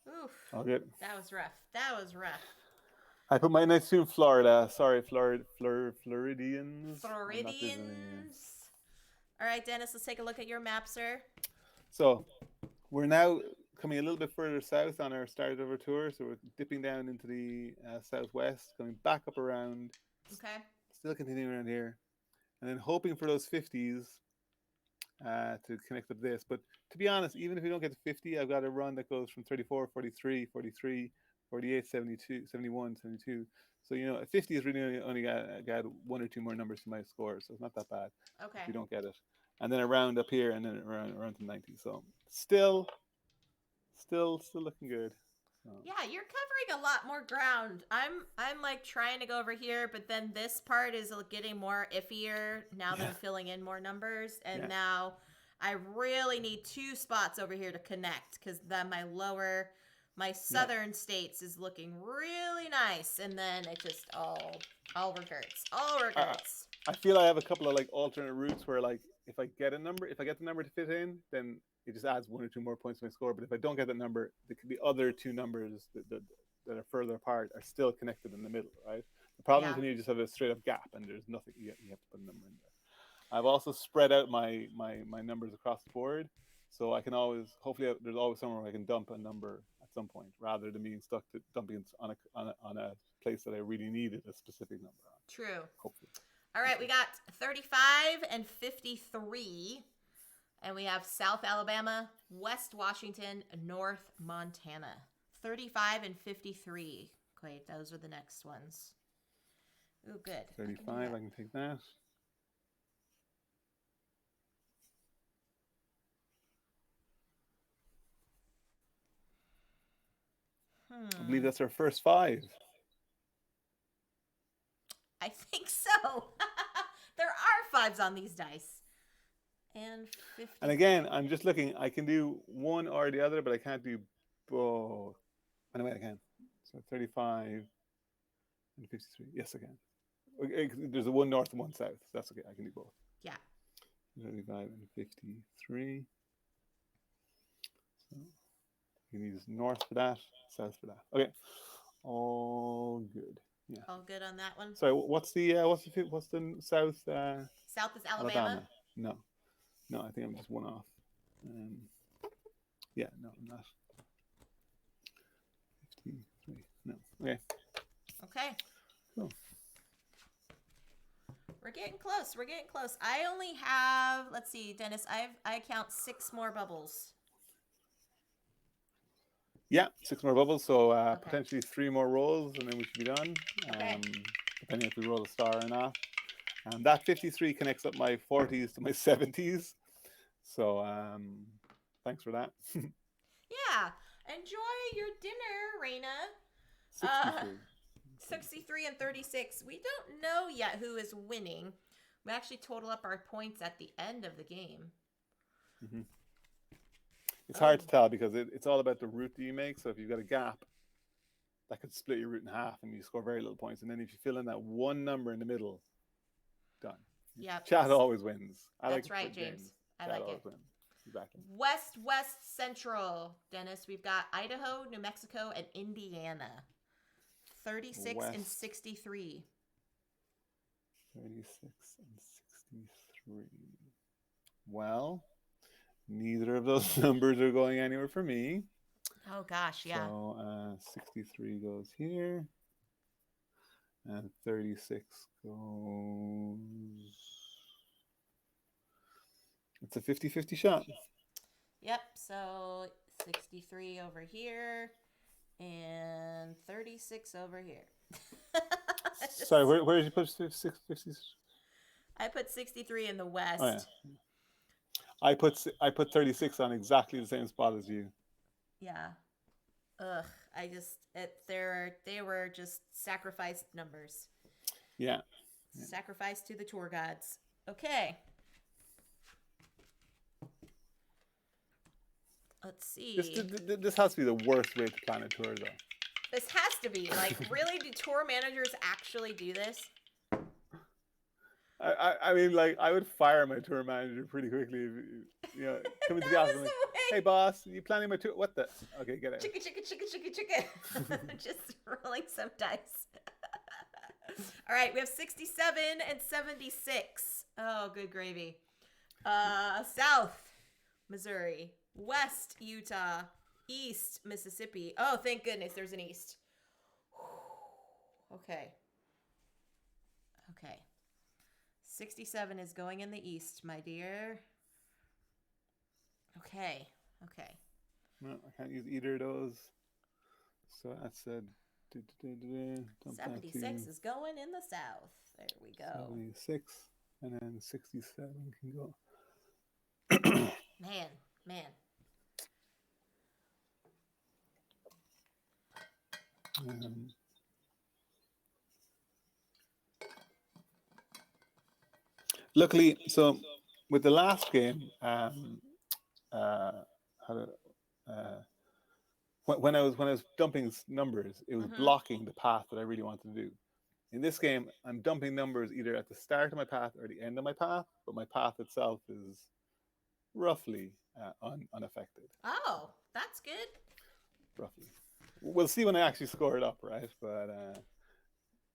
Oof. All good. That was rough. That was rough. I put my 92 in Florida. Sorry, Floridians. I'm not visiting you. Floridians. All right, Dennis, let's take a look at your map, sir. So we're now coming a little bit further south on our start of our tour. So we're dipping down into the southwest, coming back up around, Okay. still continuing around here, and then hoping for those 50s to connect up this. But to be honest, even if we don't get to 50, I've got a run that goes from 34, 43, 43, 48, 72, 71, 72. So, you know, a 50 is really only got one or two more numbers to my score. So it's not that bad Okay. if we don't get it. And then around up here and then around to 90. So still looking good. So. Yeah, you're covering a lot more ground. I'm like trying to go over here, but then this part is getting more iffier now that I'm filling in more numbers, and now I really need 2 spots over here to connect because then my southern states is looking really nice, and then it just all regrets. I feel I have a couple of like alternate routes where like if I get the number to fit in, then it just adds 1 or 2 more points to my score. But if I don't get that number, the other 2 numbers that are further apart are still connected in the middle, right? The problem is when you just have a straight up gap and there's nothing, you have to put a number in there. I've also spread out my numbers across the board, so I can always, hopefully there's always somewhere where I can dump a number at some point, rather than being stuck to dumping on a place that I really needed a specific number on. True. Hopefully. All right, we got 35 and 53. And we have South Alabama, West Washington, North Montana. 35 and 53. Quaid, those are the next ones. Ooh, good. 35, I can take that. I believe that's our first 5. I think so. There are 5s on these dice. And 50. And again, I'm just looking. I can do one or the other, but I can't do both. Anyway, I can. So 35 and 53. Yes, I can. There's a 1 north and 1 south. That's okay. I can do both. Yeah. 35 and 53. So you need north for that, south for that. Okay. All good. Yeah. All good on that one. Sorry. What's the south? South is Alabama. No, I think I'm just 1 off. Yeah, no, I'm not. 53. No. Okay. Okay. Cool. We're getting close. We're getting close. I only have, let's see, Dennis, I count 6 more bubbles. Yeah, 6 more bubbles. So potentially 3 more rolls, and then we should be done. Okay. Depending if we roll a star or not. And that 53 connects up my 40s to my 70s. So thanks for that. Yeah. Enjoy your dinner, Raina. 63. 63 and 36. We don't know yet who is winning. We actually total up our points at the end of the game. Mm-hmm. It's hard to tell because it's all about the route that you make. So if you've got a gap, that could split your route in half and you score very little points. And then if you fill in that one number in the middle, done. Yep. Chat always wins. That's right, James. I like it. Exactly. West Central, Dennis. We've got Idaho, New Mexico, and Indiana. 36 and 63. 36 and 63. Well, neither of those numbers are going anywhere for me. Oh, gosh, yeah. So 63 goes here. And 36 goes... It's a 50-50 shot. Yep, so 63 over here and 36 over here. Sorry, where did you put 650? I put 63 in the west. Oh, yeah. I put 36 on exactly the same spot as you. Yeah. Ugh, they were just sacrificed numbers. Yeah. Yeah. Sacrifice to the tour gods. Okay. Let's see. This has to be the worst way to plan a tour, though. This has to be. Like, really? Do tour managers actually do this? I mean, like, I would fire my tour manager pretty quickly. If, you know, coming to the office, That I'm was like, the way. hey, boss, you planning my tour? What the? Okay, get out. Chicka. Just rolling some dice. All right, we have 67 and 76. Oh, good gravy. South, Missouri. West, Utah. East, Mississippi. Oh, thank goodness there's an east. Okay. 67 is going in the east, my dear. Okay. No, I can't use either of those. So that said, dump that 76 to is going in the south. There we go. 76, and then 67 can go. Man. Luckily, so with the last game, when I was dumping numbers, it was blocking the path that I really wanted to do. In this game, I'm dumping numbers either at the start of my path or the end of my path, but my path itself is roughly unaffected. Oh, that's good. Roughly. We'll see when I actually score it up, right? But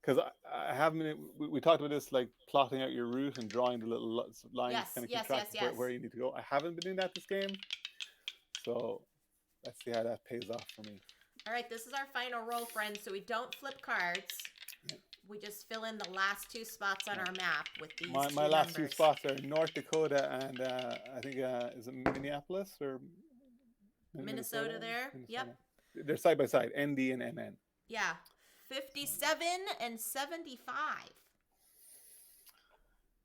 because I haven't, we talked about this, like plotting out your route and drawing the little lines Yes, to kind of yes, keep track yes, of yes. where you need to go. I haven't been doing that this game, so let's see how that pays off for me. All right, this is our final roll, friends. So we don't flip cards. Yep. We just fill in the last two spots on our map with these My two last two numbers. spots are North Dakota and I think is it Minneapolis or Minnesota there. Minnesota. Yep. They're side by side, ND and MN. Yeah. 57 and 75.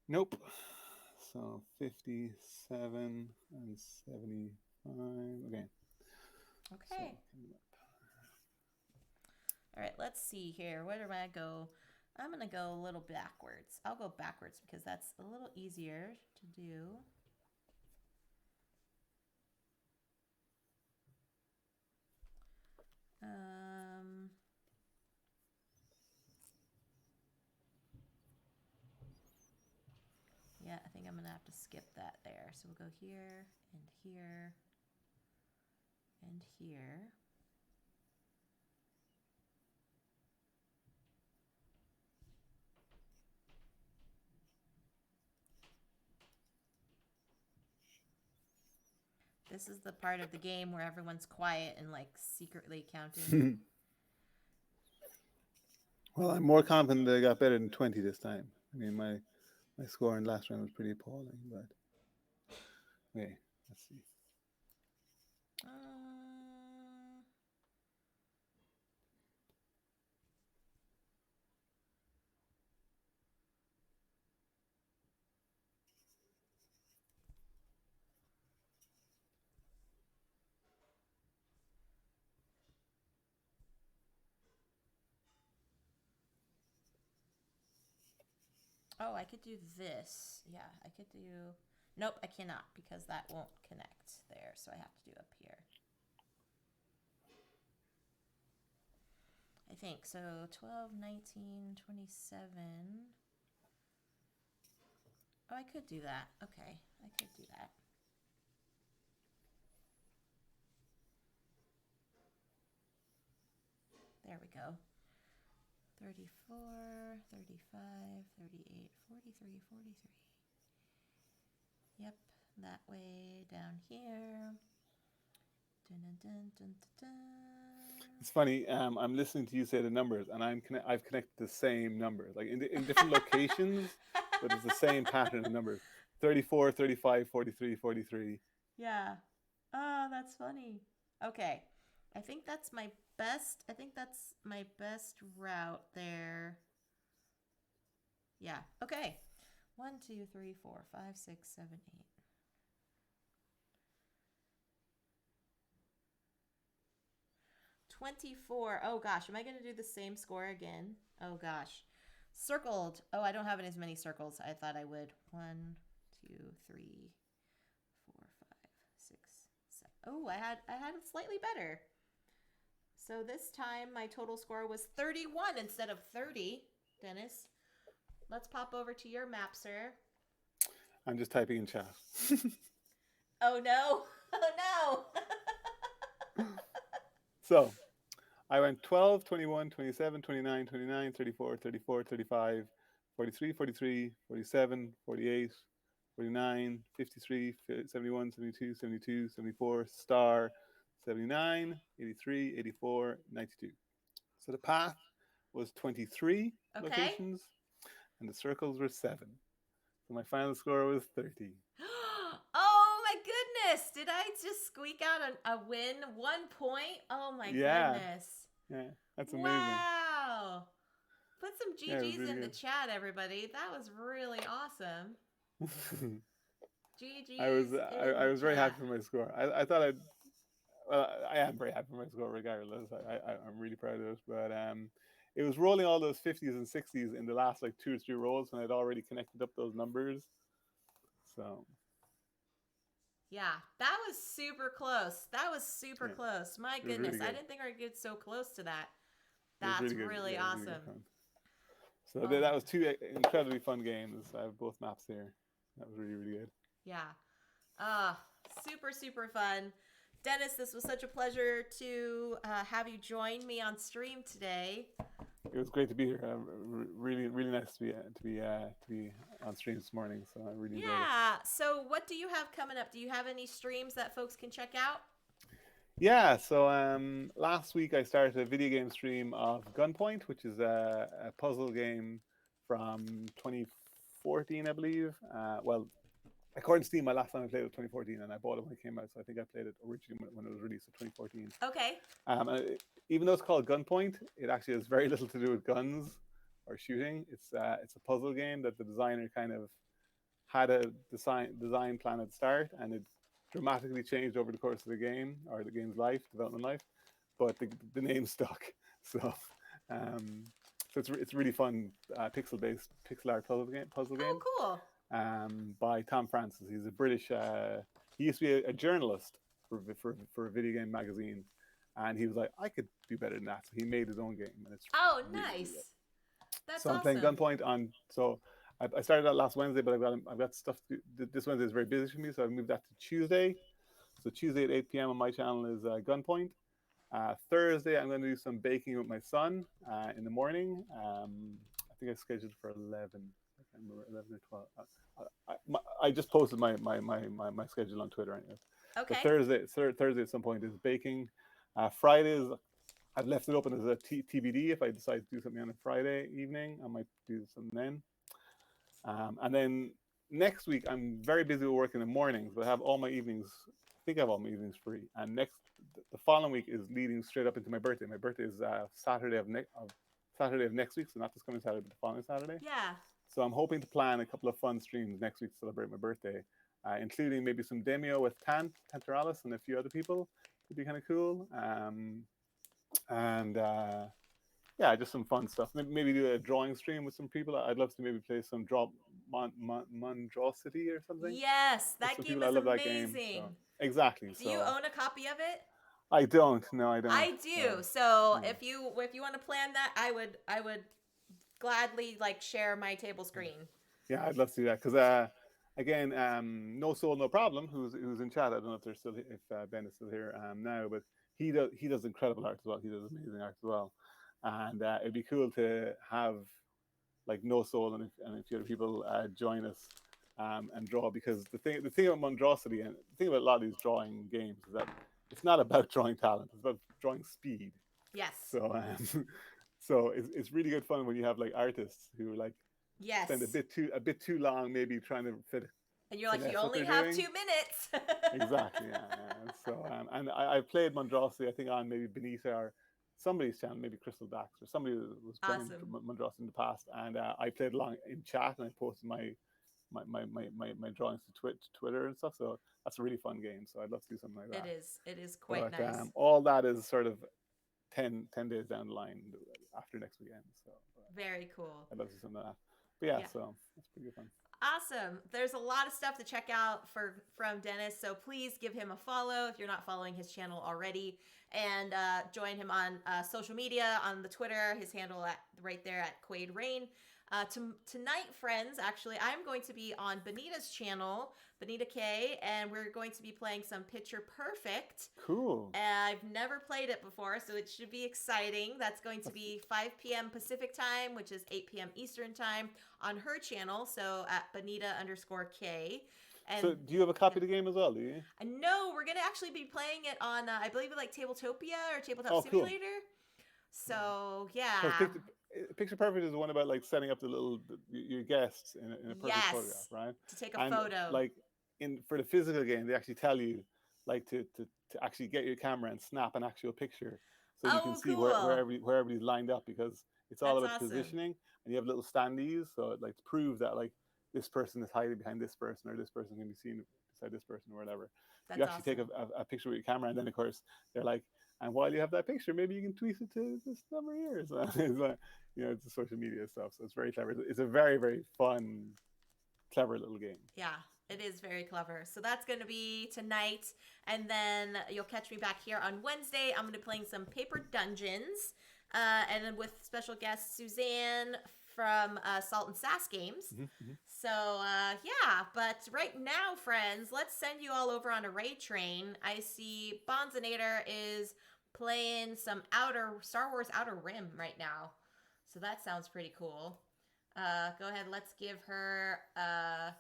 Nope. So 57 and 75. Okay. Okay. All right, let's see here. Where do I go? I'm going to go a little backwards. I'll go backwards because that's a little easier to do. Yeah, I think I'm going to have to skip that there. So we'll go here and here and here. This is the part of the game where everyone's quiet and like secretly counting. Well, I'm more confident that I got better than 20 this time. I mean, my score in last round was pretty appalling, but okay, let's see. Oh, I could do this. Yeah, I could do... Nope, I cannot because that won't connect there. So I have to do up here. I think. So 12, 19, 27. Oh, I could do that. Okay, I could do that. There we go. 34, 35, 38, 43, 43. Yep, that way down here. Dun, dun, dun, dun, dun, dun. It's funny. I'm listening to you say the numbers, and I've connected the same numbers, like in different locations, but it's the same pattern of numbers: 34, 35, 43, 43. Yeah. Oh, that's funny. Okay. I think that's my best. I think that's my best route there. Yeah. Okay. 1, 2, 3, 4, 5, 6, 7, 8. $24. Oh gosh, am I gonna do the same score again? Oh gosh. Circled. Oh, I don't have as many circles. I thought I would. 1, 2, 3, 4, 5, 6, 7. Oh, I had it slightly better. So this time my total score was 31 instead of 30. Dennis, let's pop over to your map, sir. I'm just typing in chat. Oh no! Oh no! So I went 12, 21, 27, 29, 29, 34, 34, 35, 43, 43, 47, 48, 49, 53, 71, 72, 72, 74, star, 79, 83, 84, 92. So the path was 23 Okay. locations and the circles were 7. So my final score was 30. Oh my goodness! Did I just squeak out a win? 1 point? Oh my goodness! Yeah, that's amazing. Wow! Put some GGs really in the good. chat, everybody. That was really awesome. GGs. I was very happy with my score. I thought I am very happy with my score regardless. I'm really proud of it. But it was rolling all those 50s and 60s in the last like 2 or 3 rolls when I'd already connected up those numbers. So yeah, that was super close. That was super close. My goodness, really I didn't think I'd get so close to that. That's really awesome. Really so that was 2 incredibly fun games. I have both maps here. That was really, really good. Yeah. Super, super fun. Dennis, this was such a pleasure to have you join me on stream today. It was great to be here. Really, really nice to be on stream this morning. So I really enjoyed it. Yeah. So what do you have coming up? Do you have any streams that folks can check out? Yeah. So last week I started a video game stream of Gunpoint, which is a puzzle game from 2014, I believe. Well, according to Steam, my last time I played it was 2014, and I bought it when it came out. So I think I played it originally when it was released in 2014. Okay. Even though it's called Gunpoint, it actually has very little to do with guns or shooting. It's a puzzle game that the designer kind of had a design plan at the start, and it dramatically changed over the course of the game or the game's development life. But the name stuck. So it's really fun pixel art puzzle game. Oh, cool. By Tom Francis. He's a British. He used to be a journalist for a video game magazine, and he was like, I could do better than that. So he made his own game, and it's nice. Really that's so awesome. I'm playing Gunpoint on. So I started that last Wednesday, but I've got stuff to do. This Wednesday is very busy for me, so I moved that to Tuesday. So Tuesday at 8 p.m. on my channel is Gunpoint. Thursday I'm going to do some baking with my son in the morning. I think I scheduled for 11. I can't remember, 11 or 12. I just posted my schedule on Twitter anyways. Okay. But Thursday at some point is baking. Fridays, I've left it open as a TBD. If I decide to do something on a Friday evening, I might do something then. And then next week, I'm very busy with work in the mornings, but I have all my evenings. I think I have all my evenings free. And the following week is leading straight up into my birthday. My birthday is Saturday of next week, so not this coming Saturday, but the following Saturday. Yeah. So I'm hoping to plan a couple of fun streams next week to celebrate my birthday, including maybe some Demio with Tantaralis and a few other people. It'd be kind of cool. Yeah, just some fun stuff. Maybe do a drawing stream with some people. I'd love to maybe play some Monstrosity or something. Yes, that game is amazing. Game, so. Exactly. Do you own a copy of it? I don't. No, I don't. I do. So if you want to plan that, I would gladly share my table screen. Yeah, I'd love to do that because again, No Soul, No Problem, who's in chat. I don't know if they're still if Ben is still here now, but he does incredible art as well. He does amazing art as well, and it'd be cool to have No Soul and a few other people join us and draw, because the thing about Monstrosity and the thing about a lot of these drawing games is that it's not about drawing talent; it's about drawing speed. Yes. So so it's really good fun when you have artists who spend a bit too long maybe trying to fit. And you're you only have 2 minutes. Exactly. Yeah. So and I played Monstrosity, I think, on maybe Benita or somebody's channel, maybe Crystal Dax or somebody who was playing Monstrosity in the past, and I played along in chat and I posted my drawings to Twitter and stuff. So that's a really fun game. So I'd love to do something like that. It is quite nice. All that is sort of 10 days down the line after next weekend. So Very cool. I'd love to see some of that. But yeah, Yeah. so that's pretty good fun. Awesome. There's a lot of stuff to check out from Denis, so please give him a follow if you're not following his channel already, and join him on social media, on the Twitter, his handle right there at QuaidRayn. Tonight, friends, actually, I'm going to be on Benita's channel, Benita K, and we're going to be playing some Picture Perfect. Cool. I've never played it before, so it should be exciting. That's going to be 5 p.m. Pacific time, which is 8 p.m. Eastern time on her channel, so at Benita_K. And So do you have a copy of the game as well, do you? no, we're going to actually be playing it on, I believe, like Tabletopia or Tabletop Oh, cool. Simulator. So, yeah. 'Cause Picture Perfect is the one about like setting up your guests in a perfect Yes. photograph, right? To take a photo. Like for the physical game, they actually tell you like to actually get your camera and snap an actual picture, so you can see cool. where everybody's lined up, because it's all That's about awesome. positioning, and you have little standees, so it like to prove that like this person is hiding behind this person, or this person can be seen beside this person, or whatever. That's You actually awesome. take a picture with your camera, and then of course they're like, and while you have that picture, maybe you can tweet it to this number here. So it's like, it's the social media stuff. So it's very clever. It's a very, very fun, clever little game. Yeah, it is very clever. So that's going to be tonight. And then you'll catch me back here on Wednesday. I'm going to be playing some Paper Dungeons. And then with special guest Suzanne from Salt and Sass Games. So, yeah. But right now, friends, let's send you all over on a raid train. I see Bonzinator is playing some Star Wars Outer Rim right now. So that sounds pretty cool. Go ahead, let's give her a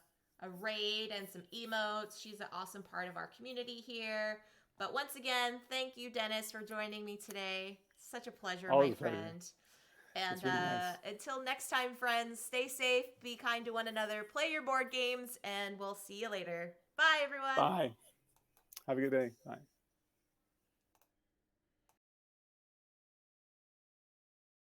raid and some emotes. She's an awesome part of our community here. But once again, thank you, Denis, for joining me today. Such a pleasure, Always my a pleasure. friend. And really nice. Until next time, friends, stay safe, be kind to one another, play your board games, and we'll see you later. Bye, everyone. Bye. Have a good day. Bye.